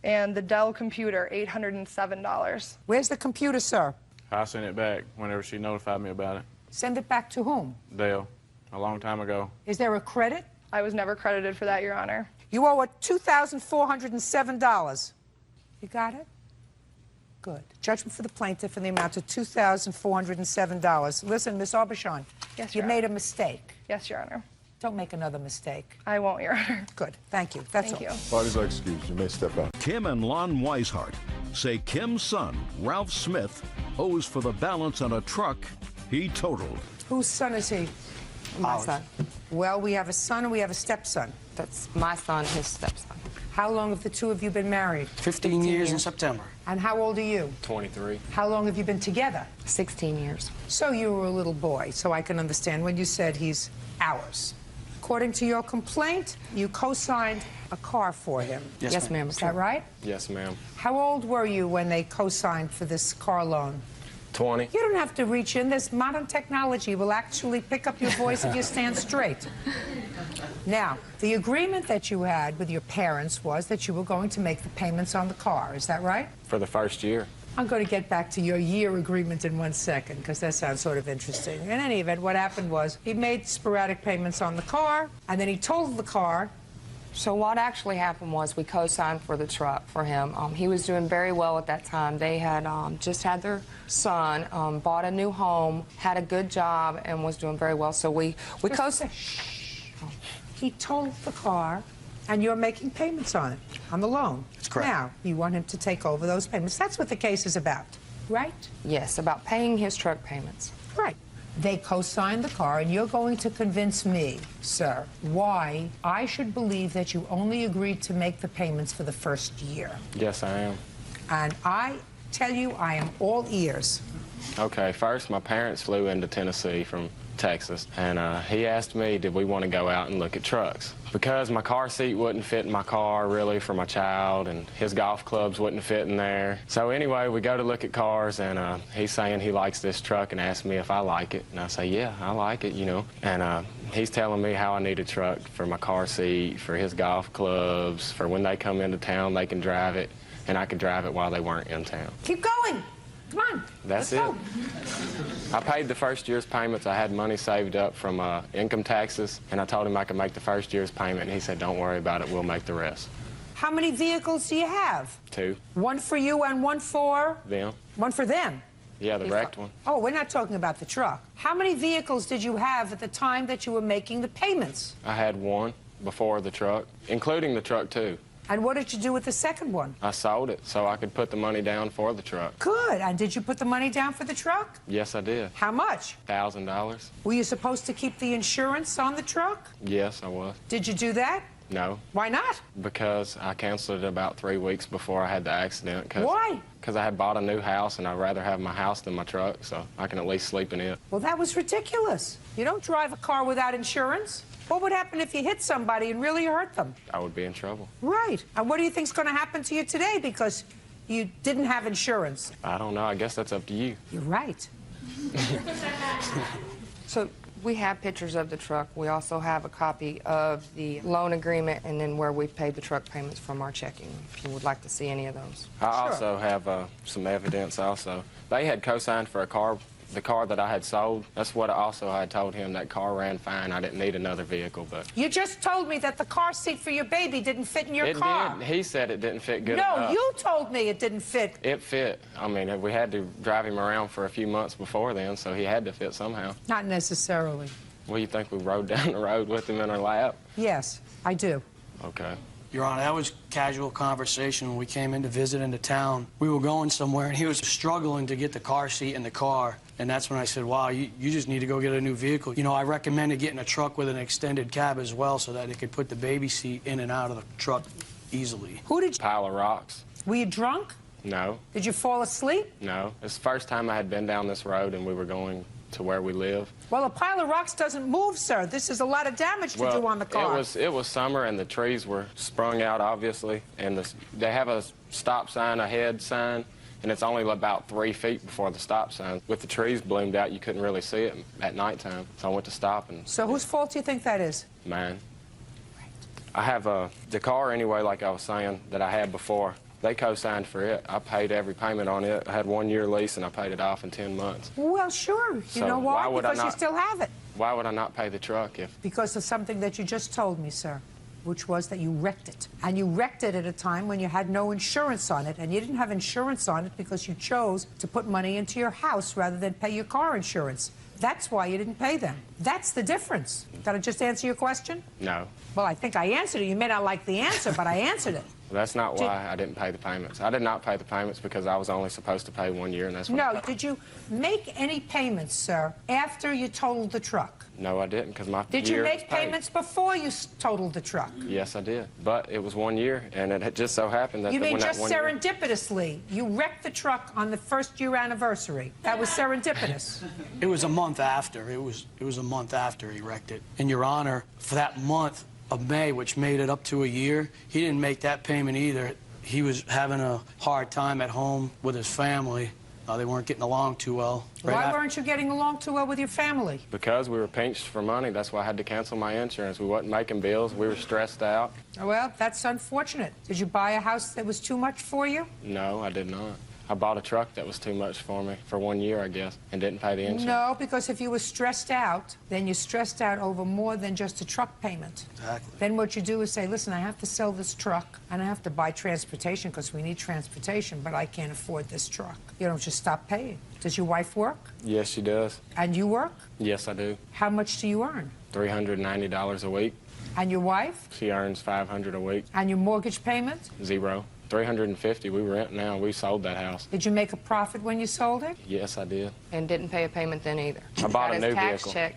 And the Dell computer, $807. Where's the computer, sir? I sent it back whenever she notified me about it. Send it back to whom? Dale, a long time ago. Is there a credit? I was never credited for that, Your Honor. You owe her $2,407. You got it? Good. Judgment for the plaintiff in the amount of $2,407. Listen, Ms. Aubuchon, Yes, you Your made Honor. a mistake. Yes, Your Honor. Don't make another mistake. I won't, Your Honor. Good. Thank you. That's Thank all. you. Parties are excused. You may step out. Kim and Lon Weishart say Kim's son, Ralph Smith, owes for the balance on a truck he totaled. Whose son is he? My son. Well, we have a son and we have a stepson. That's my son, his stepson. How long have the two of you been married? 15 years in September. And how old are you? 23. How long have you been together? 16 years. So you were a little boy, so I can understand when you said he's ours. According to your complaint, you co-signed a car for him. Yes, ma'am. Is that right? Yes, ma'am. How old were you when they co-signed for this car loan? 20. You don't have to reach in. This modern technology will actually pick up your voice if you stand straight. Now, the agreement that you had with your parents was that you were going to make the payments on the car. Is that right? For the first year. I'm going to get back to your year agreement in 1 second, because that sounds sort of interesting. In any event, what happened was he made sporadic payments on the car, and then he totaled the car. So what actually happened was we co-signed for the truck for him. He was doing very well at that time. They had just had their son, bought a new home, had a good job, and was doing very well. So we co-signed. He totaled the car, and you're making payments on it, on the loan. That's correct. Now, you want him to take over those payments. That's what the case is about, right? Yes, about paying his truck payments. Right. They co-signed the car, and you're going to convince me, sir, why I should believe that you only agreed to make the payments for the first year. Yes, I am. And I tell you, I am all ears. Okay, first, my parents flew into Tennessee from Texas, and he asked me, did we want to go out and look at trucks? Because my car seat wouldn't fit in my car, really, for my child, and his golf clubs wouldn't fit in there. So anyway, we go to look at cars, and he's saying he likes this truck and asks me if I like it. And I say, yeah, I like it, you know. And he's telling me how I need a truck for my car seat, for his golf clubs, for when they come into town, they can drive it, and I could drive it while they weren't in town. Keep going. Come on. That's it. I paid the first year's payments. I had money saved up from income taxes, and I told him I could make the first year's payment, and he said, don't worry about it, we'll make the rest. How many vehicles do you have? 2. One for you and one for? Them. One for them? Yeah, the wrecked one. Oh, we're not talking about the truck. How many vehicles did you have at the time that you were making the payments? I had one before the truck, including the truck, too. And what did you do with the second one? I sold it so I could put the money down for the truck. Good. And did you put the money down for the truck? Yes, I did. How much? $1,000. Were you supposed to keep the insurance on the truck? Yes, I was. Did you do that? No. Why not? Because I canceled it about 3 weeks before I had the accident. Why? Because I had bought a new house, and I'd rather have my house than my truck, so I can at least sleep in it. Well, that was ridiculous. You don't drive a car without insurance. What would happen if you hit somebody and really hurt them? I would be in trouble. Right. And what do you think's going to happen to you today because you didn't have insurance? I don't know. I guess that's up to you. You're right. So we have pictures of the truck. We also have a copy of the loan agreement and then where we paid the truck payments from our checking, if you would like to see any of those. I also have some evidence also. They had co-signed for a car, the car that I had sold. That's what I had told him. That car ran fine. I didn't need another vehicle, but... You just told me that the car seat for your baby didn't fit in your car. It did. He said it didn't fit good No, enough. you told me it didn't fit. It fit. I mean, we had to drive him around for a few months before then, so he had to fit somehow. Not necessarily. Well, you think we rode down the road with him in our lap? Yes, I do. Okay. Your Honor, that was casual conversation when we came in to visit into town. We were going somewhere, and he was struggling to get the car seat in the car. And that's when I said, wow, you just need to go get a new vehicle. You know, I recommended getting a truck with an extended cab as well so that it could put the baby seat in and out of the truck easily. Who did you... Pile of rocks. Were you drunk? No. Did you fall asleep? No. It's the first time I had been down this road, and we were going to where we live. Well, a pile of rocks doesn't move, sir. This is a lot of damage to do on the car. It was summer, and the trees were sprung out, obviously, and they have a stop sign, ahead sign, and it's only about 3 feet before the stop sign. With the trees bloomed out, you couldn't really see it at nighttime, so I went to stop. And so whose fault do you think that is? Mine. I have the car anyway, like I was saying, that I had before. They co-signed for it. I paid every payment on it. I had 1 year lease, and I paid it off in 10 months. Well, sure. You know why? Because you still have it. Why would I not pay the truck if... Because of something that you just told me, sir. which was that you wrecked it. And you wrecked it at a time when you had no insurance on it, and you didn't have insurance on it because you chose to put money into your house rather than pay your car insurance. That's why you didn't pay them. That's the difference. Did I just answer your question? No. Well, I think I answered it. You may not like the answer, but I answered it. That's not why I didn't pay the payments. I did not pay the payments because I was only supposed to pay 1 year, and that's what I No, paid. did you make any payments, sir, after you totaled the truck? No, I didn't, because my Did year you was make paid. payments before you totaled the truck? Yes, I did. But it was 1 year, and it had just so happened that You mean when that just 1 year... serendipitously? You wrecked the truck on the first year anniversary. That was serendipitous. It was a month after. It was a month after he wrecked it. And, Your Honor, for that month of May, which made it up to a year, he didn't make that payment either. He was having a hard time at home with his family. They weren't getting along too well. Why weren't you getting along too well with your family? Because we were pinched for money, that's why I had to cancel my insurance. We wasn't making bills. We were stressed out. Well, that's unfortunate. Did you buy a house that was too much for you? No, I did not. I bought a truck that was too much for me for 1 year, I guess, and didn't pay the insurance. No, because if you were stressed out, then you're stressed out over more than just a truck payment. Exactly. Then what you do is say, listen, I have to sell this truck, and I have to buy transportation because we need transportation, but I can't afford this truck. You don't just stop paying. Does your wife work? Yes, she does. And you work? Yes, I do. How much do you earn? $390 a week. And your wife? She earns $500 a week. And your mortgage payment? Zero. $350. We rent now. We sold that house. Did you make a profit when you sold it? Yes, I did. And didn't pay a payment then either. I bought a new tax vehicle. check,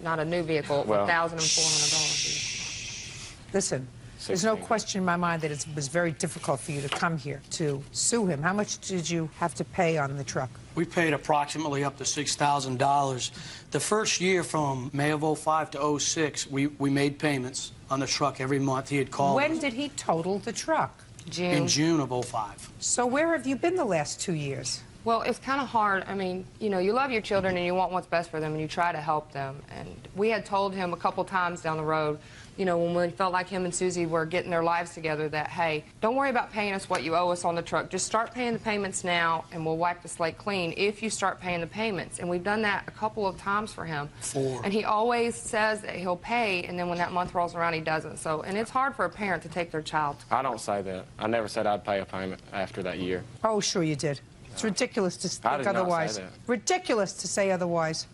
not a new vehicle, Well- $1,400. Listen, there's no question in my mind that it was very difficult for you to come here to sue him. How much did you have to pay on the truck? We paid approximately up to $6,000. The first year from May of 05 to 06, we made payments on the truck every month. He had called When us did he total the truck? in June of 05. So where have you been the last 2 years? Well, it's kind of hard. I mean, you know, you love your children and you want what's best for them and you try to help them. And we had told him a couple times down the road, you know, when we felt like him and Susie were getting their lives together, that, hey, don't worry about paying us what you owe us on the truck. Just start paying the payments now and we'll wipe the slate clean if you start paying the payments. And we've done that a couple of times for him. 4. And he always says that he'll pay, and then when that month rolls around, he doesn't. So, and it's hard for a parent to take their child. I don't say that. I never said I'd pay a payment after that year. Oh, sure you did. It's ridiculous to I think did not say otherwise. that. Ridiculous to say otherwise.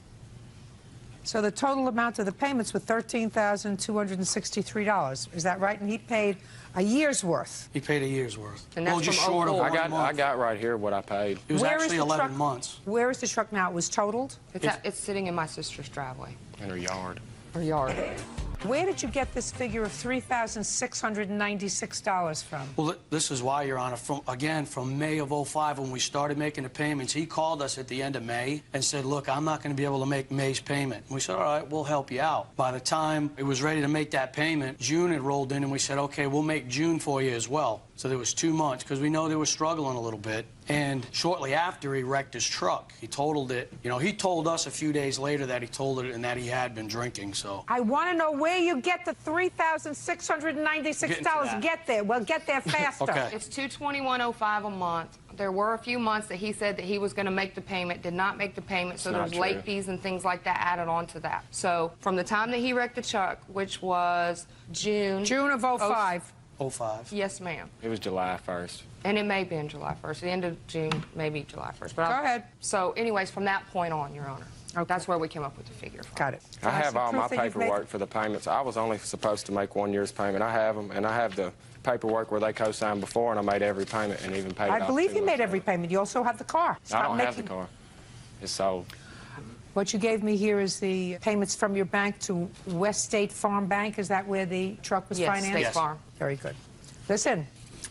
So the total amount of the payments were $13,263. Is that right? And he paid a year's worth. He paid a year's worth. And that's well, just from short of 04. one I month. got right here what I paid. It was Where is actually the 11 truck? months. Where is the truck now? It was totaled? It's sitting in my sister's driveway, In her yard. or yard. Where did you get this figure of $3,696 from? Well, this is why, Your Honor, from May of 05, when we started making the payments, he called us at the end of May and said, look, I'm not going to be able to make May's payment. And we said, all right, we'll help you out. By the time it was ready to make that payment, June had rolled in, and we said, okay, we'll make June for you as well. So there was 2 months, because we know they were struggling a little bit. And shortly after, he wrecked his truck. He totaled it. You know, he told us a few days later that he totaled it and that he had been drinking, so. I want to know where you get the $3,696. Get there. Well, get there faster. Okay. It's $221.05 a month. There were a few months that he said that he was going to make the payment, did not make the payment, so there was late fees and things like that added on to that. So from the time that he wrecked the truck, which was June of 05. 05. Yes, ma'am. It was July 1st. And it may be in July 1st. The end of June, maybe July 1st. But Go ahead. So anyways, from that point on, Your Honor, that's where we came up with the figure from. Got it. I have all my paperwork for the payments. I was only supposed to make 1 year's payment. I have them, and I have the paperwork where they co-signed before, and I made every payment and even paid it I off believe 2 you months made every payment. You also have the car. I don't have the car. It's sold. What you gave me here is the payments from your bank to West State Farm Bank. Is that where the truck was Yes, financed? State Farm. Very good. Listen,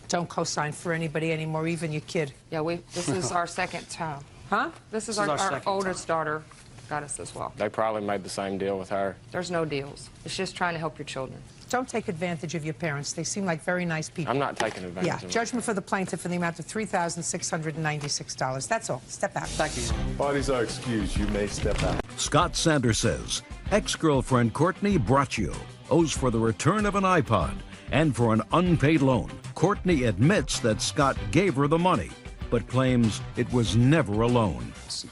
don't co-sign for anybody anymore, even your kid. Yeah, this is our second time. Huh? This is This is our our second oldest daughter got us as well. They probably made the same deal with her. There's no deals. It's just trying to help your children. Don't take advantage of your parents. They seem like very nice people. I'm not taking advantage Yeah, of them. judgment for the plaintiff in the amount of $3,696. That's all. Step out. Thank you. Parties are excused. You may step out. Scott Sanders says ex-girlfriend Courtney Braccio owes for the return of an iPod and for an unpaid loan. Courtney admits that Scott gave her the money, but claims it was never a loan.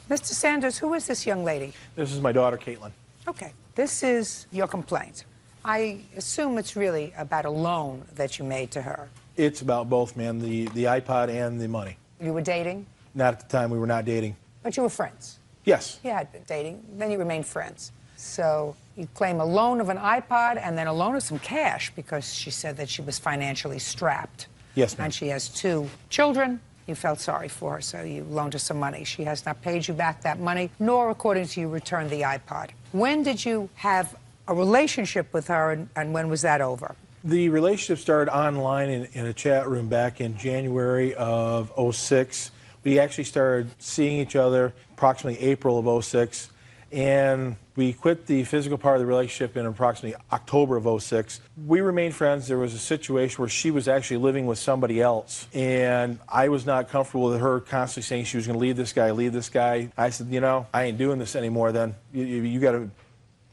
Mr. Sanders, who is this young lady? This is my daughter, Caitlin. Okay. This is your complaint. I assume it's really about a loan that you made to her. It's about both, man, the iPod and the money. You were dating, Not at the time, we were not dating. but you were friends. Yes. You had been dating, then you remained friends. So you claim a loan of an iPod and then a loan of some cash because she said that she was financially strapped. Yes, ma'am. And she has 2 children. You felt sorry for her, so you loaned her some money. She has not paid you back that money, nor, according to you, returned the iPod. When did you have a relationship with her, and when was that over? The relationship started online in a chat room back in January of '06. We actually started seeing each other approximately April of '06, and we quit the physical part of the relationship in approximately October of '06. We remained friends. There was a situation where she was actually living with somebody else, and I was not comfortable with her constantly saying she was going to leave this guy, leave this guy. I said, you know, I ain't doing this anymore then. You got to,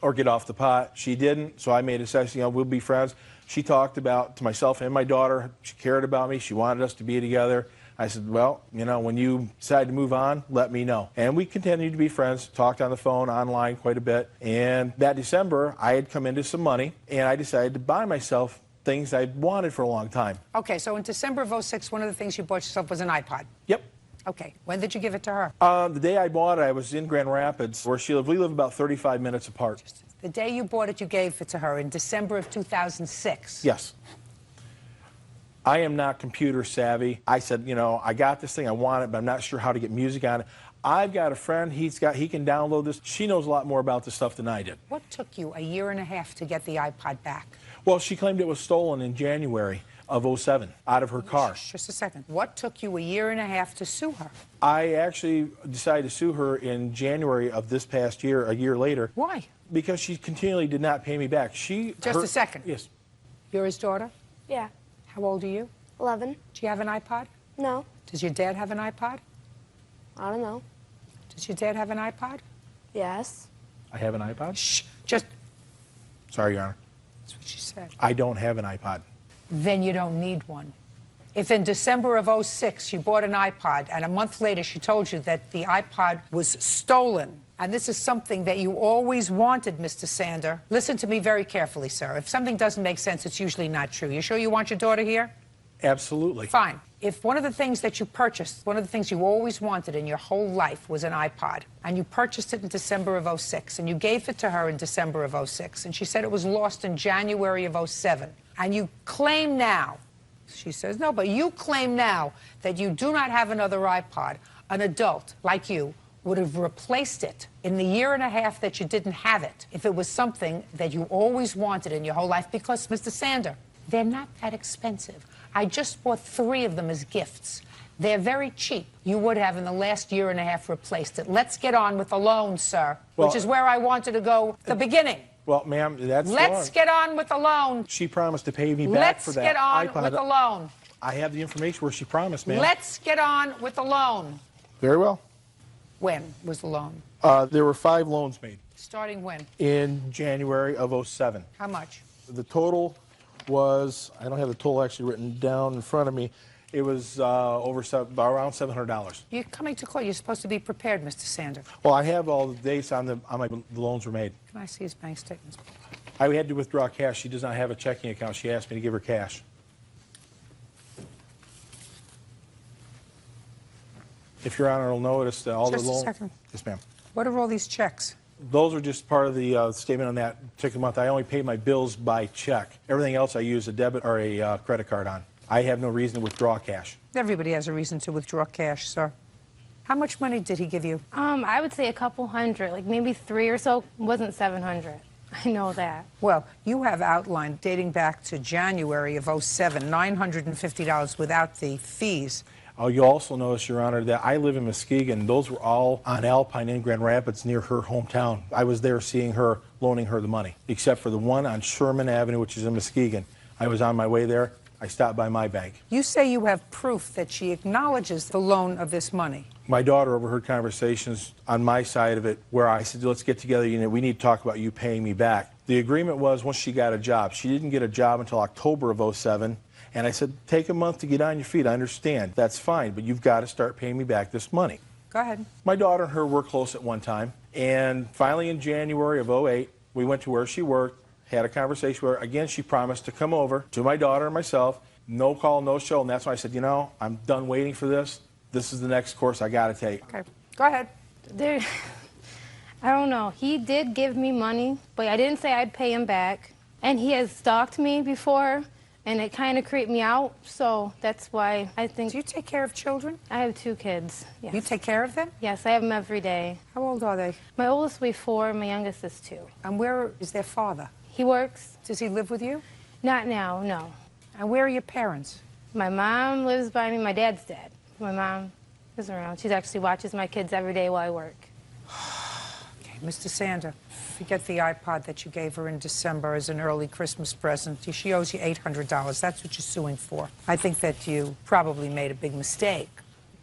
or get off the pot. She didn't, so I made a decision, you know, we'll be friends. She talked about, to myself and my daughter, she cared about me, she wanted us to be together. I said, well, you know, when you decide to move on, let me know. And we continued to be friends, talked on the phone, online quite a bit. And that December, I had come into some money, and I decided to buy myself things I'd wanted for a long time. Okay, so in December of '06, one of the things you bought yourself was an iPod. Yep. Okay, when did you give it to her? The day I bought it, I was in Grand Rapids, where she lived. We live about 35 minutes apart. The day you bought it, you gave it to her in December of 2006. Yes. I am not computer savvy. I said, you know, I got this thing, I want it, but I'm not sure how to get music on it. I've got a friend, he can download this. She knows a lot more about this stuff than I did. What took you a year and a half to get the iPod back? Well, she claimed it was stolen in January of '07 out of her car. Just a second. What took you a year and a half to sue her? I actually decided to sue her in January of this past year, a year later. Why? Because she continually did not pay me back. Just a second. Yes. You're his daughter? Yeah. How old are you? 11. Do you have an iPod? No. Does your dad have an iPod? I don't know. Does your dad have an iPod? Yes. I have an iPod? Shh. Just. Sorry, Your Honor. That's what she said. I don't have an iPod. Then you don't need one. If in December of '06 you bought an iPod and a month later she told you that the iPod was stolen, and this is something that you always wanted, Mr. Sander, listen to me very carefully, sir. If something doesn't make sense, it's usually not true. You sure you want your daughter here? Absolutely. Fine. If one of the things that you purchased, one of the things you always wanted in your whole life was an iPod, and you purchased it in December of '06, and you gave it to her in December of '06, and she said it was lost in January of '07, and you claim now, she says no, but you claim now that you do not have another iPod, an adult like you would have replaced it in the year and a half that you didn't have it if it was something that you always wanted in your whole life, because, Mr. Sander, they're not that expensive. I just bought 3 of them as gifts. They're very cheap. You would have, in the last year and a half, replaced it. Let's get on with the loan, sir, which is where I wanted to go at the beginning. Well, ma'am, that's Let's get on with the loan. She promised to pay me back for that Let's get on iPod. with the loan. I have the information where she promised, ma'am. Let's get on with the loan. Very well. When was the loan? There were 5 loans made. Starting when? In January of '07. How much? The total was, I don't have the total actually written down in front of me. It was around $700. You're coming to court. You're supposed to be prepared, Mr. Sander. Well, I have all the dates on the loans were made. Can I see his bank statements? I had to withdraw cash. She does not have a checking account. She asked me to give her cash. If Your Honor will notice that all the loans. Just a second. Yes, ma'am. What are all these checks? Those are just part of the statement on that particular month. I only pay my bills by check. Everything else I use a debit or a credit card on. I have no reason to withdraw cash. Everybody has a reason to withdraw cash, sir. How much money did he give you? I would say a couple hundred, like maybe 3 or so. It wasn't 700. I know that. Well, you have outlined, dating back to January of '07, $950 without the fees. You also notice, Your Honor, that I live in Muskegon. Those were all on Alpine in Grand Rapids near her hometown. I was there seeing her, loaning her the money, except for the one on Sherman Avenue, which is in Muskegon. I was on my way there. I stopped by my bank. You say you have proof that she acknowledges the loan of this money. My daughter overheard conversations on my side of it where I said, let's get together, we need to talk about you paying me back. The agreement was once she got a job. She didn't get a job until October of '07. And I said, take a month to get on your feet. I understand. That's fine, but you've got to start paying me back this money. Go ahead. My daughter and her were close at one time. And finally in January of '08, we went to where she worked, had a conversation where, again, she promised to come over to my daughter and myself, no call, no show, and that's why I said, you know, I'm done waiting for this. This is the next course I got to take. Okay, go ahead. I don't know. He did give me money, but I didn't say I'd pay him back. And he has stalked me before, and it kind of creeped me out, so that's why I think... Do you take care of children? I have 2 kids, yes. You take care of them? Yes, I have them every day. How old are they? My oldest will be 4, my youngest is 2. And where is their father? He works. Does he live with you? Not now, no. And where are your parents? My mom lives by me, my dad's dead. My mom is around. She actually watches my kids every day while I work. Okay, Mr. Sander, forget the iPod that you gave her in December as an early Christmas present. She owes you $800. That's what you're suing for. I think that you probably made a big mistake.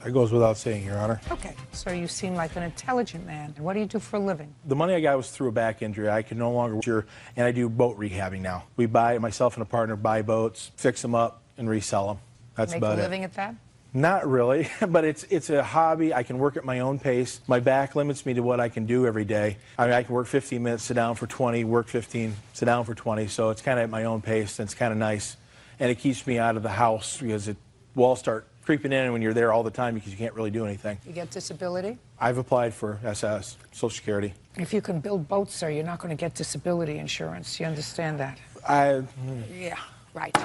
That goes without saying, Your Honor. Okay, so you seem like an intelligent man. What do you do for a living? The money I got was through a back injury. I can no longer work, and I do boat rehabbing now. We buy, myself and a partner buy boats, fix them up, and resell them. That's about it. Make a living at that? Not really, but it's a hobby. I can work at my own pace. My back limits me to what I can do every day. I mean, I can work 15 minutes, sit down for 20, work 15, sit down for 20, so it's kind of at my own pace, and it's kind of nice. And it keeps me out of the house because walls start creeping in when you're there all the time because you can't really do anything. You get disability? I've applied for SS, Social Security. If you can build boats, sir, you're not going to get disability insurance. You understand that? Yeah, right.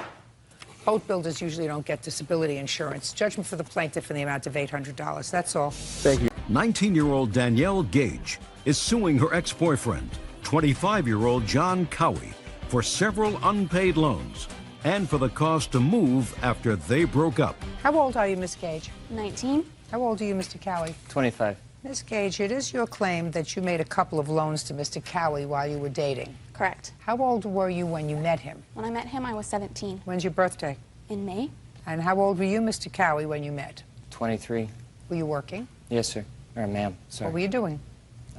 Boat builders usually don't get disability insurance. Judgment for the plaintiff in the amount of $800. That's all. Thank you. 19-year-old Danielle Gage is suing her ex-boyfriend, 25-year-old John Cowie, for several unpaid loans and for the cost to move after they broke up. How old are you, Miss Gage? 19. How old are you, Mr. Cowie? 25. Miss Gage, it is your claim that you made a couple of loans to Mr. Cowie while you were dating. Correct. How old were you when you met him? When I met him, I was 17. When's your birthday? In May. And how old were you, Mr. Cowie, when you met? 23. Were you working? Yes, sir. Or ma'am, sorry. What were you doing?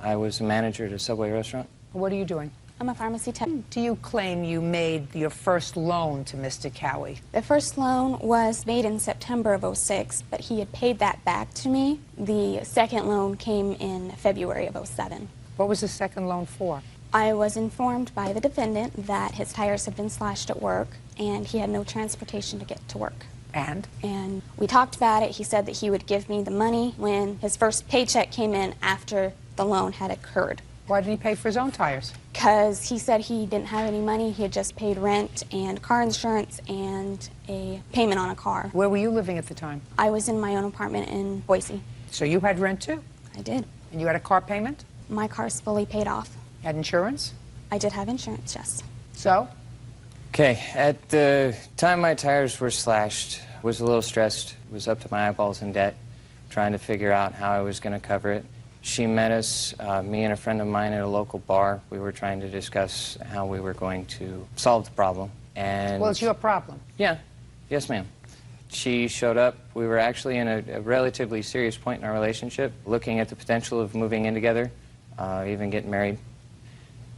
I was a manager at a Subway restaurant. What are you doing? I'm a pharmacy tech. Do you claim you made your first loan to Mr. Cowie? The first loan was made in September of '06, but he had paid that back to me. The second loan came in February of '07. What was the second loan for? I was informed by the defendant that his tires had been slashed at work and he had no transportation to get to work. And? And we talked about it. He said that he would give me the money when his first paycheck came in after the loan had occurred. Why didn't he pay for his own tires? Because he said he didn't have any money. He had just paid rent and car insurance and a payment on a car. Where were you living at the time? I was in my own apartment in Boise. So you had rent too? I did. And you had a car payment? My car's fully paid off. You had insurance? I did have insurance, yes. So? Okay, at the time my tires were slashed, was a little stressed, was up to my eyeballs in debt, trying to figure out how I was going to cover it. She met us, me and a friend of mine, at a local bar. We were trying to discuss how we were going to solve the problem. And well, it's your problem. Yeah. Yes, ma'am. She showed up. We were actually in a relatively serious point in our relationship, looking at the potential of moving in together, even getting married.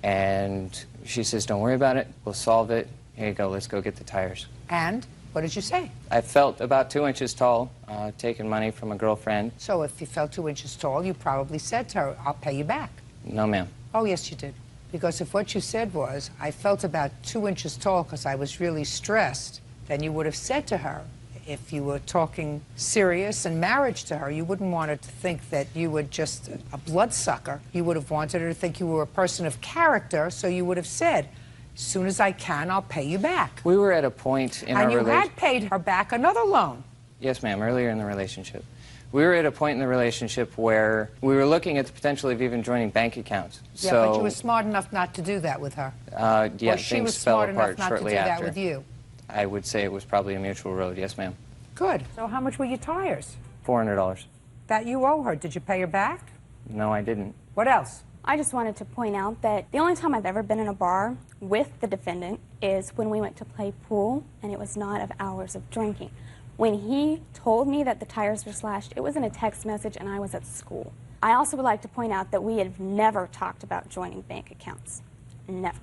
And she says, don't worry about it. We'll solve it. Here you go. Let's go get the tires. And what did you say? I felt about 2 inches tall, taking money from a girlfriend. So if you felt 2 inches tall, you probably said to her, I'll pay you back. No, ma'am. Oh, yes, you did. Because if what you said was, I felt about 2 inches tall because I was really stressed, then you would have said to her, if you were talking serious and marriage to her, you wouldn't want her to think that you were just a bloodsucker. You would have wanted her to think you were a person of character, so you would have said, as soon as I can, I'll pay you back. We were at a point in our relationship. And you relationship. had paid her back another loan. Yes, ma'am, earlier in the relationship. We were at a point in the relationship where we were looking at the potential of even joining bank accounts. Yeah, so, but you were smart enough not to do that with her. Yeah, or she things was fell smart apart enough not shortly to do after. that with you. I would say it was probably a mutual road. Yes, ma'am. Good. So how much were your tires? $400. That you owe her. Did you pay her back? No, I didn't. What else? I just wanted to point out that the only time I've ever been in a bar with the defendant is when we went to play pool, and it was not of hours of drinking. When he told me that the tires were slashed, it was in a text message, and I was at school. I also would like to point out that we have never talked about joining bank accounts. Never.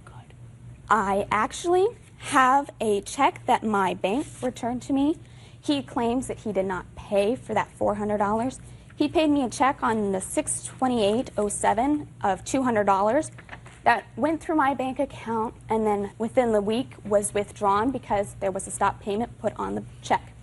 Good. I actually have a check that my bank returned to me. He claims that he did not pay for that $400. He paid me a check on the 6/28/07 of $200. that went through my bank account and then within the week was withdrawn because there was a stop payment put on the check.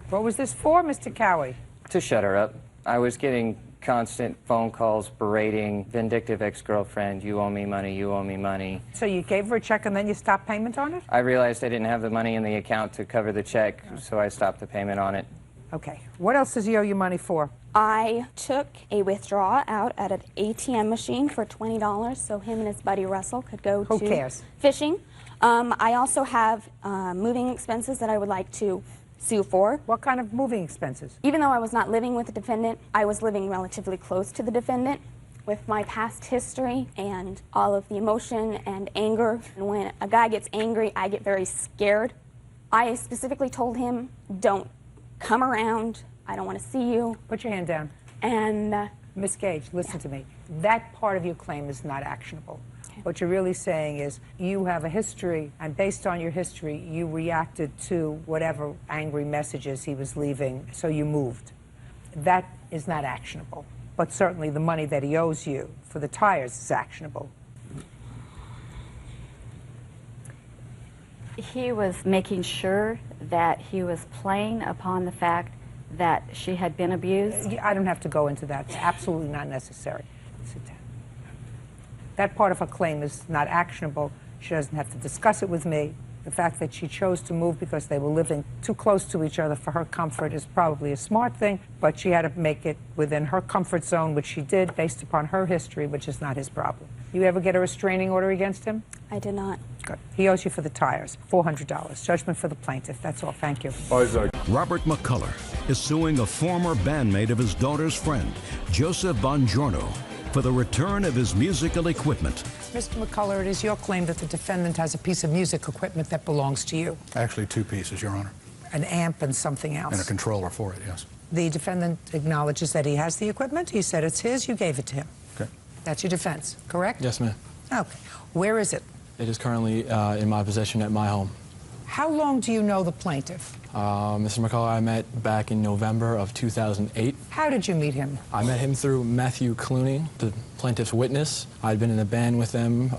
What was this for, Mr. Cowie? To shut her up. I was getting constant phone calls berating, vindictive ex-girlfriend, you owe me money, you owe me money. So you gave her a check and then you stopped payment on it? I realized I didn't have the money in the account to cover the check, so I stopped the payment on it. Okay. What else does he owe you money for? I took a withdrawal out at an ATM machine for $20 so him and his buddy Russell could go Who to cares? fishing. I also have moving expenses that I would like to sue for. What kind of moving expenses? Even though I was not living with the defendant, I was living relatively close to the defendant. With my past history and all of the emotion and anger, and when a guy gets angry, I get very scared. I specifically told him, don't come around, I don't want to see you. Put your hand down. And Miss Gage, listen to me. That part of your claim is not actionable. What you're really saying is you have a history, and based on your history, you reacted to whatever angry messages he was leaving, so you moved. That is not actionable. But certainly the money that he owes you for the tires is actionable. He was making sure that he was playing upon the fact that she had been abused. I don't have to go into that. It's absolutely not necessary. Sit down. That part of her claim is not actionable. She doesn't have to discuss it with me. The fact that she chose to move because they were living too close to each other for her comfort is probably a smart thing, but she had to make it within her comfort zone, which she did based upon her history, which is not his problem. You ever get a restraining order against him? I did not. Good. He owes you for the tires, $400. Judgment for the plaintiff. That's all. Thank you. Robert McCullough is suing a former bandmate of his daughter's friend, Joseph Bongiorno, for the return of his musical equipment. Mr. McCullough, it is your claim that the defendant has a piece of music equipment that belongs to you. Actually, two pieces, Your Honor. An amp and something else. And a controller for it, yes. The defendant acknowledges that he has the equipment. He said it's his. You gave it to him. Okay. That's your defense, correct? Yes, ma'am. Okay. Where is it? It is currently in my possession at my home. How long do you know the plaintiff? Mr. McCullough, I met back in November of 2008. How did you meet him? I met him through Matthew Clooney, the plaintiff's witness. I'd been in a band with them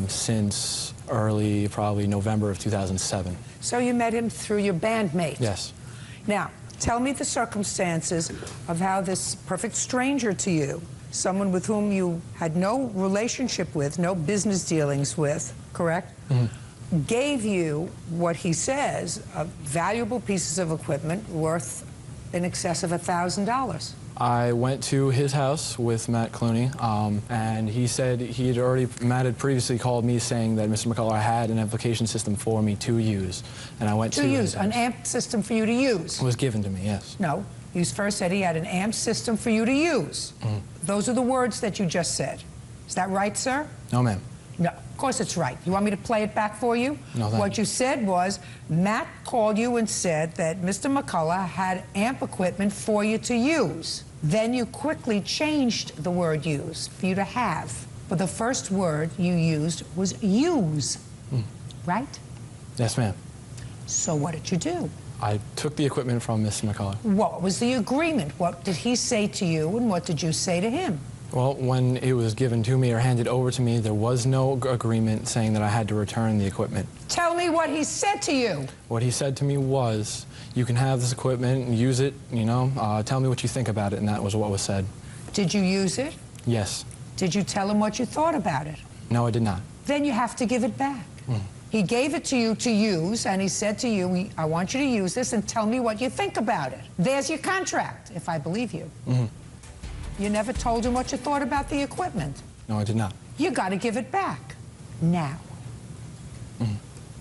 since early, probably November of 2007. So you met him through your bandmate? Yes. Now, tell me the circumstances of how this perfect stranger to you, someone with whom you had no relationship with, no business dealings with, correct? Mm-hmm. Gave you what he says, valuable pieces of equipment worth in excess of $1,000. I went to his house with Matt Clooney, and he said Matt had previously called me saying that Mr. McCullough had an amplification system for me to use, and I went to use an amp system for you to use. It was given to me, yes. No, you first said he had an amp system for you to use. Mm-hmm. Those are the words that you just said. Is that right, sir? No, ma'am. No, of course it's right. You want me to play it back for you? No, thank What you said was, Matt called you and said that Mr. McCullough had amp equipment for you to use. Then you quickly changed the word use for you to have. But the first word you used was use, right? Yes, ma'am. So what did you do? I took the equipment from Mr. McCullough. What was the agreement? What did he say to you, and what did you say to him? Well, when it was given to me or handed over to me, there was no agreement saying that I had to return the equipment. Tell me what he said to you. What he said to me was, you can have this equipment and use it, tell me what you think about it, and that was what was said. Did you use it? Yes. Did you tell him what you thought about it? No, I did not. Then you have to give it back. He gave it to you to use, and he said to you, I want you to use this and tell me what you think about it. There's your contract, if I believe you. You never told him what you thought about the equipment. No, I did not. You got to give it back. Now.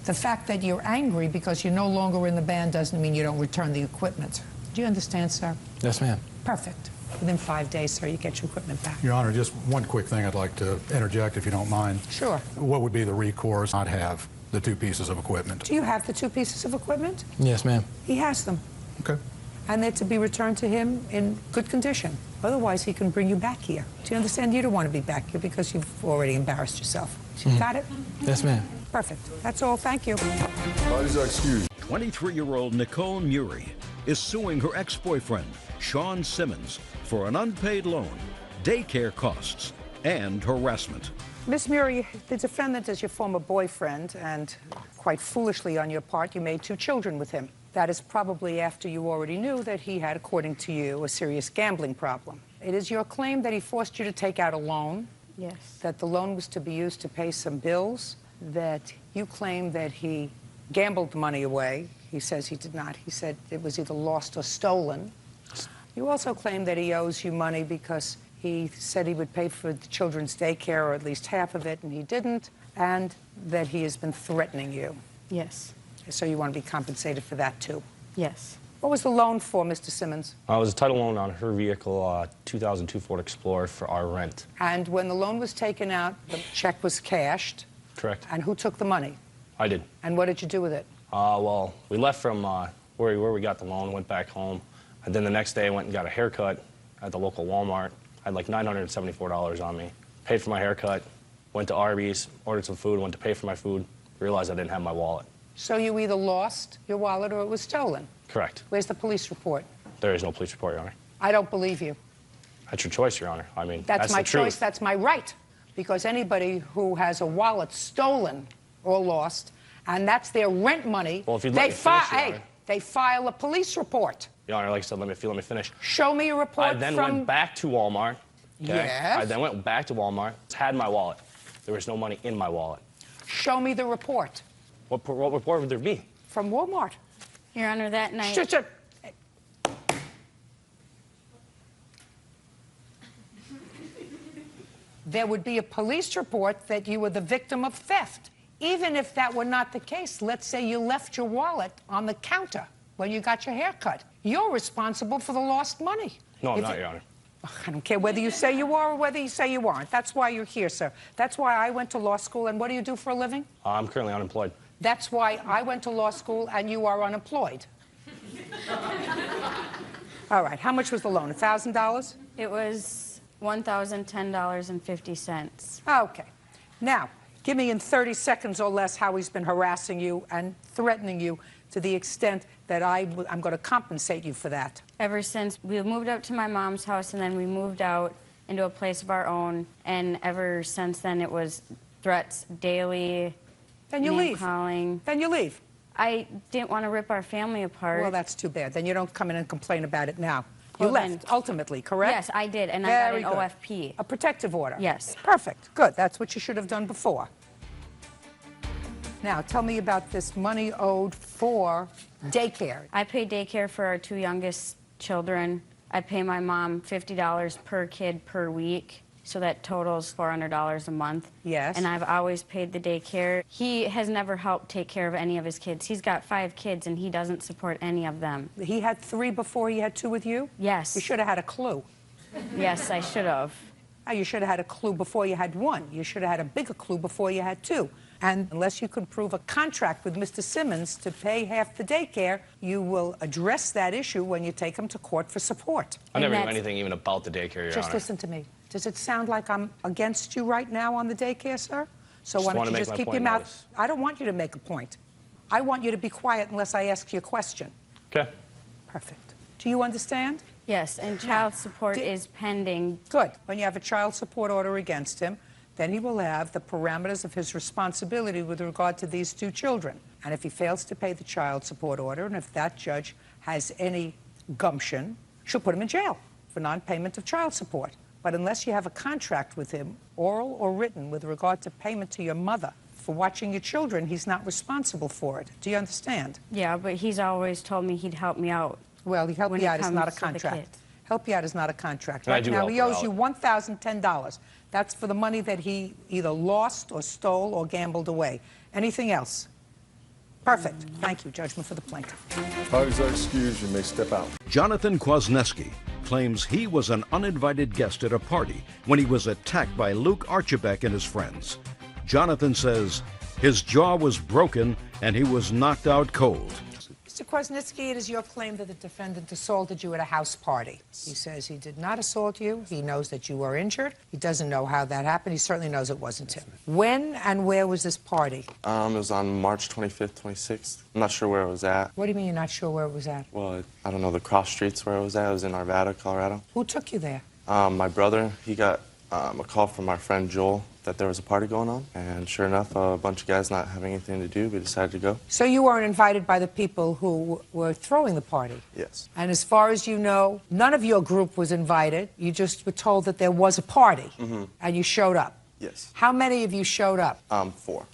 The fact that you're angry because you're no longer in the band doesn't mean you don't return the equipment. Do you understand, sir? Yes, ma'am. Perfect. Within 5 days, sir, you get your equipment back. Your Honor, just one quick thing I'd like to interject, if you don't mind. Sure. What would be the recourse I'd have the two pieces of equipment? Do you have the two pieces of equipment? Yes, ma'am. He has them. Okay. And they're to be returned to him in good condition. Otherwise, he can bring you back here. Do you understand? You don't want to be back here because you've already embarrassed yourself. Got it? Yes, ma'am. Perfect. That's all. Thank you. 23-year-old Nicole Murray is suing her ex-boyfriend, Sean Simmons, for an unpaid loan, daycare costs, and harassment. Miss Murray, the defendant is your former boyfriend, and quite foolishly on your part, you made 2 children with him. That is probably after you already knew that he had, according to you, a serious gambling problem. It is your claim that he forced you to take out a loan. Yes. That the loan was to be used to pay some bills. That you claim that he gambled the money away. He says he did not. He said it was either lost or stolen. You also claim that he owes you money because he said he would pay for the children's daycare, or at least half of it, and he didn't, and that he has been threatening you. Yes. So you want to be compensated for that, too? Yes. What was the loan for, Mr. Simmons? It was a title loan on her vehicle, 2002 Ford Explorer, for our rent. And when the loan was taken out, the check was cashed. Correct. And who took the money? I did. And what did you do with it? Well, we left from where we got the loan, went back home, and then the next day I went and got a haircut at the local Walmart. I had like $974 on me. Paid for my haircut, went to Arby's, ordered some food, went to pay for my food, realized I didn't have my wallet. So you either lost your wallet or it was stolen? Correct. Where's the police report? There is no police report, Your Honor. I don't believe you. That's your choice, Your Honor. I mean, That's my the truth. choice, that's my right. Because anybody who has a wallet stolen or lost, and that's their rent money, well, if you'd let me finish, Your Honor. They file a police report. Your Honor, like I said, let me finish. Show me a report I then went back to Walmart. Okay? Yes. I then went back to Walmart, had my wallet. There was no money in my wallet. Show me the report. What report would there be? From Walmart. Your Honor, that night... Shut. There would be a police report that you were the victim of theft. Even if that were not the case, let's say you left your wallet on the counter when you got your hair cut. You're responsible for the lost money. No, I'm not, Your Honor. I don't care whether you say you are or whether you say you aren't. That's why you're here, sir. That's why I went to law school. And what do you do for a living? I'm currently unemployed. That's why I went to law school and you are unemployed. All right. How much was the loan? $1,000? It was $1,010.50. Okay. Now, give me in 30 seconds or less how he's been harassing you and threatening you to the extent that I'm going to compensate you for that. Ever since we moved up to my mom's house, and then we moved out into a place of our own, and ever since then it was threats daily. Then you leave. Calling. Then you leave. I didn't want to rip our family apart. Well, that's too bad. Then you don't come in and complain about it now. You left, ultimately, correct? Yes, I did, and Very I got an good. OFP. A protective order? Yes. Perfect. Good. That's what you should have done before. Now, tell me about this money owed for daycare. I pay daycare for our 2 youngest children. I pay my mom $50 per kid per week, so that totals $400 a month. Yes. And I've always paid the daycare. He has never helped take care of any of his kids. He's got 5 kids, and he doesn't support any of them. He had 3 before he had 2 with you? Yes. You should have had a clue. Yes, I should have. You should have had a clue before you had 1. You should have had a bigger clue before you had 2. And unless you can prove a contract with Mr. Simmons to pay half the daycare, you will address that issue when you take him to court for support. I never knew anything even about the daycare, Your Just Honor. listen to me. Does it sound like I'm against you right now on the daycare, sir? So why don't you just keep your mouth... I don't want you to make a point. I want you to be quiet unless I ask you a question. Okay. Perfect. Do you understand? Yes, and child support is pending. Good. When you have a child support order against him, then he will have the parameters of his responsibility with regard to these 2 children. And if he fails to pay the child support order, and if that judge has any gumption, she'll put him in jail for non-payment of child support. But unless you have a contract with him, oral or written, with regard to payment to your mother for watching your children, he's not responsible for it. Do you understand? Yeah, but he's always told me he'd help me out. Well, he helped you out is not a contract. Help you out is not a contract. Right now, he owes you $1,010. That's for the money that he either lost or stole or gambled away. Anything else? Perfect. Thank you. Judgment for the plaintiff. Parties are excused. You may step out. Jonathan Kwasniewski claims he was an uninvited guest at a party when he was attacked by Luke Archibek and his friends. Jonathan says his jaw was broken and he was knocked out cold. Mr. Kwasniewski, it is your claim that the defendant assaulted you at a house party. He says he did not assault you. He knows that you were injured. He doesn't know how that happened. He certainly knows it wasn't him. When and where was this party? It was on March 25th, 26th. I'm not sure where it was at. What do you mean you're not sure where it was at? Well, I don't know the cross streets where it was at. It was in Arvada, Colorado. Who took you there? My brother, he got a call from our friend Joel that there was a party going on, and sure enough, a bunch of guys not having anything to do, we decided to go. So you weren't invited by the people who were throwing the party? Yes. And as far as you know, none of your group was invited. You just were told that there was a party, and you showed up? Yes. How many of you showed up? 4,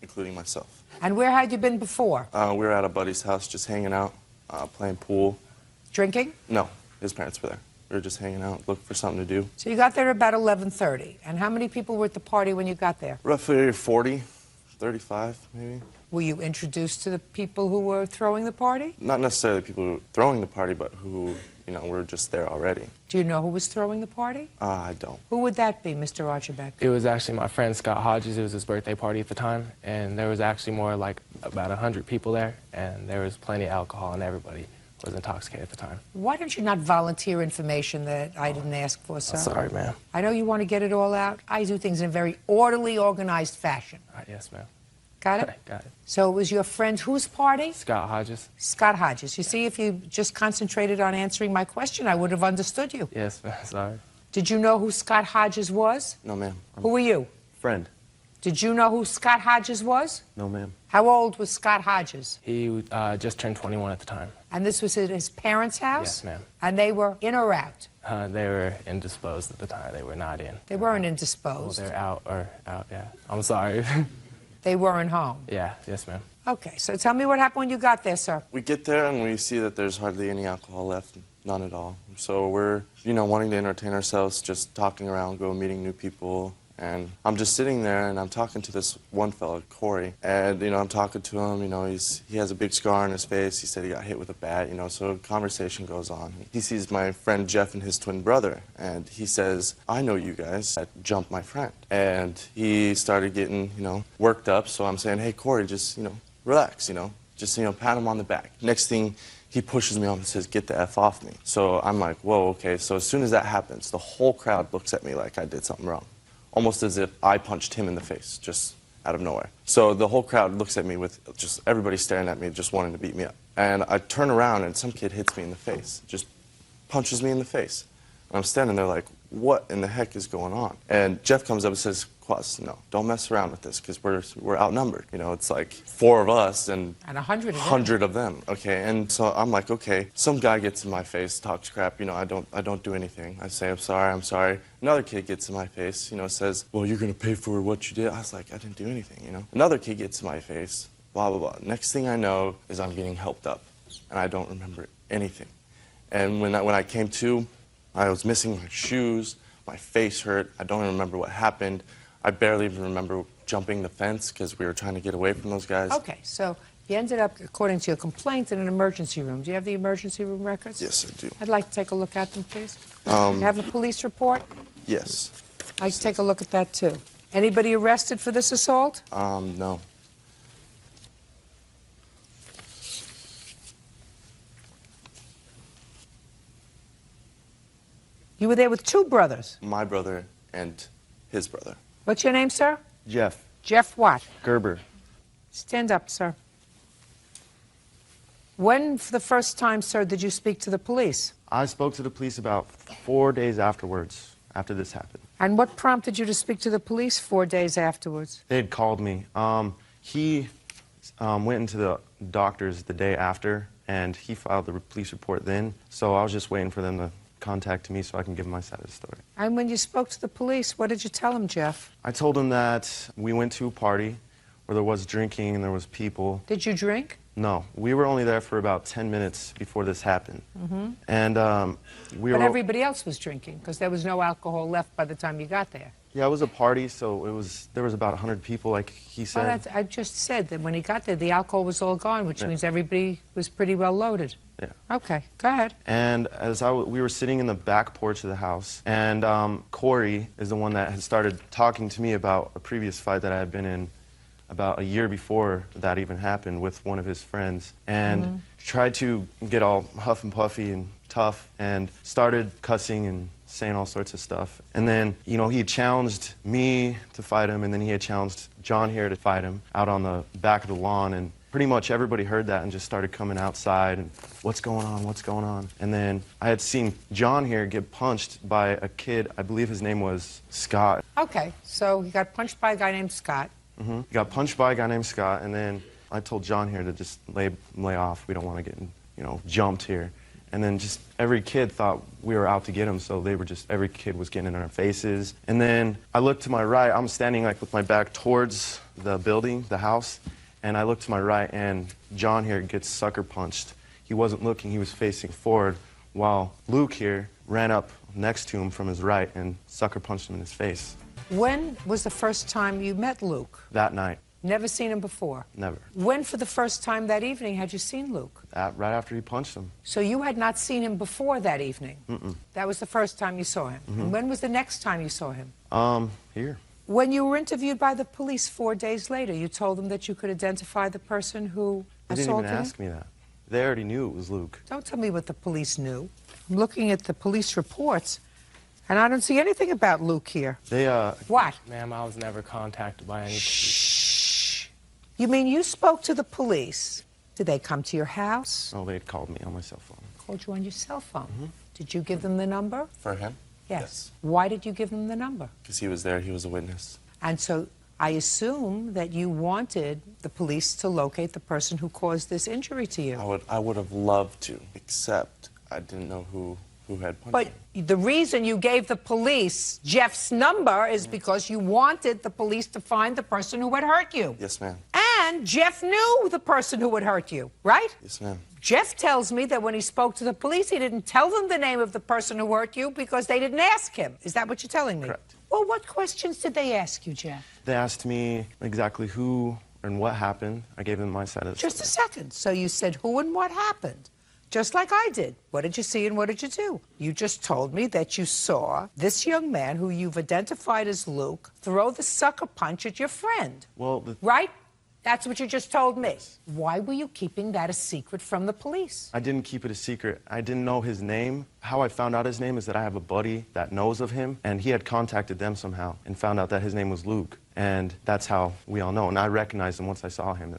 including myself. And where had you been before? We were at a buddy's house just hanging out, playing pool. Drinking? No, his parents were there. We were just hanging out, looking for something to do. So you got there about 11:30. And how many people were at the party when you got there? Roughly 40, 35 maybe. Were you introduced to the people who were throwing the party? Not necessarily people who were throwing the party, but who, were just there already. Do you know who was throwing the party? I don't. Who would that be, Mr. Archibald? It was actually my friend Scott Hodges. It was his birthday party at the time, and there was actually more like about 100 people there, and there was plenty of alcohol, and everybody was intoxicated at the time. Why don't you not volunteer information that I didn't ask for, sir? Sorry, ma'am. I know you want to get it all out. I do things in a very orderly, organized fashion. Yes, ma'am. Got it? Got it. So it was your friend whose party? Scott Hodges. Scott Hodges. You see, if you just concentrated on answering my question, I would have understood you. Yes, ma'am. Sorry. Did you know who Scott Hodges was? No, ma'am. Who were you? Friend. Did you know who Scott Hodges was? No, ma'am. How old was Scott Hodges? He just turned 21 at the time. And this was at his parents' house? Yes, ma'am. And they were in or out? They were indisposed at the time. They were not in. They weren't indisposed. Well, they're out, yeah. I'm sorry. They weren't home? Yeah, yes, ma'am. Okay, so tell me what happened when you got there, sir. We get there and we see that there's hardly any alcohol left, none at all. So we're, wanting to entertain ourselves, just talking around, meeting new people. And I'm just sitting there and I'm talking to this one fella, Corey. And, I'm talking to him, he has a big scar on his face. He said he got hit with a bat, so conversation goes on. He sees my friend Jeff and his twin brother. And he says, I know you guys that jumped my friend. And he started getting, worked up. So I'm saying, hey, Corey, just, relax, just, pat him on the back. Next thing, he pushes me off and says, get the F off me. So I'm like, whoa, okay. So as soon as that happens, the whole crowd looks at me like I did something wrong. Almost as if I punched him in the face, just out of nowhere. So the whole crowd looks at me with just everybody staring at me, just wanting to beat me up. And I turn around and some kid hits me in the face, just punches me in the face. And I'm standing there like, what in the heck is going on? And Jeff comes up and says, Quas, no, don't mess around with this because we're outnumbered. It's like 4 of us and 100 of them. Okay, and so I'm like, okay, some guy gets in my face, talks crap. I don't do anything. I say, I'm sorry. Another kid gets in my face, says, well, you're gonna pay for what you did. I was like, I didn't do anything. Another kid gets in my face, blah blah blah. Next thing I know is I'm getting helped up, and I don't remember anything. And when I came to, I was missing my shoes. My face hurt. I don't even remember what happened. I barely even remember jumping the fence because we were trying to get away from those guys. Okay, so you ended up, according to your complaint, in an emergency room. Do you have the emergency room records? Yes, I do. I'd like to take a look at them, please. You have a police report? Yes. I'd like to take a look at that, too. Anybody arrested for this assault? No. You were there with 2 brothers? My brother and his brother. What's your name, sir? Jeff. Jeff what? Gerber. Stand up, sir. When, for the first time, sir, did you speak to the police? I spoke to the police about 4 days afterwards, after this happened. And what prompted you to speak to the police 4 days afterwards? They had called me. He went into the doctor's the day after, and he filed the police report then. So I was just waiting for them to contact me so I can give him my side of the story. And when you spoke to the police, what did you tell them, Jeff? I told him that we went to a party where there was drinking and there was people. Did you drink? No, we were only there for about 10 minutes before this happened. Mm-hmm. And But everybody else was drinking because there was no alcohol left by the time you got there. Yeah, it was a party, so there was about 100 people, like he said. Well, I just said that when he got there, the alcohol was all gone, which means everybody was pretty well loaded. Yeah. Okay, go ahead. And as we were sitting in the back porch of the house, and Corey is the one that had started talking to me about a previous fight that I had been in about a year before that even happened with one of his friends, and tried to get all huff and puffy and tough, and started cussing and saying all sorts of stuff. And then, he had challenged me to fight him, and then he had challenged John here to fight him out on the back of the lawn, and pretty much everybody heard that and just started coming outside and what's going on, what's going on? And then I had seen John here get punched by a kid, I believe his name was Scott. Okay, so he got punched by a guy named Scott. He got punched by a guy named Scott, and then I told John here to just lay off. We don't want to get, jumped here. And then just every kid thought we were out to get him, so they were just, every kid was getting in our faces. And then I looked to my right, I'm standing like with my back towards the building, the house, and I looked to my right, and John here gets sucker punched. He wasn't looking, he was facing forward, while Luke here ran up next to him from his right and sucker punched him in his face. When was the first time you met Luke? That night. Never seen him before? Never. When, for the first time that evening, had you seen Luke? Right after he punched him. So you had not seen him before that evening? Mm-mm. That was the first time you saw him? And when was the next time you saw him? Here. When you were interviewed by the police 4 days later, you told them that you could identify the person who They didn't assaulted even him? ask me that. They already knew it was Luke. Don't tell me what the police knew. I'm looking at the police reports, and I don't see anything about Luke here. They, What? Ma'am, I was never contacted by any Shh. You mean you spoke to the police? Did they come to your house? Oh, they had called me on my cell phone. Called you on your cell phone? Did you give them the number? For him? Yes. Why did you give them the number? Because he was there, he was a witness. And so I assume that you wanted the police to locate the person who caused this injury to you. I would have loved to, except I didn't know who had punched But him. the reason you gave the police Jeff's number is because you wanted the police to find the person who had hurt you. Yes, ma'am. And Jeff knew the person who had hurt you, right? Yes, ma'am. Jeff tells me that when he spoke to the police, he didn't tell them the name of the person who hurt you because they didn't ask him. Is that what you're telling me? Correct. Well, what questions did they ask you, Jeff? They asked me exactly who and what happened. I gave them my side of the Just a story. second. So you said who and what happened, just like I did. What did you see and what did you do? You just told me that you saw this young man who you've identified as Luke throw the sucker punch at your friend. Well, Right? That's what you just told me. Why were you keeping that a secret from the police? I didn't keep it a secret. I didn't know his name. How I found out his name is that I have a buddy that knows of him, and he had contacted them somehow and found out that his name was Luke. And that's how we all know. And I recognized him once I saw him.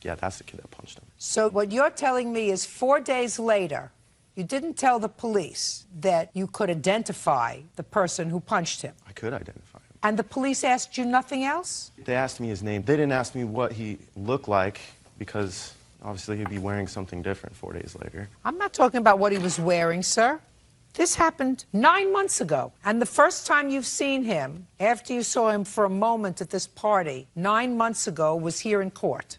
Yeah, that's the kid that punched him. So what you're telling me is 4 days later, you didn't tell the police that you could identify the person who punched him. I could identify him. And the police asked you nothing else? They asked me his name. They didn't ask me what he looked like because obviously he'd be wearing something different 4 days later. I'm not talking about what he was wearing, sir. This happened 9 months ago. And the first time you've seen him, after you saw him for a moment at this party, 9 months ago, was here in court.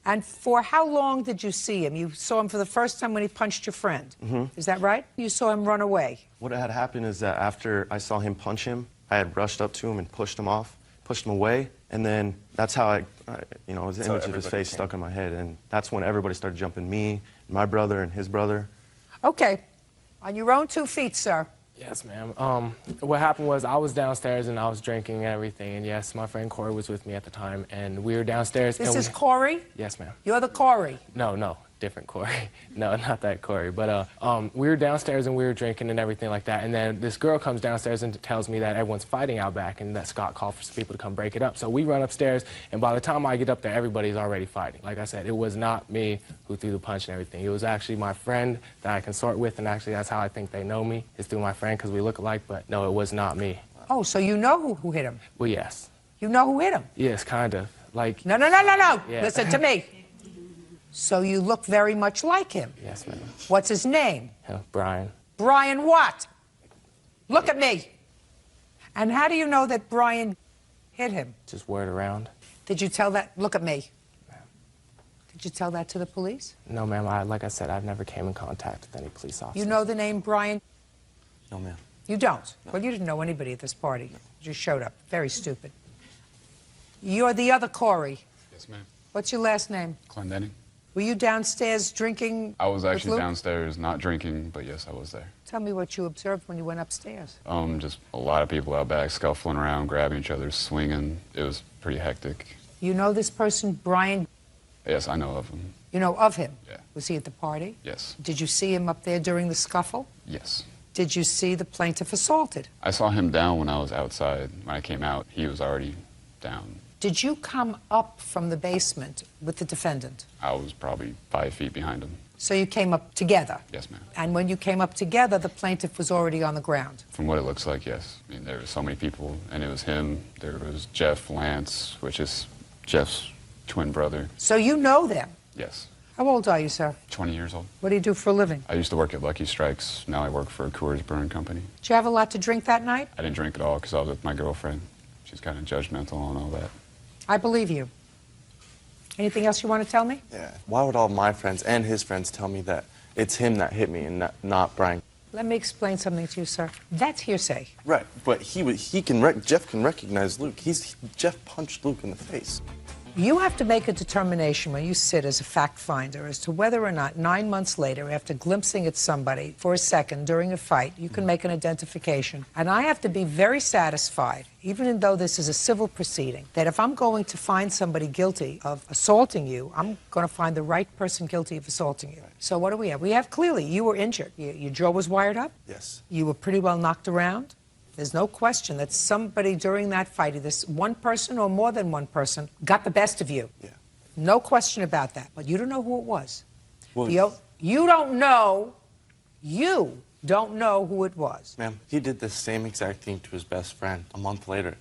And for how long did you see him? You saw him for the first time when he punched your friend. Is that right? You saw him run away. What had happened is that after I saw him punch him, I had rushed up to him and pushed him off, pushed him away, and then that's how his image of his face stuck in my head, and that's when everybody started jumping me, my brother, and his brother. Okay. On your own 2 feet, sir. Yes, ma'am. What happened was I was downstairs and I was drinking and everything, and yes, my friend Corey was with me at the time, and we were downstairs. This is Corey? Yes, ma'am. You're the Corey? No, different Corey. No, not that Corey. But we were downstairs and we were drinking and everything like that, and then this girl comes downstairs and tells me that everyone's fighting out back and that Scott called for some people to come break it up. So we run upstairs, and by the time I get up there, everybody's already fighting. Like I said, it was not me who threw the punch and everything. It was actually my friend that I consort with, and actually that's how I think they know me, is through my friend because we look alike, but no, it was not me. Oh, so you know who hit him? Well, yes. You know who hit him? Yes, kind of. Like. No. Yeah. Listen to me. So you look very much like him. Yes, ma'am. What's his name? Brian. Brian what? Look at me. And how do you know that Brian hit him? Just word around. Did you tell that? Look at me. Did you tell that to the police? No, ma'am. Like I said, I've never came in contact with any police officers. You know the name Brian? No, ma'am. You don't? No. Well, you didn't know anybody at this party. No. You just showed up. Very stupid. You're the other Corey. Yes, ma'am. What's your last name? Clendenning. Were you downstairs drinking? I was actually with Luke? downstairs, not drinking, but yes, I was there. Tell me what you observed when you went upstairs. Just a lot of people out back scuffling around, grabbing each other, swinging. It was pretty hectic. You know this person, Brian? Yes, I know of him. You know of him? Yeah. Was he at the party? Yes. Did you see him up there during the scuffle? Yes. Did you see the plaintiff assaulted? I saw him down when I was outside. When I came out, he was already down. Did you come up from the basement with the defendant? I was probably 5 feet behind him. So you came up together? Yes, ma'am. And when you came up together, the plaintiff was already on the ground? From what it looks like, yes. I mean, there were so many people, and it was him. There was Jeff Lance, which is Jeff's twin brother. So you know them? Yes. How old are you, sir? 20 years old. What do you do for a living? I used to work at Lucky Strikes. Now I work for a Coors Brewing Company. Did you have a lot to drink that night? I didn't drink at all because I was with my girlfriend. She's kind of judgmental and all that. I believe you. Anything else you want to tell me? Yeah. Why would all my friends and his friends tell me that it's him that hit me and not Brian? Let me explain something to you, sir. That's hearsay. Right, but Jeff can recognize Luke. Jeff punched Luke in the face. You have to make a determination when you sit as a fact finder as to whether or not 9 months later, after glimpsing at somebody for a second during a fight, you can make an identification. And I have to be very satisfied, even though this is a civil proceeding, that if I'm going to find somebody guilty of assaulting you, I'm going to find the right person guilty of assaulting you. So what do we have? We have clearly you were injured. Your jaw was wired up. Yes. You were pretty well knocked around. There's no question that somebody during that fight, either one person or more than one person, got the best of you. Yeah. No question about that. But you don't know who it was. Well, you don't know who it was. Ma'am, he did the same exact thing to his best friend a month later.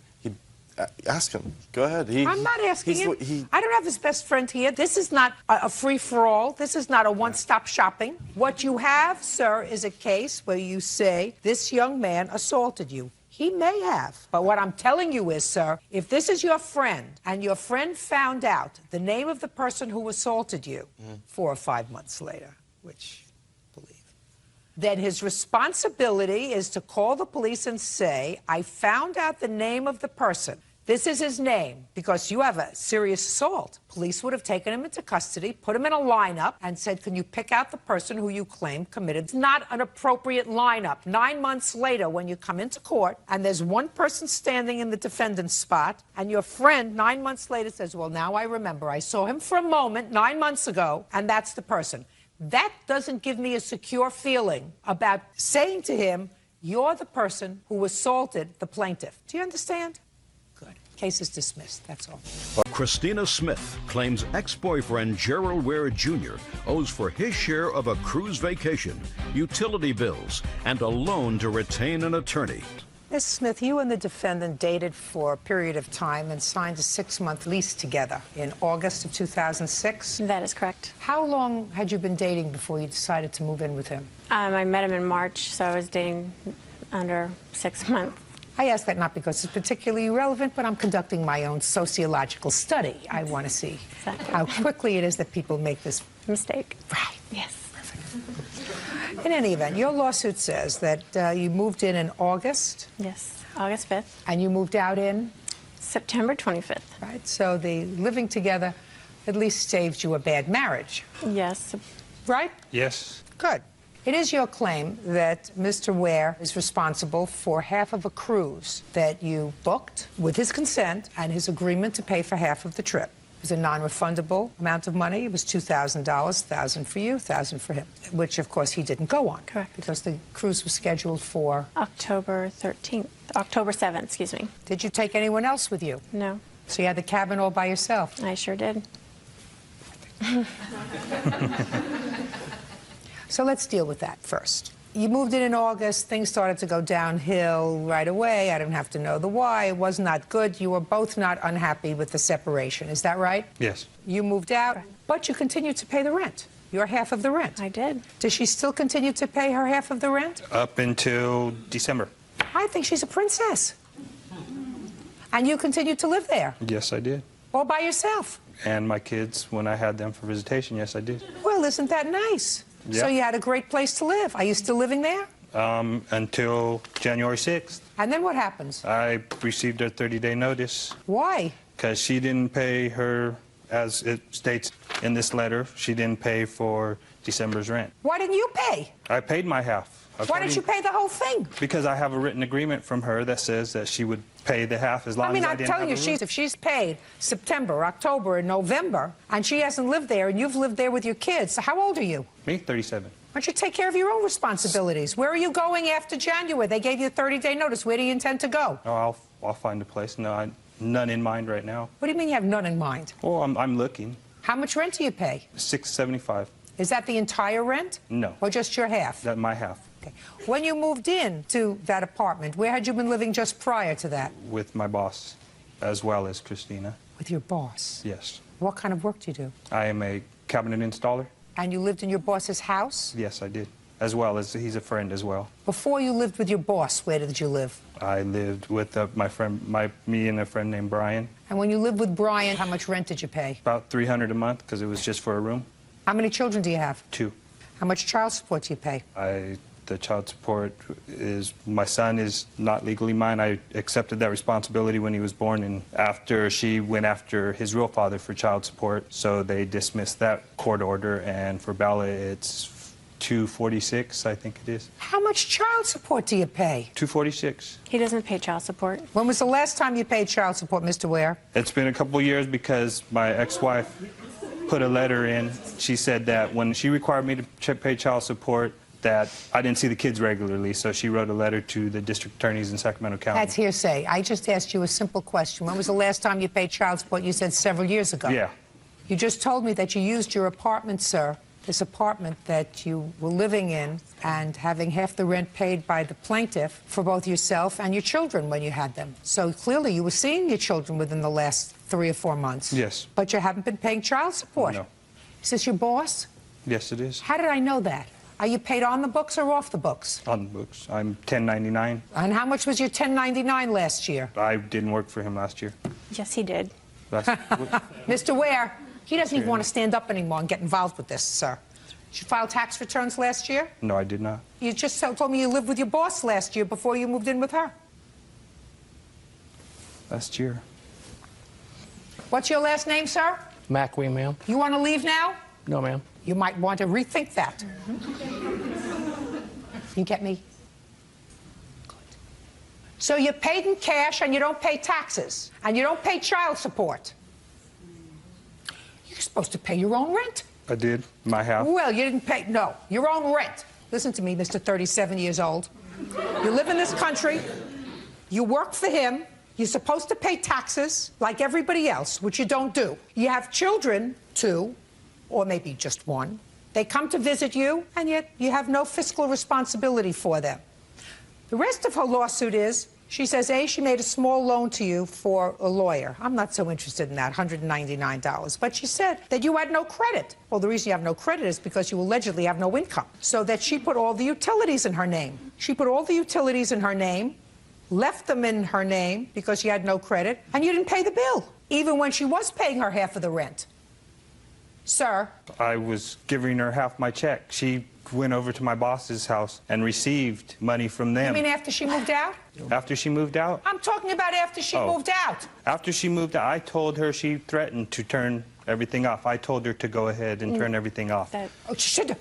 Ask him. Go ahead. I'm not asking him. I don't have his best friend here. This is not a free-for-all. This is not a one-stop shopping. What you have, sir, is a case where you say this young man assaulted you. He may have. But what I'm telling you is, sir, if this is your friend and your friend found out the name of the person who assaulted you 4 or 5 months later, which then his responsibility is to call the police and say, I found out the name of the person. This is his name, because you have a serious assault. Police would have taken him into custody, put him in a lineup, and said, can you pick out the person who you claim committed? It's not an appropriate lineup. 9 months later, when you come into court, and there's one person standing in the defendant's spot, and your friend 9 months later says, well, now I remember. I saw him for a moment 9 months ago, and that's the person. That doesn't give me a secure feeling about saying to him, you're the person who assaulted the plaintiff. Do you understand? Good. Case is dismissed. That's all. Christina Smith claims ex-boyfriend Gerald Ware Jr. owes for his share of a cruise vacation, utility bills, and a loan to retain an attorney. Ms. Smith, you and the defendant dated for a period of time and signed a 6-month lease together in August of 2006? That is correct. How long had you been dating before you decided to move in with him? I met him in March, so I was dating under 6 months. I ask that not because it's particularly relevant, but I'm conducting my own sociological study. I want to see how quickly it is that people make this mistake. Right. Yes. In any event, your lawsuit says that you moved in August. Yes, August 5th. And you moved out in? September 25th. Right, so the living together at least saved you a bad marriage. Yes. Right? Yes. Good. It is your claim that Mr. Ware is responsible for half of a cruise that you booked with his consent and his agreement to pay for half of the trip. It was a non-refundable amount of money. It was $2,000, $1,000 for you, $1,000 for him, which, of course, he didn't go on. Correct. Because the cruise was scheduled for? October 13th. October 7th, excuse me. Did you take anyone else with you? No. So you had the cabin all by yourself? I sure did. So let's deal with that first. You moved in August. Things started to go downhill right away. I don't have to know the why. It was not good. You were both not unhappy with the separation. Is that right? Yes. You moved out, but you continued to pay the rent. Your half of the rent. I did. Does she still continue to pay her half of the rent? Up until December. I think she's a princess. And you continued to live there? Yes, I did. All by yourself? And my kids, when I had them for visitation, yes, I did. Well, isn't that nice? Yeah. So you had a great place to live. Are you still living there? Until January 6th. And then what happens? I received a 30-day notice. Why? Because she didn't pay her, as it states in this letter, she didn't pay for December's rent. Why didn't you pay? I paid my half. Why didn't you pay the whole thing? Because I have a written agreement from her that says that she would pay the half as long as I didn't have a room. I'm telling you, if she's paid September, October, and November, and she hasn't lived there, and you've lived there with your kids, so how old are you? Me, 37. Why don't you take care of your own responsibilities? Where are you going after January? They gave you a 30-day notice. Where do you intend to go? Oh, I'll find a place. No, none in mind right now. What do you mean you have none in mind? Well, I'm looking. How much rent do you pay? $675. Is that the entire rent? No. Or just your half? That my half. Okay. When you moved in to that apartment, where had you been living just prior to that? With my boss, as well as Christina. With your boss? Yes. What kind of work do you do? I am a cabinet installer. And you lived in your boss's house? Yes, I did. As well as he's a friend as well. Before you lived with your boss, where did you live? I lived with me and a friend named Brian. And when you lived with Brian, how much rent did you pay? About $300 a month, because it was just for a room. How many children do you have? 2. How much child support do you pay? The child support is, my son is not legally mine. I accepted that responsibility when he was born, and after she went after his real father for child support, so they dismissed that court order, and for Bella it's $246, I think it is. How much child support do you pay? $246. He doesn't pay child support. When was the last time you paid child support, Mr. Ware? It's been a couple years because my ex-wife put a letter in. She said that when she required me to pay child support, that I didn't see the kids regularly, so she wrote a letter to the district attorneys in Sacramento County. That's hearsay. I just asked you a simple question. When was the last time you paid child support? You said several years ago. Yeah. You just told me that you used your apartment, sir, this apartment that you were living in and having half the rent paid by the plaintiff for both yourself and your children when you had them. So clearly you were seeing your children within the last 3 or 4 months. Yes. But you haven't been paying child support. No. Is this your boss? Yes, it is. How did I know that? Are you paid on the books or off the books? On the books. I'm 1099. And how much was your 1099 last year? I didn't work for him last year. Yes, he did. Mr. Ware, he doesn't even want to stand up anymore and get involved with this, sir. Did you file tax returns last year? No, I did not. You just told me you lived with your boss last year before you moved in with her. Last year. What's your last name, sir? McWee, ma'am. You want to leave now? No, ma'am. You might want to rethink that. You get me? Good. So you're paid in cash and you don't pay taxes and you don't pay child support. You're supposed to pay your own rent. I did. My house. Well, you didn't pay, no, your own rent. Listen to me, Mr. 37 years old. You live in this country. You work for him. You're supposed to pay taxes like everybody else, which you don't do. You have children, 2, or maybe just 1. They come to visit you, and yet you have no fiscal responsibility for them. The rest of her lawsuit is, she says, A, she made a small loan to you for a lawyer. I'm not so interested in that, $199. But she said that you had no credit. Well, the reason you have no credit is because you allegedly have no income. So that she put all the utilities in her name. She put all the utilities in her name, left them in her name because she had no credit, and you didn't pay the bill, even when she was paying her half of the rent. Sir? I was giving her half my check. She went over to my boss's house and received money from them. You mean after she moved out? After she moved out? I'm talking about after she moved out. After she moved out, I told her she threatened to turn everything off. I told her to go ahead and turn everything off. Oh, she should have.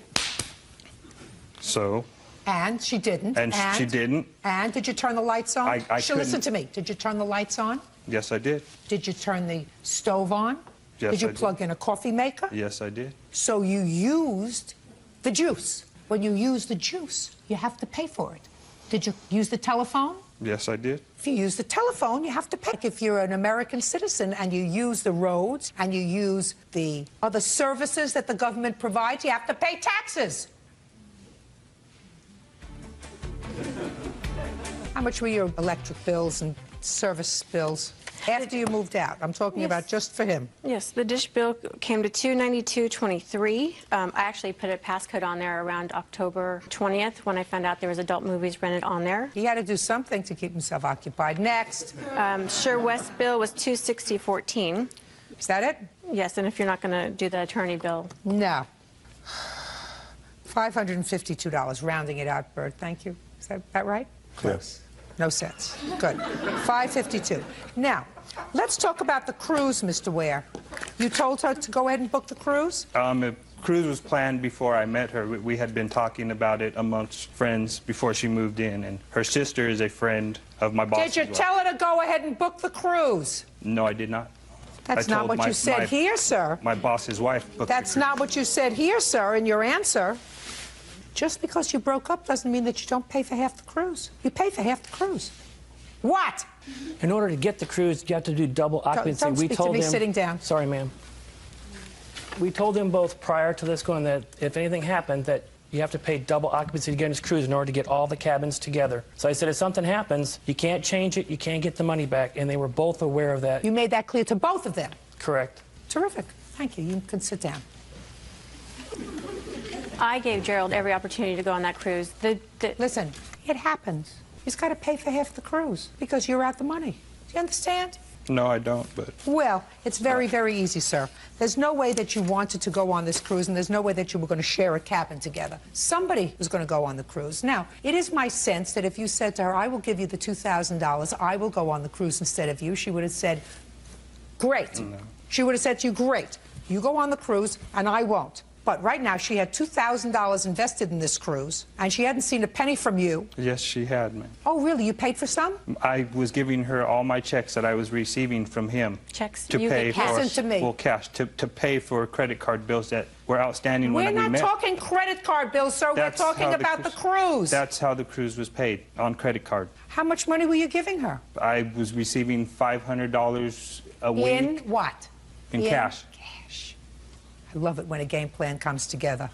So? And she didn't. And she didn't. And did you turn the lights on? I couldn't. Listen to me. Did you turn the lights on? Yes, I did. Did you turn the stove on? Yes, did you I did. plug in a coffee maker? Yes, I did. So you used the juice. When you use the juice, you have to pay for it. Did you use the telephone? Yes, I did. If you use the telephone, you have to pay. If you're an American citizen and you use the roads and you use the other services that the government provides, you have to pay taxes. How much were your electric bills and service bills after you moved out? I'm talking about just for him. Yes, the dish bill came to $292.23. I actually put a passcode on there around October 20th when I found out there was adult movies rented on there. He had to do something to keep himself occupied. Next. Sure West bill was $260.14. Is that it? Yes, and if you're not going to do the attorney bill. No. $552, rounding it out, Bert. Thank you. Is that right? Yes. No sense. Good. $552. Now, let's talk about the cruise, Mr. Ware. You told her to go ahead and book the cruise? A cruise was planned before I met her. We had been talking about it amongst friends before she moved in, and her sister is a friend of my boss. Did you tell her to go ahead and book the cruise? No, I did not. That's not what you said here, sir. My boss's wife booked That's not what you said here, sir, in your answer. Just because you broke up doesn't mean that you don't pay for half the cruise. You pay for half the cruise. What? In order to get the cruise, you have to do double occupancy. Don't speak to me sitting down. Sorry, ma'am. We told them both prior to this going that if anything happened, that you have to pay double occupancy to get on this cruise in order to get all the cabins together. So I said, if something happens, you can't change it, you can't get the money back, and they were both aware of that. You made that clear to both of them? Correct. Terrific. Thank you. You can sit down. I gave Gerald every opportunity to go on that cruise. Listen, it happens. He's got to pay for half the cruise because you're out the money. Do you understand? No, I don't, but... Well, it's very, very easy, sir. There's no way that you wanted to go on this cruise, and there's no way that you were going to share a cabin together. Somebody was going to go on the cruise. Now, it is my sense that if you said to her, I will give you the $2,000, I will go on the cruise instead of you, she would have said, great. No. She would have said to you, great. You go on the cruise, and I won't. But right now, she had $2,000 invested in this cruise, and she hadn't seen a penny from you. Yes, she had, ma'am. Oh, really? You paid for some? I was giving her all my checks that I was receiving from him. Checks? To You pay get cash? for... Listen to me. Well, cash. To pay for credit card bills that were outstanding when we met. We're not talking credit card bills, sir. That's We're talking how about the cruise. That's how the cruise was paid, on credit card. How much money were you giving her? I was receiving $500 a week. In what? In cash. I love it when a game plan comes together.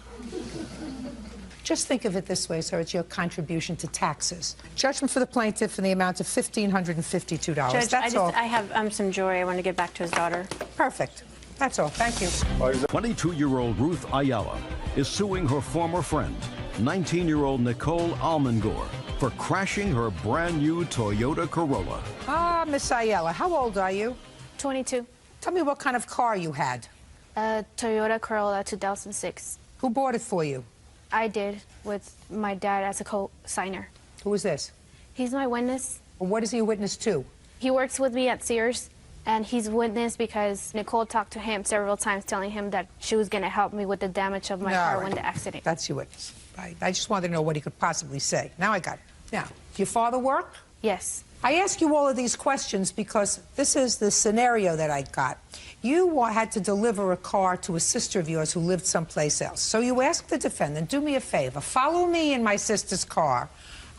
Just think of it this way, sir. It's your contribution to taxes. Judgment for the plaintiff in the amount of $1,552. Judge, That's all. I have some jewelry I want to give back to his daughter. Perfect. That's all. Thank you. 22-year-old Ruth Ayala is suing her former friend, 19-year-old Nicole Almengor, for crashing her brand-new Toyota Corolla. Ah, Miss Ayala, how old are you? 22. Tell me what kind of car you had. A Toyota Corolla 2006. Who bought it for you? I did, with my dad as a co-signer. Who is this? He's my witness. Well, what is he a witness to? He works with me at Sears, and he's witness because Nicole talked to him several times telling him that she was going to help me with the damage of my car when the accident. That's your witness. I just wanted to know what he could possibly say. Now I got it. Now, do your father work? Yes. I ask you all of these questions because this is the scenario that I got. You had to deliver a car to a sister of yours who lived someplace else. So you ask the defendant, do me a favor, follow me in my sister's car.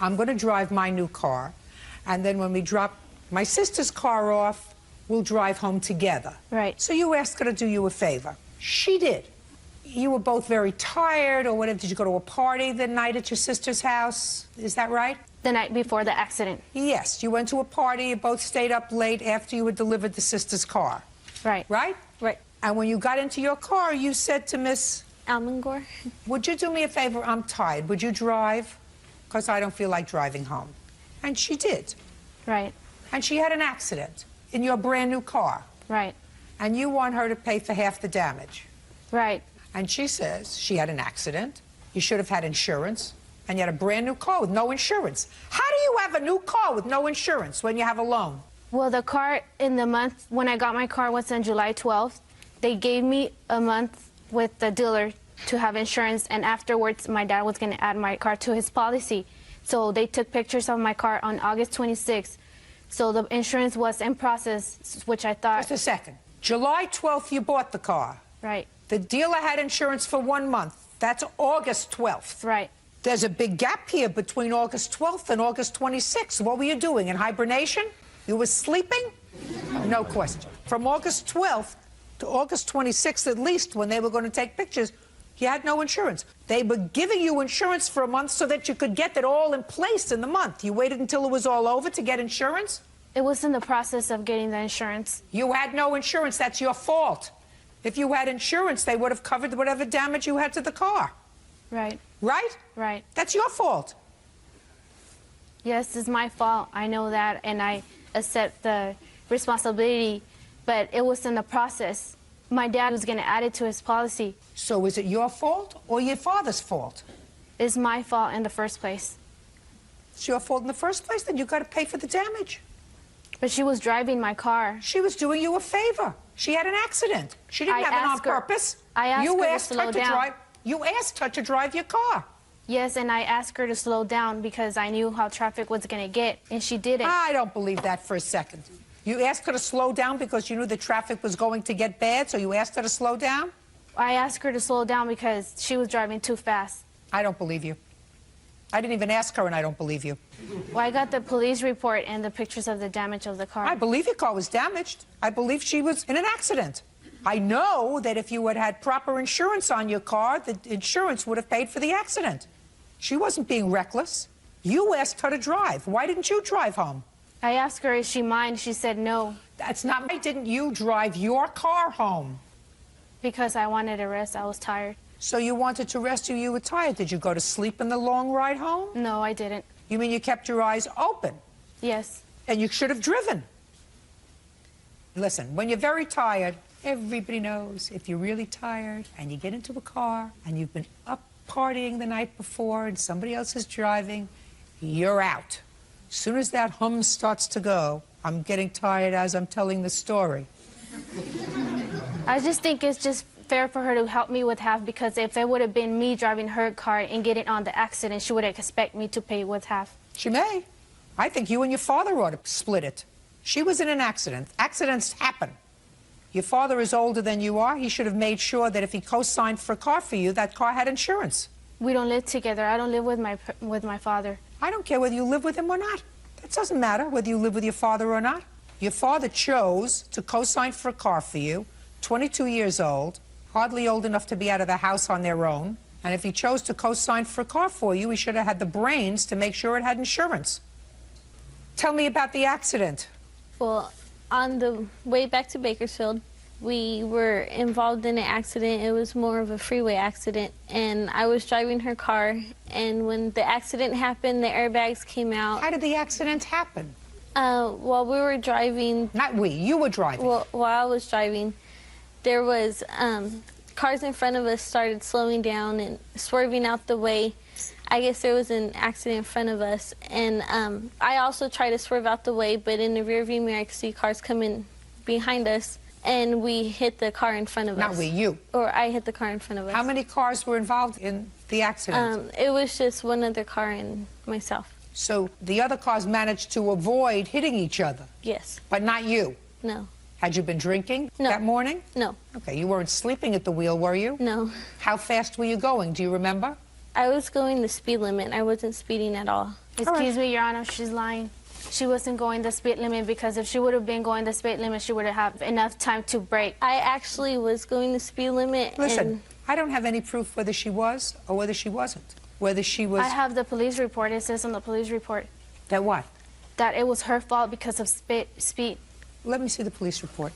I'm going to drive my new car. And then when we drop my sister's car off, we'll drive home together. Right. So you asked her to do you a favor. She did. You were both very tired or whatever. Did you go to a party the night at your sister's house? Is that right? The night before the accident. Yes. You went to a party. You both stayed up late after you had delivered the sister's car. Right. Right? Right. And when you got into your car, you said to Miss Almengor, would you do me a favor? I'm tired. Would you drive? Because I don't feel like driving home. And she did. Right. And she had an accident in your brand new car. Right. And you want her to pay for half the damage. Right. And she says she had an accident. You should have had insurance. And you had a brand new car with no insurance. How do you have a new car with no insurance when you have a loan? Well, the car in the month when I got my car was on July 12th. They gave me a month with the dealer to have insurance, and afterwards my dad was going to add my car to his policy. So they took pictures of my car on August 26th. So the insurance was in process, which I thought... Just a second. July 12th you bought the car. Right. The dealer had insurance for 1 month. That's August 12th. Right. There's a big gap here between August 12th and August 26th. What were you doing, in hibernation? You were sleeping? No question. From August 12th to August 26th, at least, when they were going to take pictures, you had no insurance. They were giving you insurance for a month so that you could get it all in place in the month. You waited until it was all over to get insurance? It was in the process of getting the insurance. You had no insurance. That's your fault. If you had insurance, they would have covered whatever damage you had to the car. Right. Right? Right. That's your fault. Yes, it's my fault. I know that, and I accept the responsibility, but it was in the process. My dad was going to add it to his policy. So is it your fault or your father's fault? It's my fault in the first place. It's your fault in the first place? Then you got to pay for the damage. But she was driving my car. She was doing you a favor. She had an accident. She didn't have it on purpose. I asked her to slow down. You asked her to drive your car. Yes, and I asked her to slow down because I knew how traffic was going to get, and she didn't. I don't believe that for a second. You asked her to slow down because you knew the traffic was going to get bad, so you asked her to slow down? I asked her to slow down because she was driving too fast. I don't believe you. I didn't even ask her, and I don't believe you. Well, I got the police report and the pictures of the damage of the car. I believe your car was damaged. I believe she was in an accident. I know that if you had had proper insurance on your car, the insurance would have paid for the accident. She wasn't being reckless. You asked her to drive. Why didn't you drive home? I asked her, is she mine? She said no. That's not why didn't you drive your car home? Because I wanted to rest. I was tired. So you wanted to rest or you were tired. Did you go to sleep in the long ride home? No, I didn't. You mean you kept your eyes open? Yes. And you should have driven. Listen, when you're very tired, everybody knows if you're really tired and you get into a car and you've been up partying the night before and somebody else is driving, you're out. As soon as that hum starts to go, I'm getting tired as I'm telling the story. I just think it's just fair for her to help me with half, because if it would have been me driving her car and getting on the accident, she would expect me to pay with half. She may. I think you and your father ought to split it. She was in an accident. Accidents happen. Your father is older than you are. He should have made sure that if he co-signed for a car for you, that car had insurance. We don't live together. I don't live with my father. I don't care whether you live with him or not. It doesn't matter whether you live with your father or not. Your father chose to co-sign for a car for you, 22 years old, hardly old enough to be out of the house on their own. And if he chose to co-sign for a car for you, he should have had the brains to make sure it had insurance. Tell me about the accident. Well, on the way back to Bakersfield, we were involved in an accident. It was more of a freeway accident, and I was driving her car, and when the accident happened, the airbags came out. How did the accident happen? While we were driving... Not we, you were driving. Well, while I was driving, there was cars in front of us started slowing down and swerving out the way. I guess there was an accident in front of us, and I also tried to swerve out the way, but in the rearview mirror I could see cars coming behind us, and we hit the car in front of us. Not we, you. Or I hit the car in front of us. How many cars were involved in the accident? It was just one other car and myself. So the other cars managed to avoid hitting each other? Yes. But not you? No. Had you been drinking that morning? No. Okay, you weren't sleeping at the wheel, were you? No. How fast were you going? Do you remember? I was going the speed limit. I wasn't speeding at all. Excuse me, Your Honor, she's lying. She wasn't going the speed limit, because if she would have been going the speed limit, she would have had enough time to brake. I actually was going the speed limit. Listen, I don't have any proof whether she was or whether she wasn't. Whether she was... I have the police report. It says on the police report. That what? That it was her fault because of speed. Let me see the police report.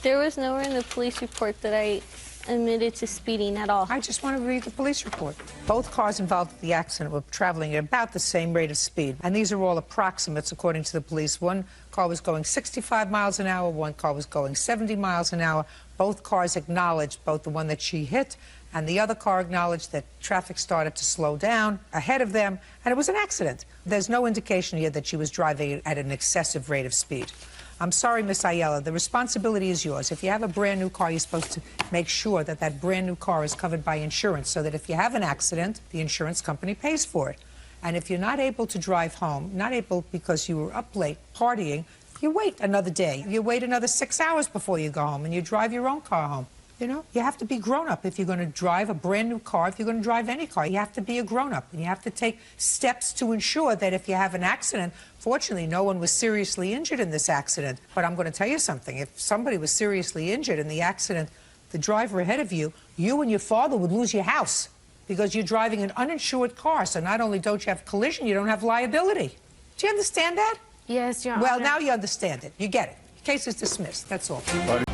There was nowhere in the police report that I admitted to speeding at all. I just want to read the police report. Both cars involved in the accident were traveling at about the same rate of speed. And these are all approximates, according to the police. One car was going 65 miles an hour, one car was going 70 miles an hour. Both cars acknowledged, both the one that she hit and the other car acknowledged, that traffic started to slow down ahead of them, and it was an accident. There's no indication here that she was driving at an excessive rate of speed. I'm sorry, Miss Ayala, the responsibility is yours. If you have a brand new car, you're supposed to make sure that that brand new car is covered by insurance, so that if you have an accident, the insurance company pays for it. And if you're not able to drive home, not able because you were up late partying, you wait another day. You wait another 6 hours before you go home, and you drive your own car home. You know, you have to be grown-up if you're going to drive a brand new car. If you're going to drive any car, you have to be a grown-up, and you have to take steps to ensure that if you have an accident, fortunately, no one was seriously injured in this accident. But I'm going to tell you something. If somebody was seriously injured in the accident, the driver ahead of you, you and your father would lose your house because you're driving an uninsured car. So not only don't you have collision, you don't have liability. Do you understand that? Yes, Your Honor. Well, now you understand it. You get it. Case is dismissed. That's all.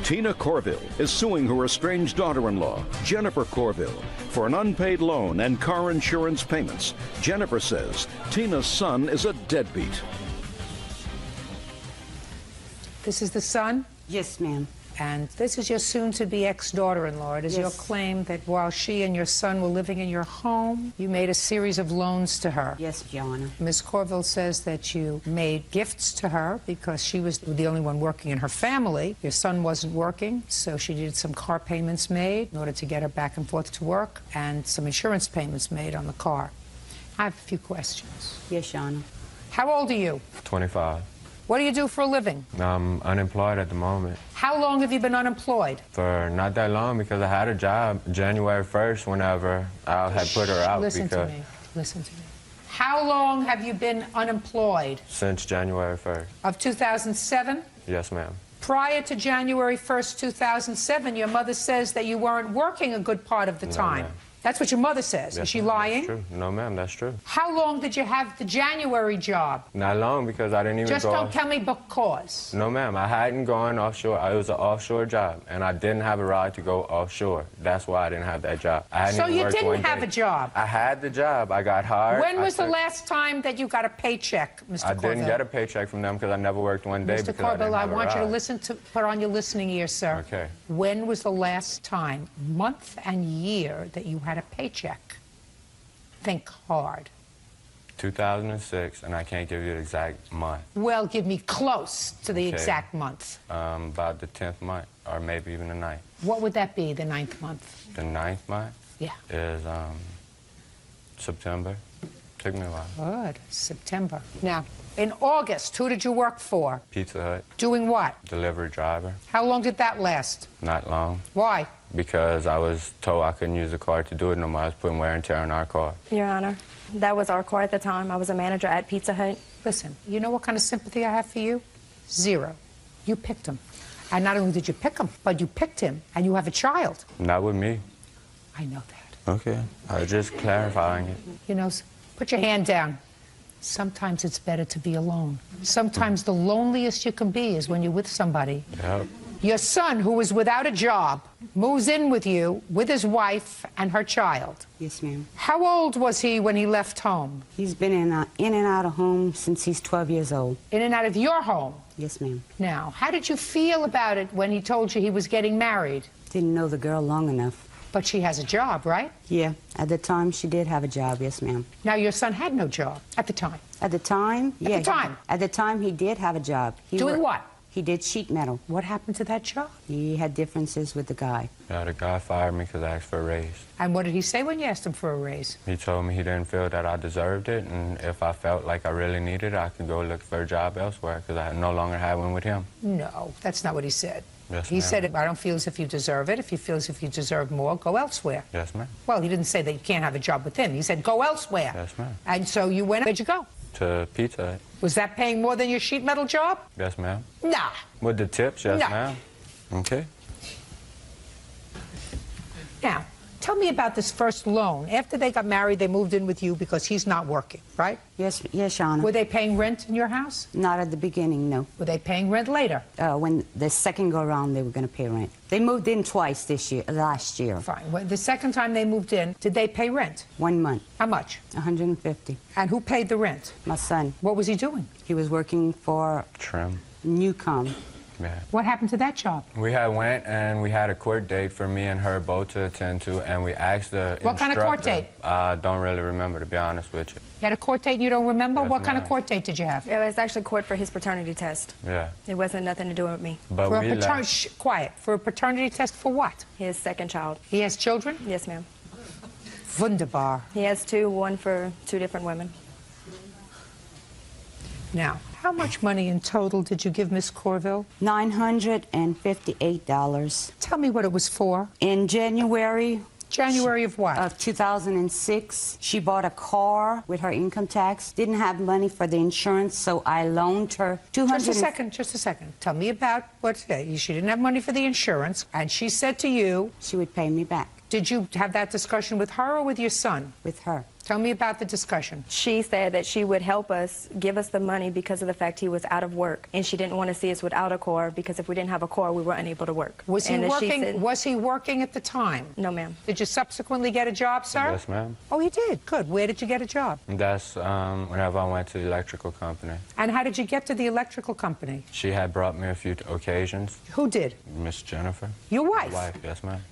Tina Corville is suing her estranged daughter-in-law, Jennifer Corville, for an unpaid loan and car insurance payments. Jennifer says Tina's son is a deadbeat. This is the son? Yes, ma'am. And this is your soon-to-be ex-daughter-in-law. It is your claim that while she and your son were living in your home, you made a series of loans to her. Yes, Your Honor. Ms. Corville says that you made gifts to her because she was the only one working in her family. Your son wasn't working, so she needed some car payments made in order to get her back and forth to work, and some insurance payments made on the car. I have a few questions. Yes, Your Honor. How old are you? 25. What do you do for a living? I'm unemployed at the moment. How long have you been unemployed? For not that long, because I had a job January 1st whenever I had put her out. Listen to me. Listen to me. How long have you been unemployed? Since January 1st. Of 2007? Yes, ma'am. Prior to January 1st, 2007, your mother says that you weren't working a good part of the time. That's what your mother says. Yes, Is she ma'am, lying? That's true. No, ma'am, that's true. How long did you have the January job? Not long, because I didn't even Just go don't tell me because. No, ma'am, I hadn't gone offshore. It was an offshore job, and I didn't have a ride to go offshore. That's why I didn't have that job. I hadn't So even you worked didn't one have day. a job? I had the job. I got hired. When was the took- last time that you got a paycheck, Mr. I Corville? didn't get a paycheck from them because I never worked one day Mr. because Corville, I I didn't have want a you to ride. listen to, put on your listening ear, sir. Okay. When was the last time, month and year, that you had a paycheck? Think hard. 2006, and I can't give you the exact month. Well, give me close to the Okay. exact month. About the 10th month, or maybe even the 9th. What would that be, the 9th month? The 9th month Yeah. is September. Took me a while. Good. September. Now, in August, who did you work for? Pizza Hut, Doing what? delivery driver. How long did that last? Not long. Why? Because I was told I couldn't use the car to do it no more. I was putting wear and tear on our car. Your Honor, that was our car at the time. I was a manager at Pizza Hut. Listen, you know what kind of sympathy I have for you? Zero. You picked him. And not only did you pick him, but you picked him, and you have a child. Not with me. I know that. Okay. I was just clarifying it. You know, put your hand down. Sometimes it's better to be alone. Sometimes the loneliest you can be is when you're with somebody. Yep. Your son, who is without a job, moves in with you, with his wife and her child. Yes, ma'am. How old was he when he left home? He's been in and out of home since he's 12 years old. In and out of your home? Yes, ma'am. Now, how did you feel about it when he told you he was getting married? Didn't know the girl long enough. But she has a job, right? Yeah, at the time she did have a job, yes, ma'am. Now, your son had no job at the time. At the time? Yeah. At the time? At the time he did have a job. Doing what? He did sheet metal. What happened to that job? He had differences with the guy. Yeah, the guy fired me because I asked for a raise. And what did he say when you asked him for a raise? He told me he didn't feel that I deserved it, and if I felt like I really needed it, I could go look for a job elsewhere because I no longer had one with him. No, that's not what he said. Yes, He ma'am. said, I don't feel as if you deserve it. If you feel as if you deserve more, go elsewhere. Yes, ma'am. Well, he didn't say that you can't have a job with him. He said, go elsewhere. Yes, ma'am. And so you went, where'd you go? To Pizza Hut. Was that paying more than your sheet metal job? Yes, ma'am. Nah. With the tips, yes, No. ma'am. Okay. Now, tell me about this first loan. After they got married, they moved in with you because he's not working, right? Yes, yes, Your Honor. Were they paying rent in your house? Not at the beginning, no. Were they paying rent later? When the second go around, they were going to pay rent. They moved in twice last year. Fine. Well, the second time they moved in, did they pay rent? 1 month. How much? $150. And who paid the rent? My son. What was he doing? He was working for Trim. Newcom. Yeah. What happened to that job? We had went and we had a court date for me and her both to attend to, and we asked the What kind of court instructor- date? I don't really remember, to be honest with you. You had a court date and you don't remember? Yes, What kind of ma'am. court date did you have? It was actually court for his paternity test. Yeah. It wasn't nothing to do with me. But For we a left. quiet. For a paternity test for what? His second child. He has children? Yes, ma'am. Wunderbar. He has two, one for two different women. Now, how much money in total did you give Miss Corville? $958. Tell me what it was for. In January. January of what? Of 2006. She bought a car with her income tax. Didn't have money for the insurance, so I loaned her $200. Just a second. Tell me about what she didn't have money for the insurance, and she said to you she would pay me back. Did you have that discussion with her or with your son? With her. Tell me about the discussion. She said that she would help us, give us the money because of the fact he was out of work, and she didn't want to see us without a car because if we didn't have a car, we were unable to work. Was he And as she working? said- Was he working at the time? No, ma'am. Did you subsequently get a job, sir? Yes, ma'am. Oh, you did. Good. Where did you get a job? That's whenever I went to the electrical company. And how did you get to the electrical company? She had brought me a few occasions. Who did? Miss Jennifer. Your wife? My wife, yes, ma'am.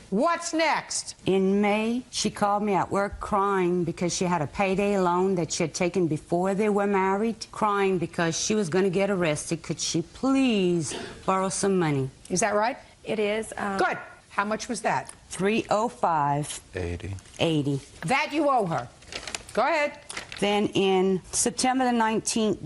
What's next? In May, she called me at work crying because she had a payday loan that she had taken before they were married, crying because she was going to get arrested. Could she please borrow some money? Is that right? It is. Good. How much was that? $305.80. 80. That you owe her. Go ahead. Then in September the 19th,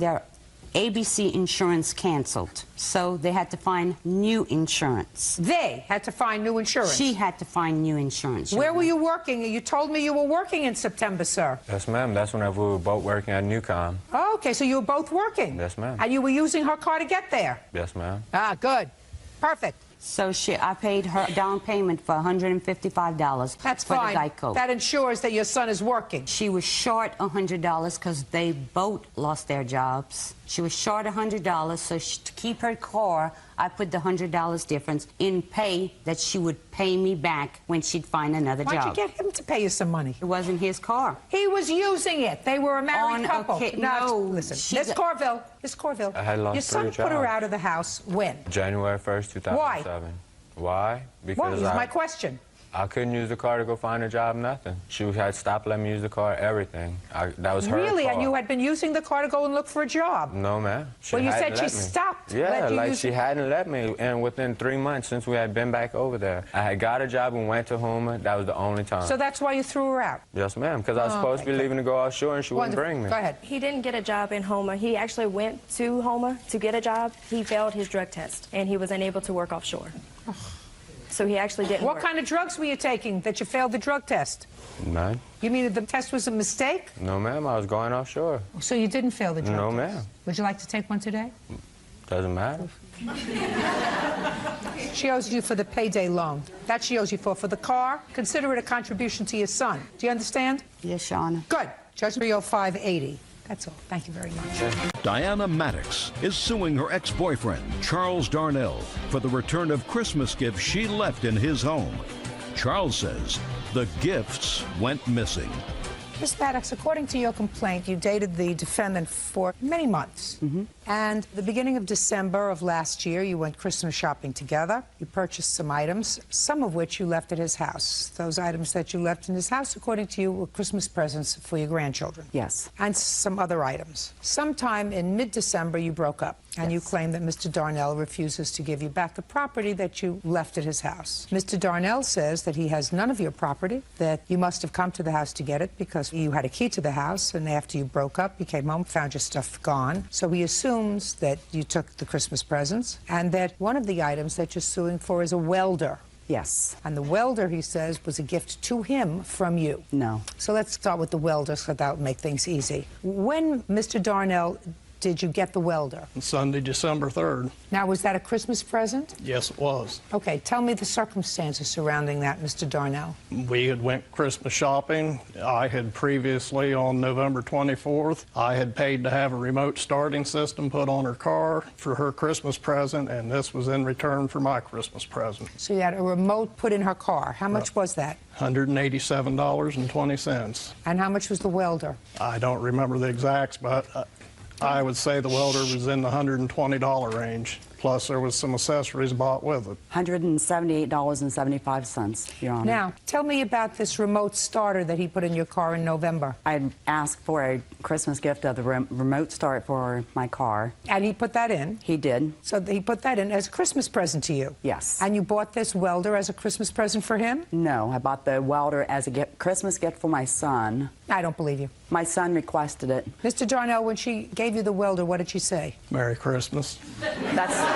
ABC insurance canceled, so they had to find new insurance. They had to find new insurance? She had to find new insurance. Where were you working? You told me you were working in September, sir. Yes, ma'am. That's whenever we were both working at Newcom. Oh, okay, so you were both working? Yes, ma'am. And you were using her car to get there? Yes, ma'am. Ah, good. Perfect. So I paid her down payment for $155. That's for fine. the Geico. That ensures that your son is working. She was short $100 because they both lost their jobs. She was short $100, so to keep her car, I put the $100 difference in pay that she would pay me back when she'd find another job. Why'd you get him to pay you some money? It wasn't his car. He was using it. They were a married couple. No, listen, Miss Corville, I had lost your son 3 put her jobs. out of the house when? January 1st, 2007. Why? Because What was my question? I couldn't use the car to go find a job, nothing. She had stopped letting me use the car, everything. That was her Really? car. And you had been using the car to go and look for a job? No, ma'am. Well, you said she stopped. Yeah, like she hadn't let me. And within 3 months since we had been back over there, I had got a job and went to Houma. That was the only time. So that's why you threw her out? Yes, ma'am, because I was supposed to be leaving to go offshore and she wouldn't bring me. Go ahead. He didn't get a job in Houma. He actually went to Houma to get a job. He failed his drug test, and he was unable to work offshore. So he actually didn't What work. kind of drugs were you taking that you failed the drug test? None. You mean that the test was a mistake? No, ma'am, I was going offshore. So you didn't fail the drug No, test? ma'am. Would you like to take one today? Doesn't matter. She owes you for the payday loan. That she owes you for. For the car, consider it a contribution to your son. Do you understand? Yes, Your Honor. Good. Judgment 30580. That's all. Thank you very much. Diana Maddox is suing her ex-boyfriend, Charles Darnell, for the return of Christmas gifts she left in his home. Charles says the gifts went missing. Ms. Maddox, according to your complaint, you dated the defendant for many months. And the beginning of December of last year, you went Christmas shopping together. You purchased some items, some of which you left at his house. Those items that you left in his house, according to you, were Christmas presents for your grandchildren. Yes. And some other items. Sometime in mid-December, you broke up. And you claim that Mr. Darnell refuses to give you back the property that you left at his house. Mr. Darnell says that he has none of your property, that you must have come to the house to get it because you had a key to the house, and after you broke up, you came home, found your stuff gone. So he assumes that you took the Christmas presents, and that one of the items that you're suing for is a welder. Yes. And the welder, he says, was a gift to him from you. No. So let's start with the welder, so that would make things easy. When, Mr. Darnell, did you get the welder? Sunday, December 3rd. Now, was that a Christmas present? Yes, it was. Okay, tell me the circumstances surrounding that, Mr. Darnell. We had went Christmas shopping. I had previously, on November 24th, I had paid to have a remote starting system put on her car for her Christmas present, and this was in return for my Christmas present. So you had a remote put in her car. How much was that? $187.20. And how much was the welder? I don't remember the exacts, but I would say the welder was in the $120 range. Plus, there was some accessories bought with it. $178.75, Your Honor. Now, tell me about this remote starter that he put in your car in November. I asked for a Christmas gift of the remote start for my car. And he put that in? He did. So he put that in as a Christmas present to you? Yes. And you bought this welder as a Christmas present for him? No, I bought the welder as a Christmas gift for my son. I don't believe you. My son requested it. Mr. Darnell, when she gave you the welder, what did she say? Merry Christmas. That's...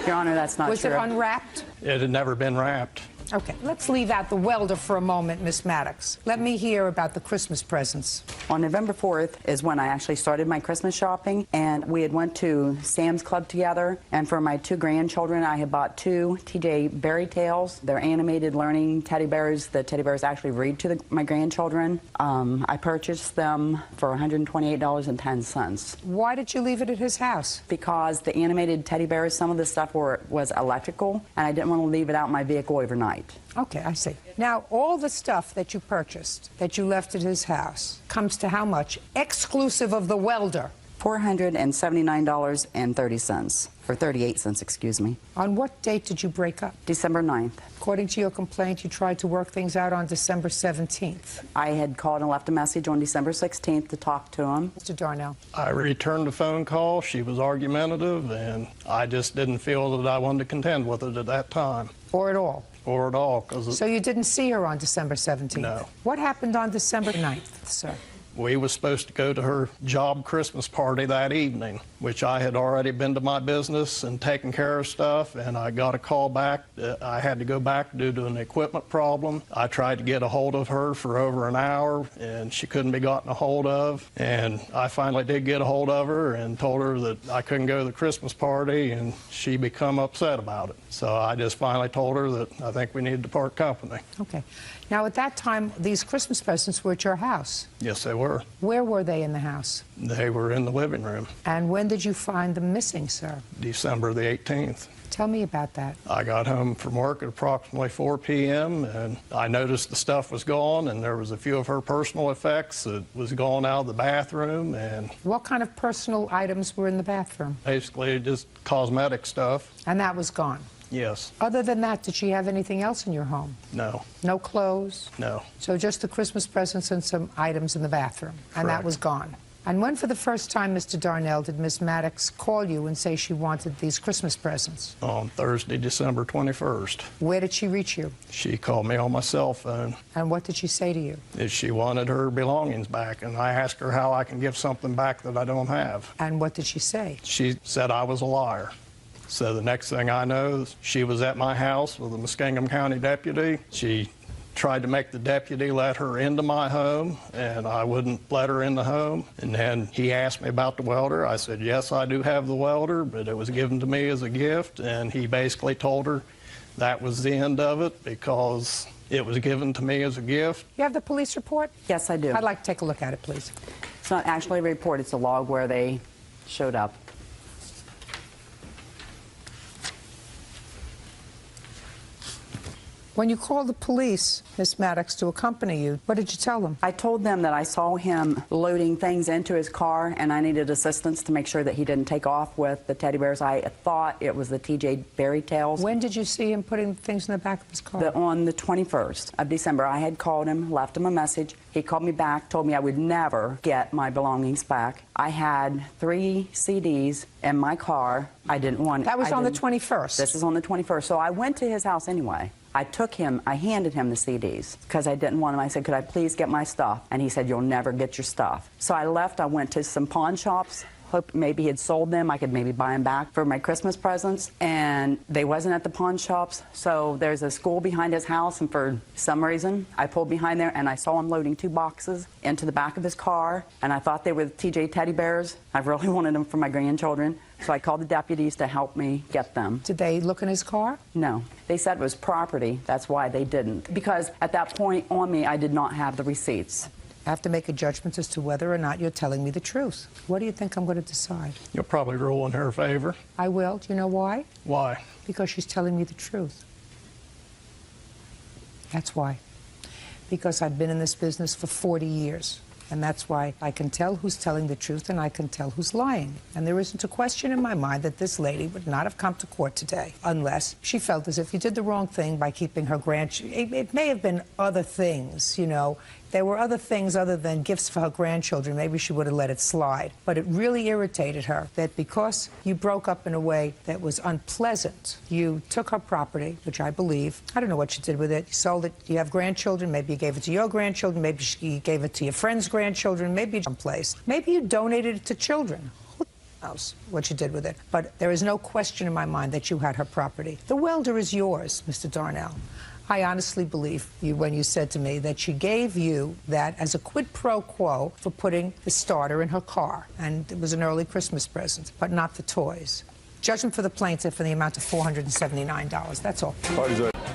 Your Honor, that's not true. Was it unwrapped? It had never been wrapped. Okay, let's leave out the welder for a moment, Miss Maddox. Let me hear about the Christmas presents. On November 4th is when I actually started my Christmas shopping, and we had went to Sam's Club together, and for my 2 grandchildren, I had bought 2 TJ Berry Tales. They're animated learning teddy bears. The teddy bears actually read to my grandchildren. I purchased them for $128.10. Why did you leave it at his house? Because the animated teddy bears, some of the stuff was electrical, and I didn't want to leave it out in my vehicle overnight. Okay, I see. Now, all the stuff that you purchased, that you left at his house, comes to how much, exclusive of the welder? $479.30, or 38 cents, excuse me. On what date did you break up? December 9th. According to your complaint, you tried to work things out on December 17th. I had called and left a message on December 16th to talk to him. Mr. Darnell. I returned the phone call. She was argumentative, and I just didn't feel that I wanted to contend with it at that time. Or at all? Or at all. So you didn't see her on December 17th? No. What happened on December 9th, sir? We was supposed to go to her job Christmas party that evening, which I had already been to my business and taken care of stuff, and I got a call back that I had to go back due to an equipment problem. I tried to get a hold of her for over an hour, and she couldn't be gotten a hold of, and I finally did get a hold of her and told her that I couldn't go to the Christmas party, and she become upset about it. So I just finally told her that I think we needed to part company. Okay. Now, at that time, these Christmas presents were at your house. Yes, they were. Where were they in the house? They were in the living room. And when did you find them missing, sir? December the 18th. Tell me about that. I got home from work at approximately 4 p.m. and I noticed the stuff was gone, and there was a few of her personal effects that was gone out of the bathroom. And what kind of personal items were in the bathroom? Basically just cosmetic stuff. And that was gone? Yes. Other than that, did she have anything else in your home? No. No clothes? No. So just the Christmas presents and some items in the bathroom? Correct. And that was gone? And when for the first time, Mr. Darnell, did Miss Maddox call you and say she wanted these Christmas presents? On Thursday, December 21st. Where did she reach you? She called me on my cell phone. And what did she say to you? That she wanted her belongings back, and I asked her how I can give something back that I don't have. And what did she say? She said I was a liar. So the next thing I know, she was at my house with a Muskingum County deputy. She tried to make the deputy let her into my home, and I wouldn't let her in the home. And then he asked me about the welder. I said, yes, I do have the welder, but it was given to me as a gift. And he basically told her that was the end of it because it was given to me as a gift. You have the police report? Yes, I do. I'd like to take a look at it, please. It's not actually a report. It's a log where they showed up. When you called the police, Miss Maddox, to accompany you, what did you tell them? I told them that I saw him loading things into his car and I needed assistance to make sure that he didn't take off with the teddy bears. I thought it was the TJ Berry Tails. When did you see him putting things in the back of his car? On the 21st of December. I had called him, left him a message. He called me back, told me I would never get my belongings back. I had 3 CDs in my car. I didn't want it. That was on the 21st? This is on the 21st. So I went to his house anyway. I handed him the CDs because I didn't want them. I said, could I please get my stuff? And he said, you'll never get your stuff. So I left. I went to some pawn shops. Hope maybe he had sold them. I could maybe buy them back for my Christmas presents. And they wasn't at the pawn shops. So there's a school behind his house, and for some reason, I pulled behind there and I saw him loading 2 boxes into the back of his car. And I thought they were the TJ teddy bears. I really wanted them for my grandchildren. So I called the deputies to help me get them. Did they look in his car? No. They said it was property. That's why they didn't. Because at that point on me, I did not have the receipts. I have to make a judgment as to whether or not you're telling me the truth. What do you think I'm going to decide? You'll probably rule in her favor. I will. Do you know why? Why? Because she's telling me the truth. That's why. Because I've been in this business for 40 years. And that's why I can tell who's telling the truth and I can tell who's lying. And there isn't a question in my mind that this lady would not have come to court today unless she felt as if you did the wrong thing by keeping her grandchildren. It may have been other things, you know. There were other things other than gifts for her grandchildren. Maybe she would have let it slide. But it really irritated her that because you broke up in a way that was unpleasant, you took her property, which I believe. I don't know what you did with it. You sold it. You have grandchildren. Maybe you gave it to your grandchildren. Maybe you gave it to your friend's grandchildren. Maybe someplace. Maybe you donated it to children. Who knows what you did with it? But there is no question in my mind that you had her property. The welder is yours, Mr. Darnell. I honestly believe you when you said to me that she gave you that as a quid pro quo for putting the starter in her car. And it was an early Christmas present, but not the toys. Judgment for the plaintiff in the amount of $479. That's all.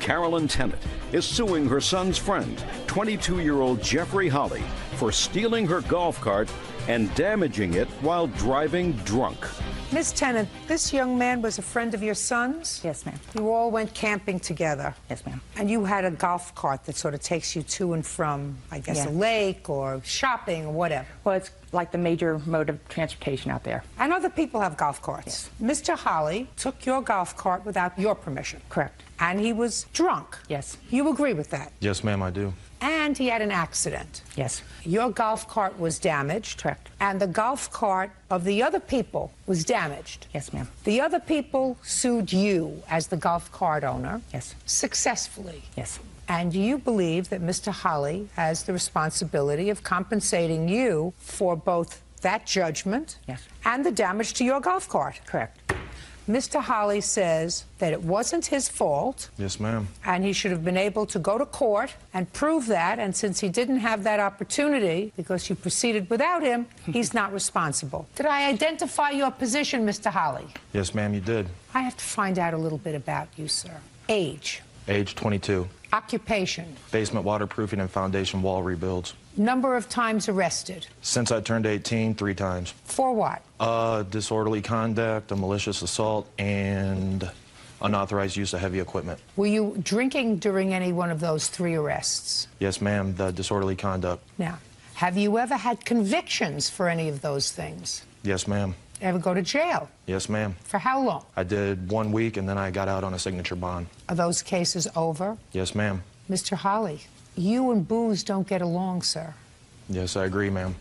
Carolyn Tennant is suing her son's friend, 22-year-old Jeffrey Holly, for stealing her golf cart and damaging it while driving drunk. Miss Tennant, this young man was a friend of your son's? Yes, ma'am. You all went camping together? Yes, ma'am. And you had a golf cart that sort of takes you to and from, I guess, a lake or shopping or whatever? Well, it's like the major mode of transportation out there. And other people have golf carts. Yes. Mr. Holly took your golf cart without your permission? Correct. And he was drunk? Yes. You agree with that? Yes, ma'am, I do. And he had an accident? Yes. Your golf cart was damaged? Correct. And the golf cart of the other people was damaged? Yes, ma'am. The other people sued you as the golf cart owner? Yes. Successfully? Yes. And you believe that Mr. Holly has the responsibility of compensating you for both that judgment and the damage to your golf cart. Correct. Mr. Holly says that it wasn't his fault. Yes, ma'am. And he should have been able to go to court and prove that. And since he didn't have that opportunity because you proceeded without him, he's not responsible. Did I identify your position, Mr. Holly? Yes, ma'am, you did. I have to find out a little bit about you, sir. Age. Age 22. Occupation. Basement waterproofing and foundation wall rebuilds. Number of times arrested. Since I turned 18, 3 times. For what? Disorderly conduct, a malicious assault, and unauthorized use of heavy equipment. Were you drinking during any one of those 3 arrests? Yes, ma'am, the disorderly conduct. Now, have you ever had convictions for any of those things? Yes, ma'am. Ever go to jail? Yes, ma'am. For how long? I did 1 week, and then I got out on a signature bond. Are those cases over? Yes, ma'am. Mr. Holly, you and booze don't get along, sir. Yes, I agree, ma'am.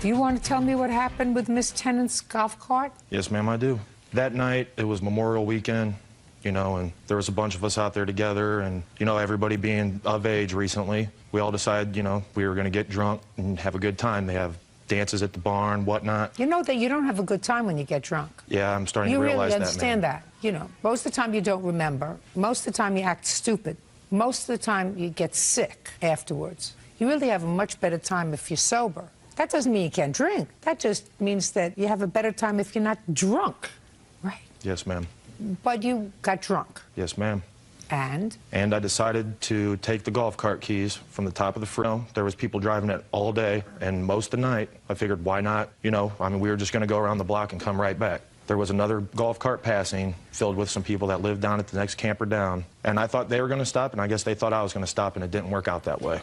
Do you want to tell me what happened with Miss Tennant's golf cart? Yes, ma'am, I do. That night, it was Memorial Weekend, you know, and there was a bunch of us out there together, and, you know, everybody being of age recently, we all decided, you know, we were going to get drunk and have a good time. They have dances at the barn, whatnot. You know that you don't have a good time when you get drunk. Yeah, I'm starting to realize that, You really understand that. You know, most of the time you don't remember. Most of the time you act stupid. Most of the time you get sick afterwards. You really have a much better time if you're sober. That doesn't mean you can't drink. That just means that you have a better time if you're not drunk, right? Yes, ma'am. But you got drunk. Yes, ma'am. And? And I decided to take the golf cart keys from the top of the freeway. There was people driving it all day and most of the night. I figured, why not? You know, I mean, we were just going to go around the block and come right back. There was another golf cart passing filled with some people that lived down at the next camper down. And I thought they were going to stop, and I guess they thought I was going to stop, and it didn't work out that way.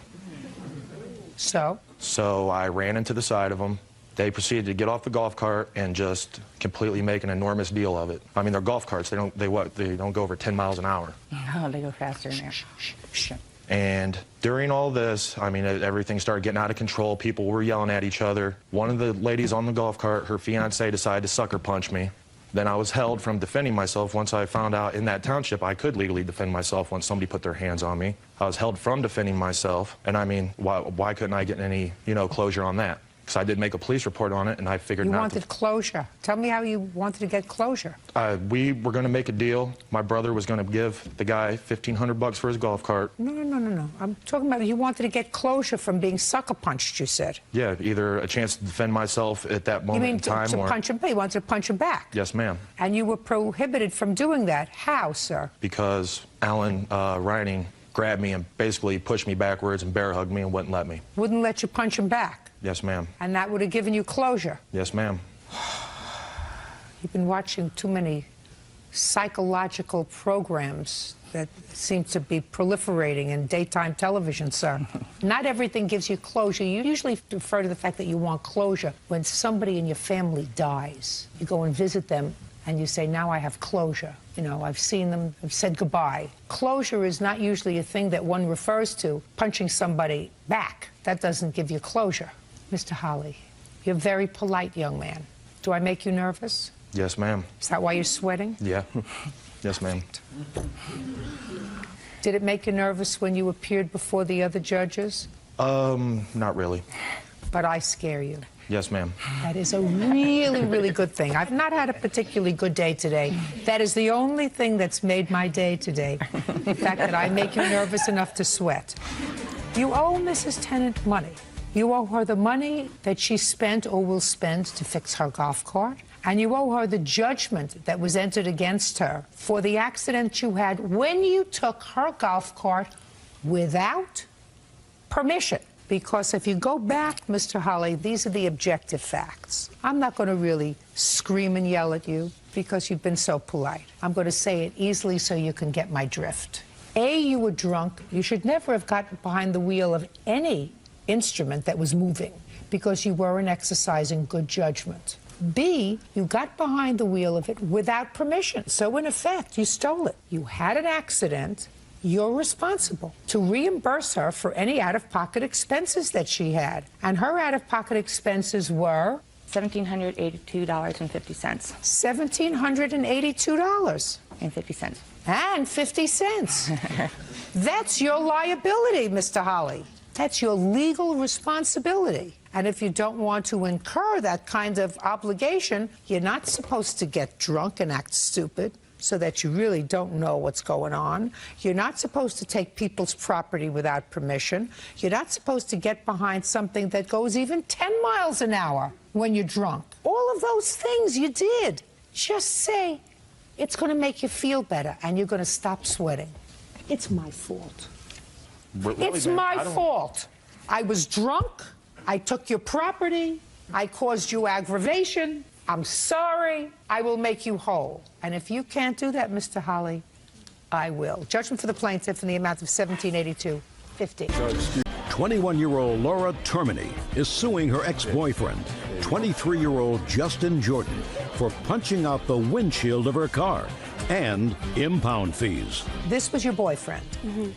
So? So I ran into the side of them. They proceeded to get off the golf cart and just completely make an enormous deal of it. I mean, they're golf carts. They don't go over 10 miles an hour. Oh, they go faster in there. And during all this, I mean, everything started getting out of control. People were yelling at each other. One of the ladies on the golf cart, her fiance decided to sucker punch me. Then I was held from defending myself once I found out in that township I could legally defend myself once somebody put their hands on me. I was held from defending myself, and I mean, why couldn't I get any, you know, closure on that? Because I did make a police report on it, and I figured You wanted closure. Tell me how you wanted to get closure. We were going to make a deal. My brother was going to give the guy $1,500 for his golf cart. No. I'm talking about you wanted to get closure from being sucker punched, you said. Yeah, either a chance to defend myself at that moment in time, to punch him back? You wanted to punch him back? Yes, ma'am. And you were prohibited from doing that. How, sir? Because Alan Reining grabbed me and basically pushed me backwards and bear hugged me and wouldn't let me. Wouldn't let you punch him back? Yes, ma'am. And that would have given you closure? Yes, ma'am. You've been watching too many psychological programs that seem to be proliferating in daytime television, sir. Not everything gives you closure. You usually refer to the fact that you want closure when somebody in your family dies. You go and visit them and you say, now I have closure. You know, I've seen them, I've said goodbye. Closure is not usually a thing that one refers to, punching somebody back. That doesn't give you closure. Mr. Holly, you're a very polite young man. Do I make you nervous? Yes, ma'am. Is that why you're sweating? Yeah. Yes, ma'am. Did it make you nervous when you appeared before the other judges? Not really. But I scare you. Yes, ma'am. That is a really, really good thing. I've not had a particularly good day today. That is the only thing that's made my day today. The fact that I make you nervous enough to sweat. You owe Mrs. Tennant money. You owe her the money that she spent or will spend to fix her golf cart. And you owe her the judgment that was entered against her for the accident you had when you took her golf cart without permission. Because if you go back, Mr. Holly, these are the objective facts. I'm not going to really scream and yell at you because you've been so polite. I'm going to say it easily so you can get my drift. A, you were drunk. You should never have gotten behind the wheel of any instrument that was moving because you weren't exercising good judgment. B, you got behind the wheel of it without permission. So in effect, you stole it. You had an accident. You're responsible to reimburse her for any out-of-pocket expenses that she had. And her out-of-pocket expenses were? $1,782.50. $1,782.50. And 50 cents. That's your liability, Mr. Holly. That's your legal responsibility. And if you don't want to incur that kind of obligation, you're not supposed to get drunk and act stupid so that you really don't know what's going on. You're not supposed to take people's property without permission. You're not supposed to get behind something that goes even 10 miles an hour when you're drunk. All of those things you did. Just say, it's going to make you feel better, and you're going to stop sweating. It's my fault. It's my fault. I was drunk. I took your property. I caused you aggravation. I'm sorry. I will make you whole. And if you can't do that, Mr. Holly, I will. Judgment for the plaintiff in the amount of $1782.50. 21-year-old Laura Termini is suing her ex-boyfriend, 23-year-old Justin Jordan, for punching out the windshield of her car and impound fees. This was your boyfriend.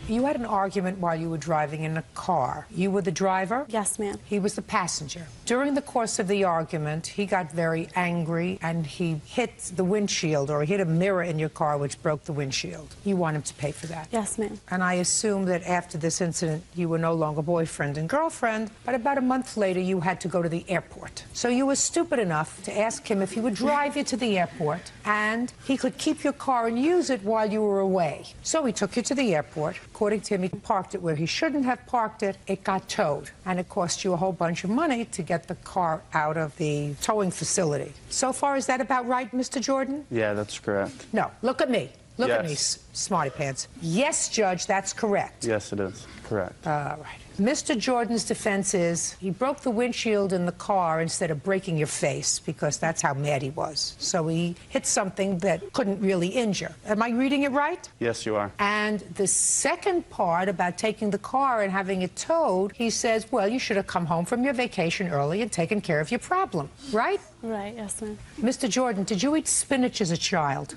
You had an argument while you were driving in a car. You were the driver? Yes, ma'am. He was the passenger. During the course of the argument, he got very angry and he hit the windshield, or he hit a mirror in your car, which broke the windshield. You want him to pay for that? Yes, ma'am. And I assume that after this incident, you were no longer boyfriend and girlfriend, but about a month later, you had to go to the airport. So you were stupid enough to ask him if he would drive you to the airport and he could keep your car and use it while you were away. So he took you to the airport. According to him, he parked it where he shouldn't have parked it. It got towed, and it cost you a whole bunch of money to get the car out of the towing facility. So far, is that about right, Mr. Jordan? Yeah, that's correct. No, look at me. Look at me, Yes. smarty pants. Yes, Judge, that's correct. Yes, it is. Correct. All right. Mr. Jordan's defense is he broke the windshield in the car instead of breaking your face, because that's how mad he was. So he hit something that couldn't really injure. Am I reading it right? Yes, you are. And the second part about taking the car and having it towed, he says, well, you should have come home from your vacation early and taken care of your problem, right? Right, yes, ma'am. Mr. Jordan, did you eat spinach as a child?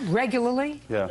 Regularly? Yeah.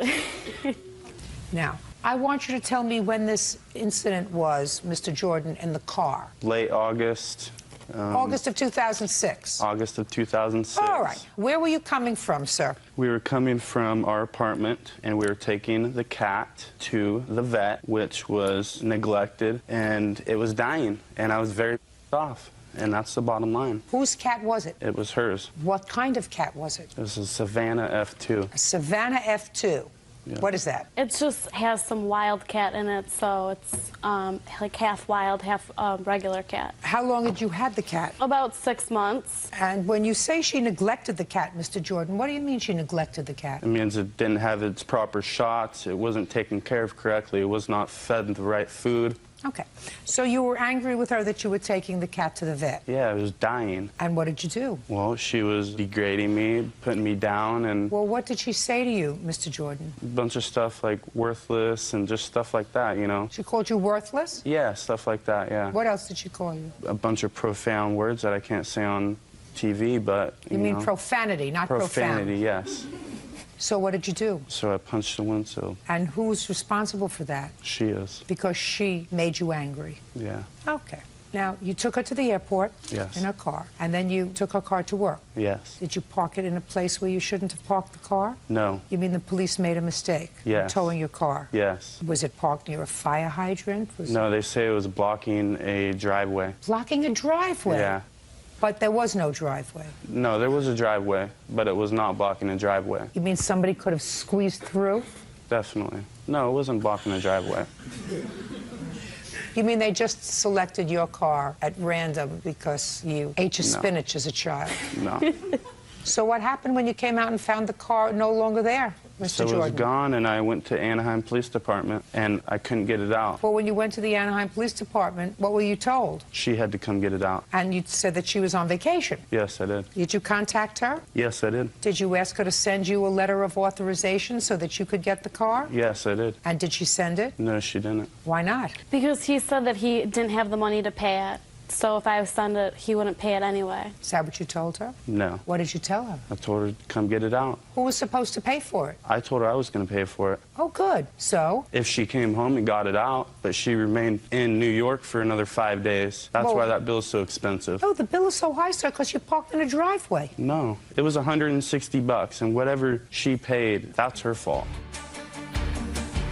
Now, I want you to tell me when this incident was, Mr. Jordan, in the car. Late August. August of 2006. August of 2006. All right. Where were you coming from, sir? We were coming from our apartment, and we were taking the cat to the vet, which was neglected, and it was dying, and I was very off. And that's the bottom line. Whose cat was it? It was hers. What kind of cat was it? It was a Savannah F2. A Savannah F2. Yeah. What is that? It just has some wild cat in it, so it's like half wild, half regular cat. How long had you had the cat? About 6 months. And when you say she neglected the cat, Mr. Jordan, what do you mean she neglected the cat? It means it didn't have its proper shots. It wasn't taken care of correctly. It was not fed the right food. Okay. So you were angry with her that you were taking the cat to the vet. Yeah, it was dying. And what did you do? Well, she was degrading me, putting me down, and Well, what did she say to you, Mr. Jordan? a bunch of stuff like worthless and just stuff like that, you know? She called you worthless? Yeah, stuff like that, yeah. What else did she call you? A bunch of profound words that I can't say on TV, but, You mean know. profanity, not Profanity, profound. yes. So what did you do? So I punched the windshield. And who's responsible for that? She is. Because she made you angry. Yeah. Okay. Now, you took her to the airport Yes. in her car, and then you took her car to work. Yes. Did you park it in a place where you shouldn't have parked the car? No. You mean the police made a mistake? in Yes. Towing your car? Yes. Was it parked near a fire hydrant? Was No, they say it was blocking a driveway. it blocking a driveway? Yeah. But there was no driveway. No, there was a driveway, but it was not blocking a driveway. You mean somebody could have squeezed through? Definitely. No, it wasn't blocking a driveway. You mean they just selected your car at random because you ate your No. spinach as a child? No. So what happened when you came out and found the car no longer there, Mr. So it was Jordan? gone, and I went to Anaheim Police Department, and I couldn't get it out. Well, when you went to the Anaheim Police Department, what were you told? She had to come get it out. And you said that she was on vacation. Yes, I did. Did you contact her? Yes, I did. Did you ask her to send you a letter of authorization so that you could get the car? Yes, I did. And did she send it? No, she didn't. Why not? Because he said that he didn't have the money to pay it. So if I was send it, he wouldn't pay it anyway. Is that what you told her? No. What did you tell her? I told her to come get it out. Who was supposed to pay for it? I told her I was going to pay for it. Oh, good. So? If she came home and got it out, but she remained in New York for another 5 days. That's Well, why that bill is so expensive. Oh, the bill is so high, sir, because you parked in a driveway. No, it was $160, and whatever she paid, that's her fault.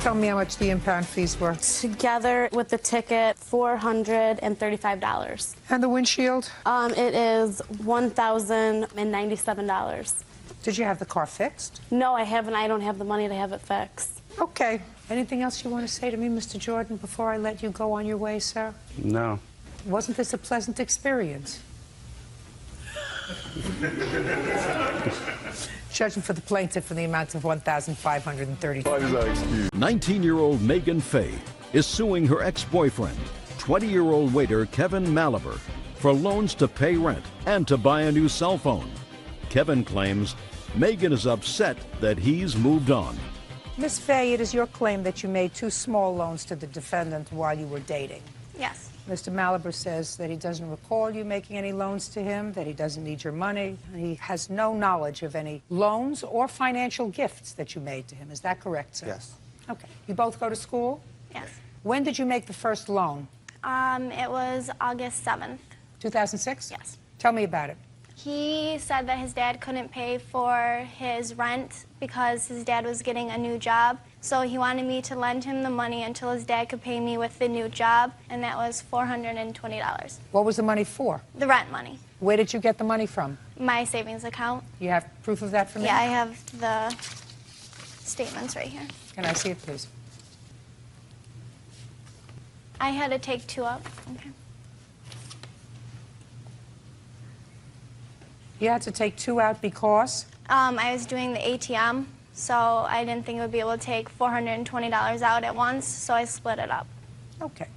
Tell me how much the impound fees were. Together with the ticket, $435. And the windshield? It is $1,097. Did you have the car fixed? No, I haven't. I don't have the money to have it fixed. Okay. Anything else you want to say to me, Mr. Jordan, before I let you go on your way, sir? No. Wasn't this a pleasant experience? Judging for the plaintiff for the amount of $1,530. 19-year-old Megan Fay is suing her ex-boyfriend, 20-year-old waiter Kevin Malaber, for loans to pay rent and to buy a new cell phone. Kevin claims Megan is upset that he's moved on. Miss Fay, it is your claim that you made 2 small loans to the defendant while you were dating. Yes. Mr. Malaber says that he doesn't recall you making any loans to him, that he doesn't need your money. He has no knowledge of any loans or financial gifts that you made to him. Is that correct, sir? Yes. Okay. You both go to school? Yes. When did you make the first loan? It was August 7th. 2006? Yes. Tell me about it. He said that his dad couldn't pay for his rent because his dad was getting a new job. So he wanted me to lend him the money until his dad could pay me with the new job, and that was $420. What was the money for? The rent money. Where did you get the money from? My savings account. You have proof of that for me? Yeah, I have the statements right here. Can I see it, please? I had to take 2 up. Okay. You had to take 2 out because? I was doing the ATM, so I didn't think it would be able to take $420 out at once, so I split it up. Okay.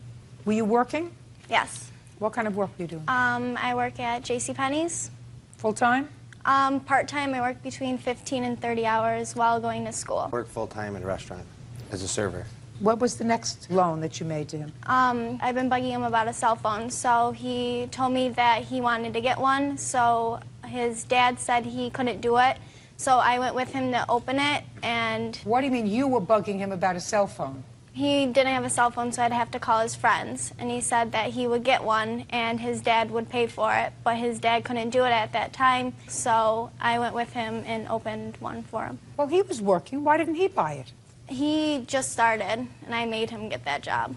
Were you working? Yes. What kind of work were you doing? I work at JCPenney's. Full-time? Part-time. I work between 15 and 30 hours while going to school. Work full-time in a restaurant as a server. What was the next loan that you made to him? I've been bugging him about a cell phone, so he told me that he wanted to get one, so his dad said he couldn't do it, so I went with him to open it, and... What do you mean you were bugging him about a cell phone? He didn't have a cell phone, so I'd have to call his friends, and he said that he would get one, and his dad would pay for it, but his dad couldn't do it at that time, so I went with him and opened one for him. Well, he was working. Why didn't he buy it? He just started, and I made him get that job.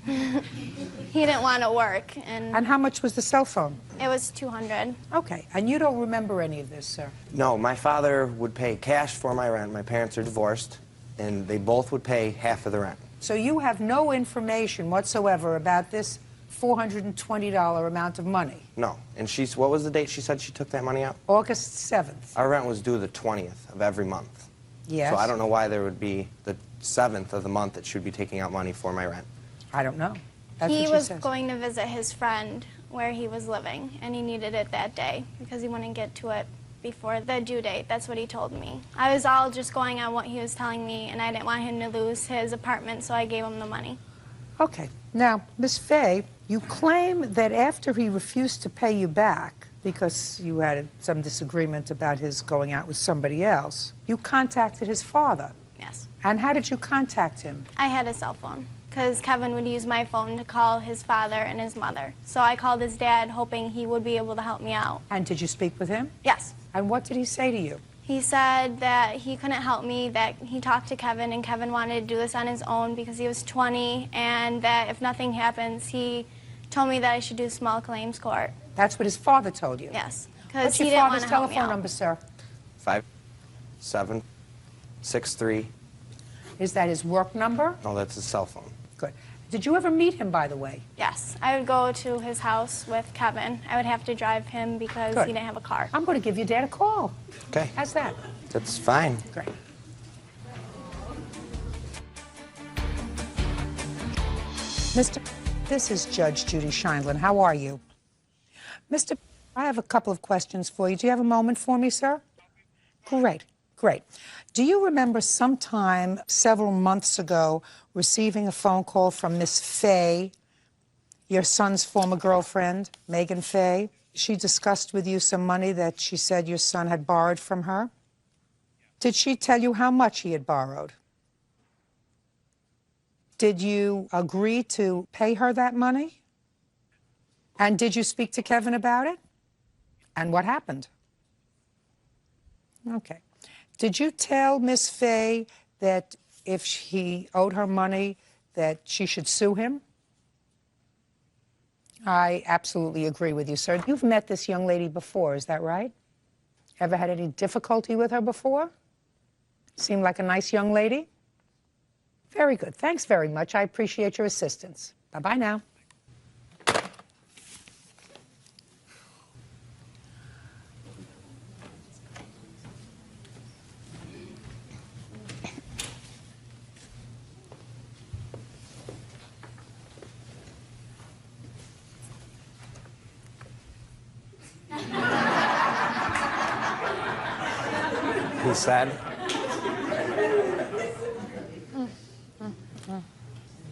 He didn't want to work. And how much was the cell phone? It was $200. Okay, and you don't remember any of this, sir? No, my father would pay cash for my rent. My parents are divorced, and they both would pay half of the rent. So you have no information whatsoever about this $420 amount of money? No. And what was the date she said she took that money out? August 7th. Our rent was due the 20th of every month. Yes. So I don't know why there would be the 7th of the month that she would be taking out money for my rent. I don't know. That's He what she was says. going to visit his friend where he was living, and he needed it that day because he wouldn't get to it before the due date. That's what he told me. I was all just going on what he was telling me, and I didn't want him to lose his apartment, so I gave him the money. Okay. Now, Miss Fay, you claim that after he refused to pay you back because you had some disagreement about his going out with somebody else, you contacted his father. Yes. And how did you contact him? I had a cell phone because Kevin would use my phone to call his father and his mother. So I called his dad hoping he would be able to help me out. And did you speak with him? Yes. And what did he say to you? He said that he couldn't help me, that he talked to Kevin, and Kevin wanted to do this on his own because he was 20, and that if nothing happens, he told me that I should do small claims court. That's what his father told you? Yes. What's He your didn't father's want to help me telephone out. number, sir? 5763. Is that his work number? No, that's his cell phone. Good. Did you ever meet him, by the way? Yes. I would go to his house with Kevin. I would have to drive him because Good. he didn't have a car. I'm going to give your dad a call. Okay. How's that? That's fine. Great. This is Judge Judy Scheindlin. How are you? Mr. I have a couple of questions for you. Do you have a moment for me, sir? Great, great. Do you remember sometime several months ago receiving a phone call from Miss Fay, your son's former girlfriend, Megan Fay, she discussed with you some money that she said your son had borrowed from her? Did she tell you how much he had borrowed? Did you agree to pay her that money? And did you speak to Kevin about it? And what happened? Okay. Did you tell Miss Fay that if he owed her money, that she should sue him? I absolutely agree with you, sir. You've met this young lady before, is that right? Ever had any difficulty with her before? Seemed like a nice young lady? Very good. Thanks very much. I appreciate your assistance. Bye-bye now. He's sad.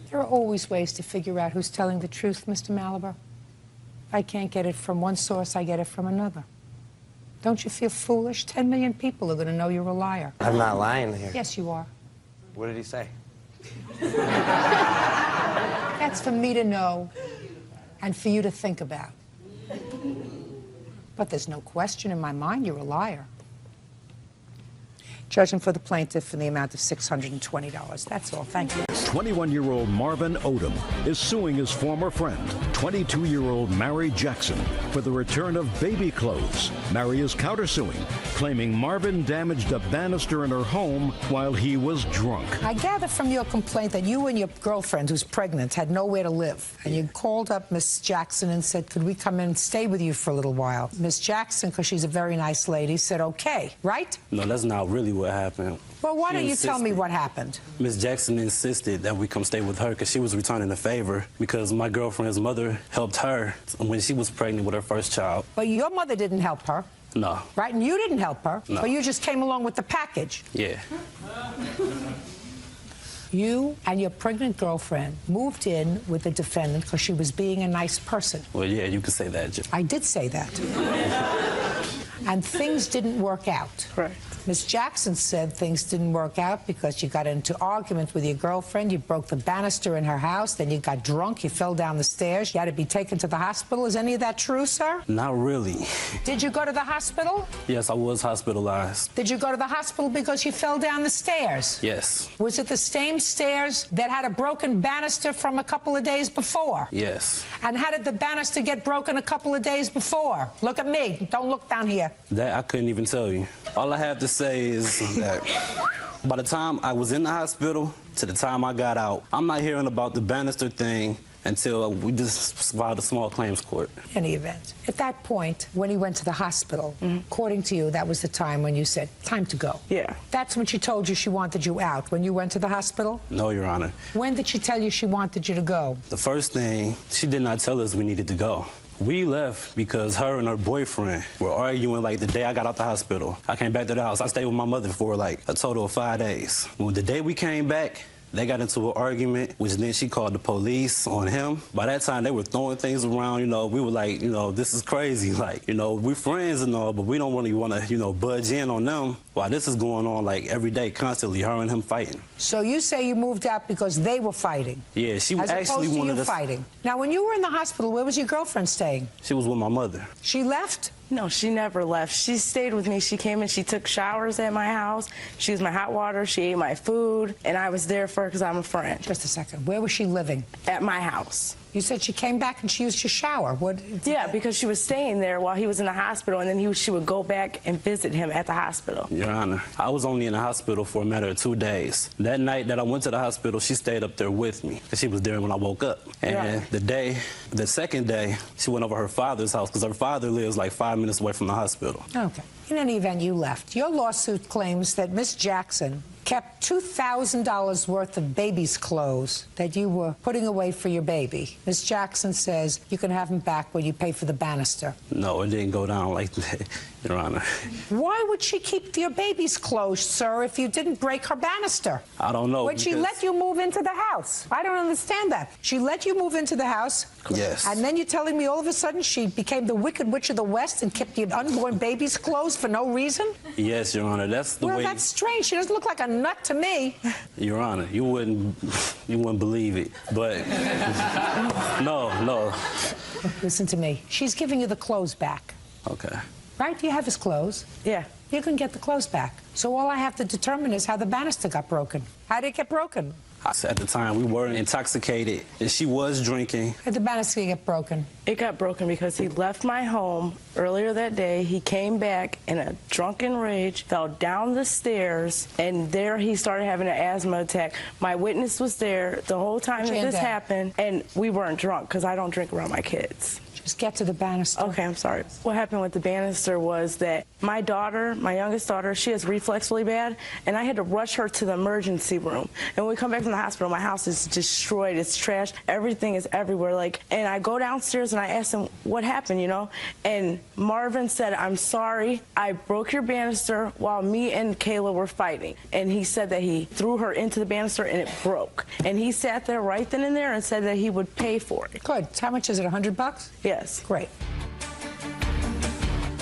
There are always ways to figure out who's telling the truth, Mr. Malabar. If I can't get it from one source, I get it from another. Don't you feel foolish? 10 million people are going to know you're a liar. I'm not lying here. Yes, you are. What did he say? That's for me to know and for you to think about. But there's no question in my mind you're a liar. Judging for the plaintiff in the amount of $620. That's all. Thank you. 21-year-old Marvin Odom is suing his former friend, 22-year-old Mary Jackson, for the return of baby clothes. Mary is countersuing, claiming Marvin damaged a banister in her home while he was drunk. I gather from your complaint that you and your girlfriend, who's pregnant, had nowhere to live. And you called up Miss Jackson and said, could we come in and stay with you for a little while? Miss Jackson, because she's a very nice lady, said, okay, right? No, that's not really what happened. Well, why don't you tell me what happened? Miss Jackson insisted that we come stay with her because she was returning a favor because my girlfriend's mother helped her when she was pregnant with her first child. But your mother didn't help her. No. Right? And you didn't help her. No. But you just came along with the package. Yeah. You and your pregnant girlfriend moved in with the defendant because she was being a nice person. Well, yeah, you could say that. I did say that. And things didn't work out. Right. Miss Jackson said things didn't work out because you got into argument with your girlfriend, you broke the banister in her house, then you got drunk, you fell down the stairs, you had to be taken to the hospital. Is any of that true, sir? Not really. Did you go to the hospital? Yes, I was hospitalized. Did you go to the hospital because you fell down the stairs? Yes. Was it the same stairs that had a broken banister from a couple of days before? Yes. And how did the banister get broken a couple of days before? Look at me. Don't look down here. That I couldn't even tell you. All I have to say is that by the time I was in the hospital to the time I got out, I'm not hearing about the banister thing until we just filed a small claims court. In any event, at that point, when he went to the hospital, according to you, that was the time when you said, time to go. Yeah. That's when she told you she wanted you out, when you went to the hospital? No, Your Honor. When did she tell you she wanted you to go? The first thing, she did not tell us we needed to go. We left because her and her boyfriend were arguing like the day I got out the hospital. I came back to the house. I stayed with my mother for like a total of 5 days. Well, the day we came back, they got into an argument, which then she called the police on him. By that time, they were throwing things around, you know. We were like, you know, this is crazy. Like, you know, we're friends and all, but we don't really want to, you know, budge in on them. While this is going on, like, every day, constantly, her and him fighting. So you say you moved out because they were fighting? Yeah, she as actually opposed to wanted you us fighting. Now, when you were in the hospital, where was your girlfriend staying? She was with my mother. She left? No, she never left. She stayed with me. She came and she took showers at my house. She used my hot water. She ate my food. And I was there for her because I'm a friend. Just a second. Where was she living? At my house. You said she came back and she used your shower. What? Yeah, because she was staying there while he was in the hospital, and then she would go back and visit him at the hospital. Your Honor, I was only in the hospital for a matter of 2 days. That night that I went to the hospital, she stayed up there with me, because she was there when I woke up. And the second day, she went over her father's house, because her father lives like 5 minutes away from the hospital. Okay. In any event, you left. Your lawsuit claims that Miss Jackson kept $2,000 worth of baby's clothes that you were putting away for your baby. Ms. Jackson says you can have them back when you pay for the banister. No, it didn't go down like that, Your Honor. Why would she keep your baby's clothes, sir, if you didn't break her banister? I don't know. When she let you move into the house. I don't understand that. She let you move into the house. Yes. And then you're telling me all of a sudden she became the Wicked Witch of the West and kept your unborn baby's clothes for no reason? Yes, Your Honor. That's the way. Well, that's strange. She doesn't look like a nut to me. Your Honor, you wouldn't believe it, but no. Listen to me. She's giving you the clothes back. Okay. Right? You have his clothes. Yeah. You can get the clothes back. So all I have to determine is how the banister got broken. How did it get broken? At the time, we were intoxicated, and she was drinking. How did the banister get broken? It got broken because he left my home earlier that day. He came back in a drunken rage, fell down the stairs, and there he started having an asthma attack. My witness was there the whole time that this happened, and we weren't drunk because I don't drink around my kids. Just get to the banister. Okay, I'm sorry. What happened with the banister was that my daughter, my youngest daughter, she has reflux really bad, and I had to rush her to the emergency room. And when we come back from the hospital, my house is destroyed. It's trashed. Everything is everywhere. And I go downstairs and I ask him, what happened, you know? And Marvin said, I'm sorry. I broke your banister while me and Kayla were fighting. And he said that he threw her into the banister and it broke. And he sat there right then and there and said that he would pay for it. Good. How much is it, $100? Yes. Great.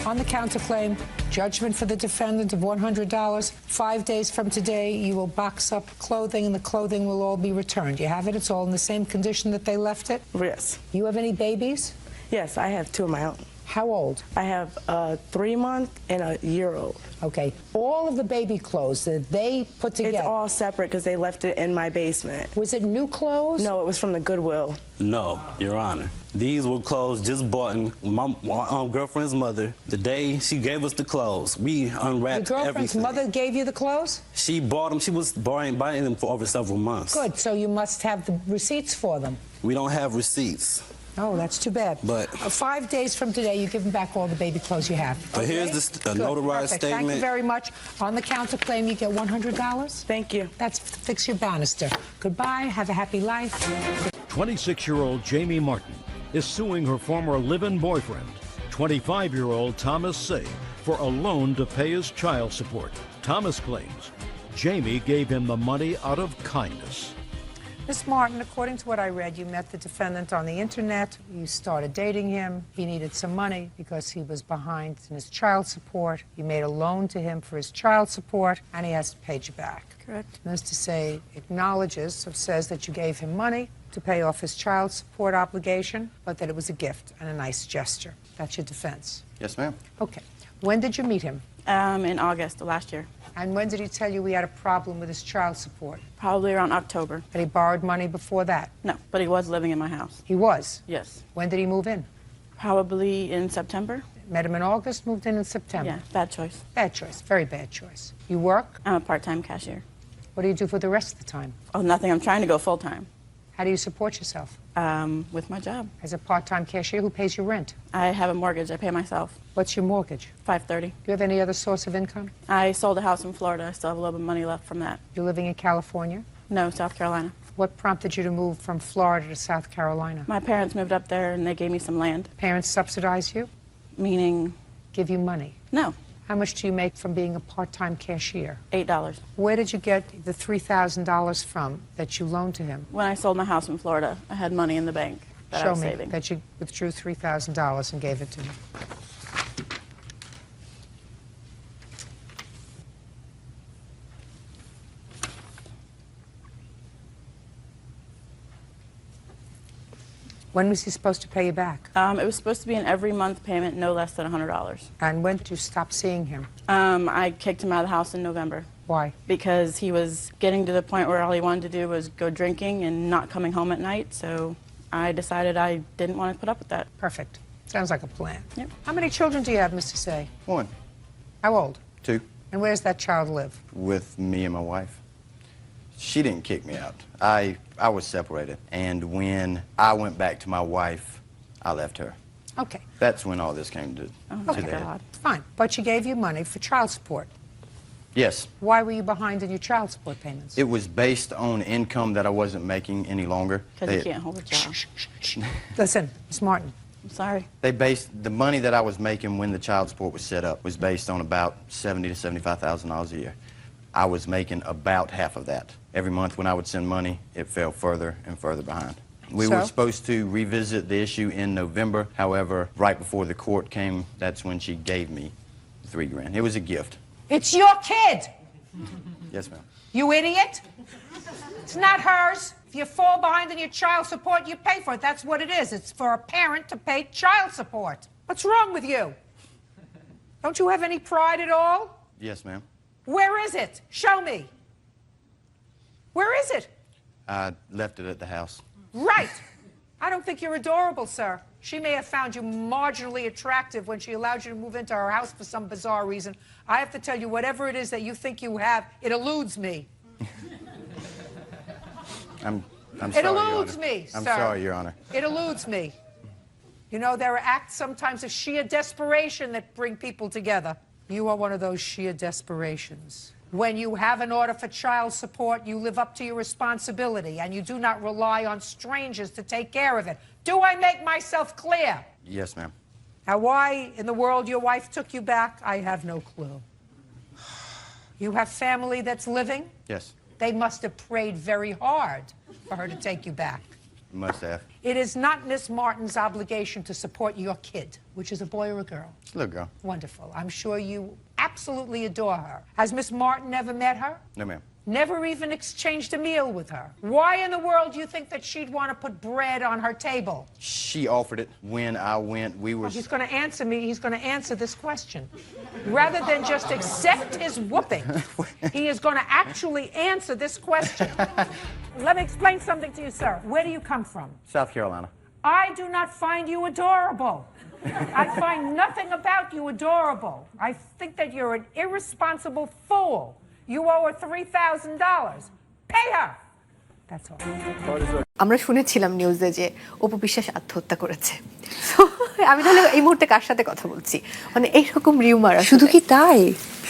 On the counterclaim, judgment for the defendant of $100. 5 days from today, you will box up clothing, and the clothing will all be returned. You have it? It's all in the same condition that they left it? Yes. You have any babies? Yes, I have 2 of my own. How old? I have a 3-month and a year-old. Okay. All of the baby clothes that they put together? It's all separate because they left it in my basement. Was it new clothes? No, it was from the Goodwill. No, Your Honor. These were clothes just bought in my girlfriend's mother. The day she gave us the clothes, we unwrapped Your girlfriend's everything. mother gave you the clothes? She bought them. She was buying them for over several months. Good. So you must have the receipts for them. We don't have receipts. Oh, that's too bad. But 5 days from today, you give them back all the baby clothes you have. But okay? here's the notarized Perfect. statement. Thank you very much. On the counterclaim, you get $100. Thank you. That's to fix your banister. Goodbye. Have a happy life. 26-year-old Jamie Martin is suing her former live-in boyfriend, 25-year-old Thomas Say, for a loan to pay his child support. Thomas claims Jamie gave him the money out of kindness. Ms. Martin, according to what I read, you met the defendant on the internet. You started dating him. He needed some money because he was behind in his child support. You made a loan to him for his child support, and he has to pay you back. Correct. Mr. Say acknowledges or says that you gave him money to pay off his child support obligation, but that it was a gift and a nice gesture. That's your defense. Yes, ma'am. Okay. When did you meet him? In August of last year. And when did he tell you he had a problem with his child support? Probably around October. Had he borrowed money before that? No, but he was living in my house. He was? Yes. When did he move in? Probably in September. Met him in August, moved in September? Yeah, bad choice. Bad choice, very bad choice. You work? I'm a part-time cashier. What do you do for the rest of the time? Oh, nothing. I'm trying to go full-time. How do you support yourself? With my job. As a part-time cashier, who pays your rent? I have a mortgage. I pay myself. What's your mortgage? $530. Do you have any other source of income? I sold a house in Florida. I still have a little bit of money left from that. You're living in California? No, South Carolina. What prompted you to move from Florida to South Carolina? My parents moved up there and they gave me some land. Parents subsidize you? Meaning? Give you money? No. How much do you make from being a part-time cashier? $8. Where did you get the $3,000 from that you loaned to him? When I sold my house in Florida, I had money in the bank that I was saving. Show me that you withdrew $3,000 and gave it to me. When was he supposed to pay you back? It was supposed to be an every month payment, no less than $100. And when did you stop seeing him? I kicked him out of the house in November. Why? Because he was getting to the point where all he wanted to do was go drinking and not coming home at night, so I decided I didn't want to put up with that. Perfect. Sounds like a plan. Yep. How many children do you have, Mr. Say? 1. How old? 2. And where does that child live? With me and my wife. She didn't kick me out. I was separated, and when I went back to my wife, I left her. Okay. That's when all this came to the head. Fine. But she gave you money for child support. Yes. Why were you behind in your child support payments? It was based on income that I wasn't making any longer. Because you can't hold a job. Listen, Ms. Martin. I'm sorry. They based the money that I was making when the child support was set up was based on about $70,000 to $75,000 a year. I was making about half of that. Every month when I would send money, it fell further and further behind. We were supposed to revisit the issue in November. However, right before the court came, that's when she gave me $3,000. It was a gift. It's your kid. Yes, ma'am. You idiot. It's not hers. If you fall behind in your child support, you pay for it. That's what it is. It's for a parent to pay child support. What's wrong with you? Don't you have any pride at all? Yes, ma'am. Where is it? Show me. Where is it? I left it at the house. Right. I don't think you're adorable, sir. She may have found you marginally attractive when she allowed you to move into her house for some bizarre reason. I have to tell you, whatever it is that you think you have, it eludes me. I'm sorry, It eludes Your Honor. me, sir. I'm sorry, Your Honor. It eludes me. You know, there are acts sometimes of sheer desperation that bring people together. You are one of those sheer desperations. When you have an order for child support, you live up to your responsibility, and you do not rely on strangers to take care of it. Do I make myself clear? Yes, ma'am. Now, why in the world your wife took you back, I have no clue. You have family that's living? Yes. They must have prayed very hard for her to take you back. Must have. It is not Miss Martin's obligation to support your kid, which is a boy or a girl. It's a little girl. Wonderful. I'm sure you absolutely adore her. Has Miss Martin ever met her? No, ma'am. Never even exchanged a meal with her. Why in the world do you think that she'd want to put bread on her table? She offered it when I went. We were... Well, he's going to answer me. He's going to answer this question. Rather than just accept his whooping, he is going to actually answer this question. Let me explain something to you, sir. Where do you come from? South Carolina. I do not find you adorable. I find nothing about you adorable. I think that you're an irresponsible fool. You owe her $3,000. Pay her. That's all. আমরা শুনেছিলাম নিউজে যে অপু বিশ্বাস আত্মহত্যা করেছে। আমি তাহলে এই মুহূর্তে কার সাথে কথা বলছি? মানে এইরকম রিউমার শুধু কি তাই?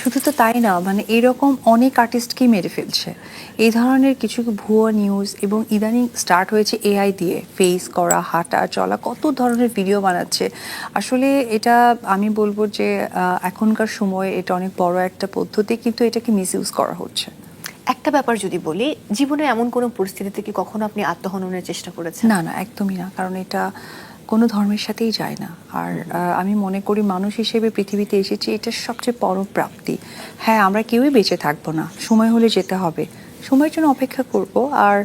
শুধু তো তাই না, মানে এরকম অনেক আর্টিস্টকেই মেরে ফেলছে। এই ধরনের কিছু ভুয়ো নিউজ এবং ইদানিং স্টার্ট হয়েছে এআই দিয়ে ফেস করা, হাঁটা চলা, কত ধরনের ভিডিও বানাচ্ছে। আসলে এটা আমি বলবো যে এখনকার সময়ে এটা অনেক বড় একটা পদ্ধতি, কিন্তু এটাকে মিসইউজ করা হচ্ছে। একটা ব্যাপার যদি বলি, জীবনে এমন কোনো পরিস্থিতিতে কি কখনো আপনি আত্মহননের চেষ্টা করেছেন? না না, একদমই না, কারণ এটা কোনো ধর্মের সাথেই যায় না। আর আমি মনে করি মানুষ হিসেবে পৃথিবীতে এসেছি, এটা সবচেয়ে বড় প্রাপ্তি। হ্যাঁ, আমরা কেউই বেঁচে থাকবো না, সময় হলে যেতে হবে, সময়ের জন্য অপেক্ষা করব। আর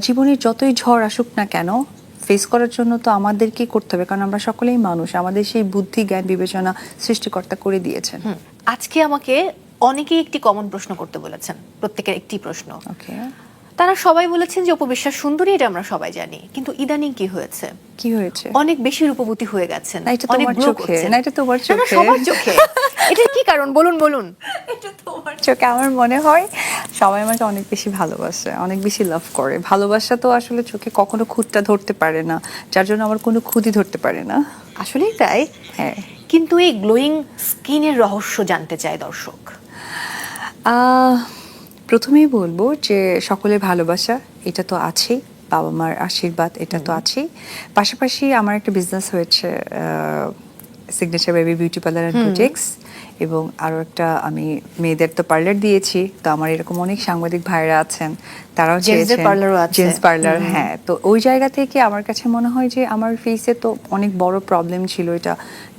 জীবনের যতই ঝড় আসুক না কেন, ফেস করার জন্য তো আমাদেরকেই করতে হবে, কারণ আমরা সকলেই মানুষ। আমাদের সেই বুদ্ধি, জ্ঞান, বিবেচনা সৃষ্টিকর্তা করে দিয়েছেন। আজকে আমাকে অনেকেই একটি কমন প্রশ্ন করতে বলেছেন, প্রত্যেকের একটি প্রশ্ন। ওকে। তারা সবাই বলেছেন যে অপু বিশ্বাস সুন্দরী, এটা আমরা সবাই জানি, কিন্তু ইদানিং কি হয়েছে? কি হয়েছে? অনেক বেশি রূপবতী হয়ে গেছেন। না, এটা তোমার চোখে। না, এটা তোমার চোখে। সবার চোখে। এটা কি কারণ বলুন বলুন। এটা তোমার চোখে। আমার মনে হয় সবাই আমাকে অনেক বেশি ভালোবাসে, অনেক বেশি লাভ করে। ভালোবাসা তো আসলে চোখে কখনো খুঁতটা ধরতে পারে না, যার জন্য আমার কোনো খুঁতই ধরতে পারে না। আসলেই তাই? হ্যাঁ। কিন্তু এই গ্লোয়িং স্কিনের রহস্য জানতে চায় দর্শক। প্রথমেই বলবো যে সকলের ভালোবাসা এটা তো আছেই, বাবা মার আশীর্বাদ এটা তো আছেই। পাশাপাশি আমার একটা বিজনেস হয়েছে, signature baby beauty parlour and boutiques, এবং আরও একটা আমি মেয়েদের তো পার্লার দিয়েছি। তো আমার এরকম অনেক সাংবাদিক ভাইরা আছেন, তারাও চেয়েছেন জেন্টস পার্লার। হ্যাঁ, তো ওই জায়গা থেকে আমার কাছে মনে হয় যে আমার ফেসে তো অনেক বড় প্রবলেম ছিল, এটা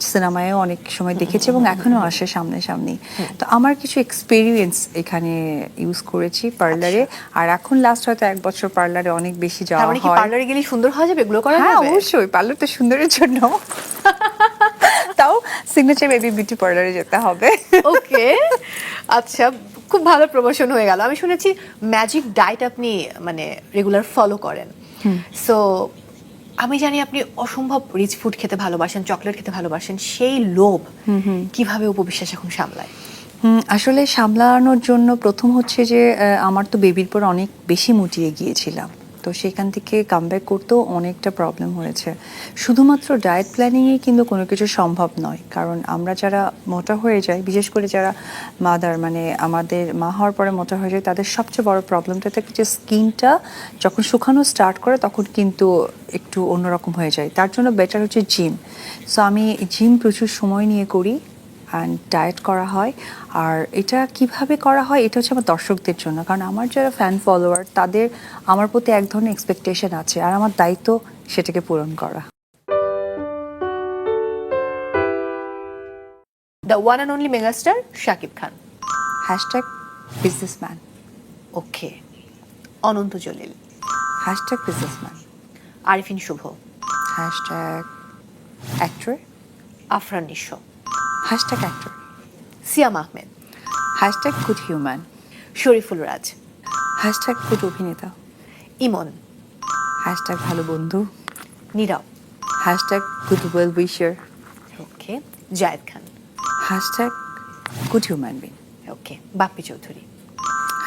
সিনেমায়ও অনেক সময় দেখেছি এবং এখনও আসে সামনাসামনি। তো আমার কিছু এক্সপেরিয়েন্স এখানে ইউজ করেছি পার্লারে। আর এখন লাস্ট হয়তো 1 বছর পার্লারে অনেক বেশি যাওয়া হয়। পার্লারে গেলে সুন্দর হয়ে যাবে, এগুলো করা যাবে? হ্যাঁ, অবশ্যই, পার্লার তো সুন্দরের জন্য। তাও সিগনেচার বেবি বিউটি পার্লারে যেতে হবে। ওকে, আচ্ছা, খুব ভালো প্রমোশন হয়ে গেল। আমি শুনেছি ম্যাজিক ডায়েট আপনি মানে রেগুলার ফলো করেন। সো আমি জানি আপনি অসম্ভব রিচ ফুড খেতে ভালোবাসেন, চকলেট খেতে ভালোবাসেন। সেই লোভ কিভাবে অপু বিশ্বাস এখন সামলায়? আসলে সামলানোর জন্য প্রথম হচ্ছে যে আমার তো বেবির পর অনেক বেশি মুটিয়ে গিয়েছিলাম। তো সেখান থেকে কামব্যাক করতেও অনেকটা প্রবলেম হয়েছে। শুধুমাত্র ডায়েট প্ল্যানিংয়ে কিন্তু কোনো কিছু সম্ভব নয়, কারণ আমরা যারা মোটা হয়ে যাই, বিশেষ করে যারা মাদার মানে আমাদের মা হওয়ার পরে মোটা হয়ে যায়, তাদের সবচেয়ে বড় প্রবলেমটা থাকে যে স্কিনটা যখন শুকানো স্টার্ট করে তখন কিন্তু একটু অন্যরকম হয়ে যায়। তার জন্য বেটার হচ্ছে জিম। সো আমি জিম প্রচুর সময় নিয়ে করি অ্যান্ড ডায়েট করা হয়। আর এটা কিভাবে করা হয় এটা হচ্ছে আমার দর্শকদের জন্য, কারণ আমার যারা ফ্যান ফলোয়ার তাদের আমার প্রতি এক ধরনের এক্সপেকটেশন আছে, আর আমার দায়িত্ব সেটাকে পূরণ করা। The one and only megastar Shakib Khan. Hashtag businessman. Okay. Ananta Jalil. Hashtag businessman. Arifin Shuvo. Hashtag actor. Afran Nisho. Hashtag actor. Siam Ahmed. Hashtag good human. Shariful Raz. Hashtag good অভিনেতা। ইমন। হ্যাশট্যাগ ভালো বন্ধু। Nirob. Hashtag good well wisher. Okay. Zayed Khan. Hashtag good human being. Okay. Bappy Chowdhury.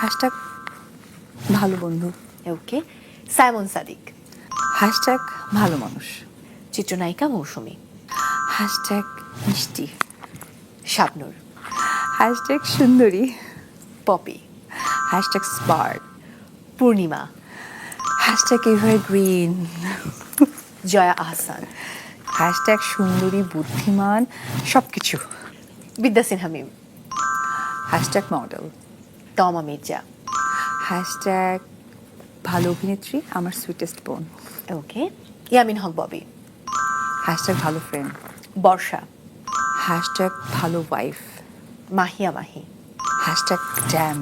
Hashtag ভালো বন্ধু। ওকে। Simon Sadiq. Hashtag ভালো মানুষ। চিত্রনায়িকা Moushumi. Hashtag মিষ্টি। Shabnur. Hashtag সুন্দরী। Popy. Hashtag spark. Purnima. Hashtag evergreen. Joya Ahsan. Hashtag সুন্দরী, বুদ্ধিমান, সব কিছু। বিদ্যা সিনহা মিম। Hashtag model. তমা মির্জা। হ্যাশট্যাগ ভালো অভিনেত্রী, আমার সুইটেস্ট বোন। ওকে। ইয়ামিন হক ববি। হ্যাশট্যাগ ভালো ফ্রেন্ড। বর্ষা। হ্যাশট্যাগ ভালো wife. Mahiya Mahi. Hashtag damn.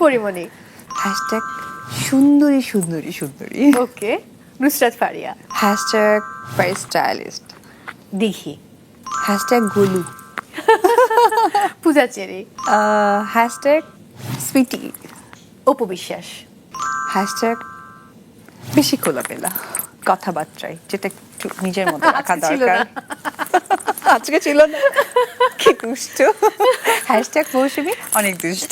Porimoni. Hashtag সুন্দরী সুন্দরী সুন্দরী। Okay. Nusrat Faria. Hashtag very stylish. Dighi. Hashtag গোলু। Puja Cherry. Hashtag sweety. Apu Biswas. Hashtag বেশি খোলামেলা কথাবার্তায়, যেটা একটু নিজের মধ্যে রাখা দরকার। আজকে ছিল না, কি দুষ্ট। হ্যাশট্যাগ মৌসুমী অনেক দুষ্ট।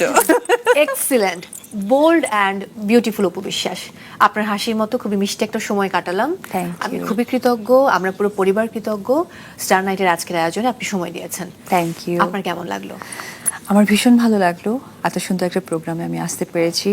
Excellent, bold and beautiful Apu Biswas. আপনার হাসির মতো খুবই মিষ্টি একটা সময় কাটালাম। আমি খুবই কৃতজ্ঞ, আমরা পুরো পরিবার কৃতজ্ঞ স্টার নাইটের আজকের আয়োজনে আপনি সময় দিয়েছেন। Thank you. আপনার কেমন লাগলো? আমার ভীষণ ভালো লাগলো, এত সুন্দর একটা প্রোগ্রামে আমি আসতে পেরেছি।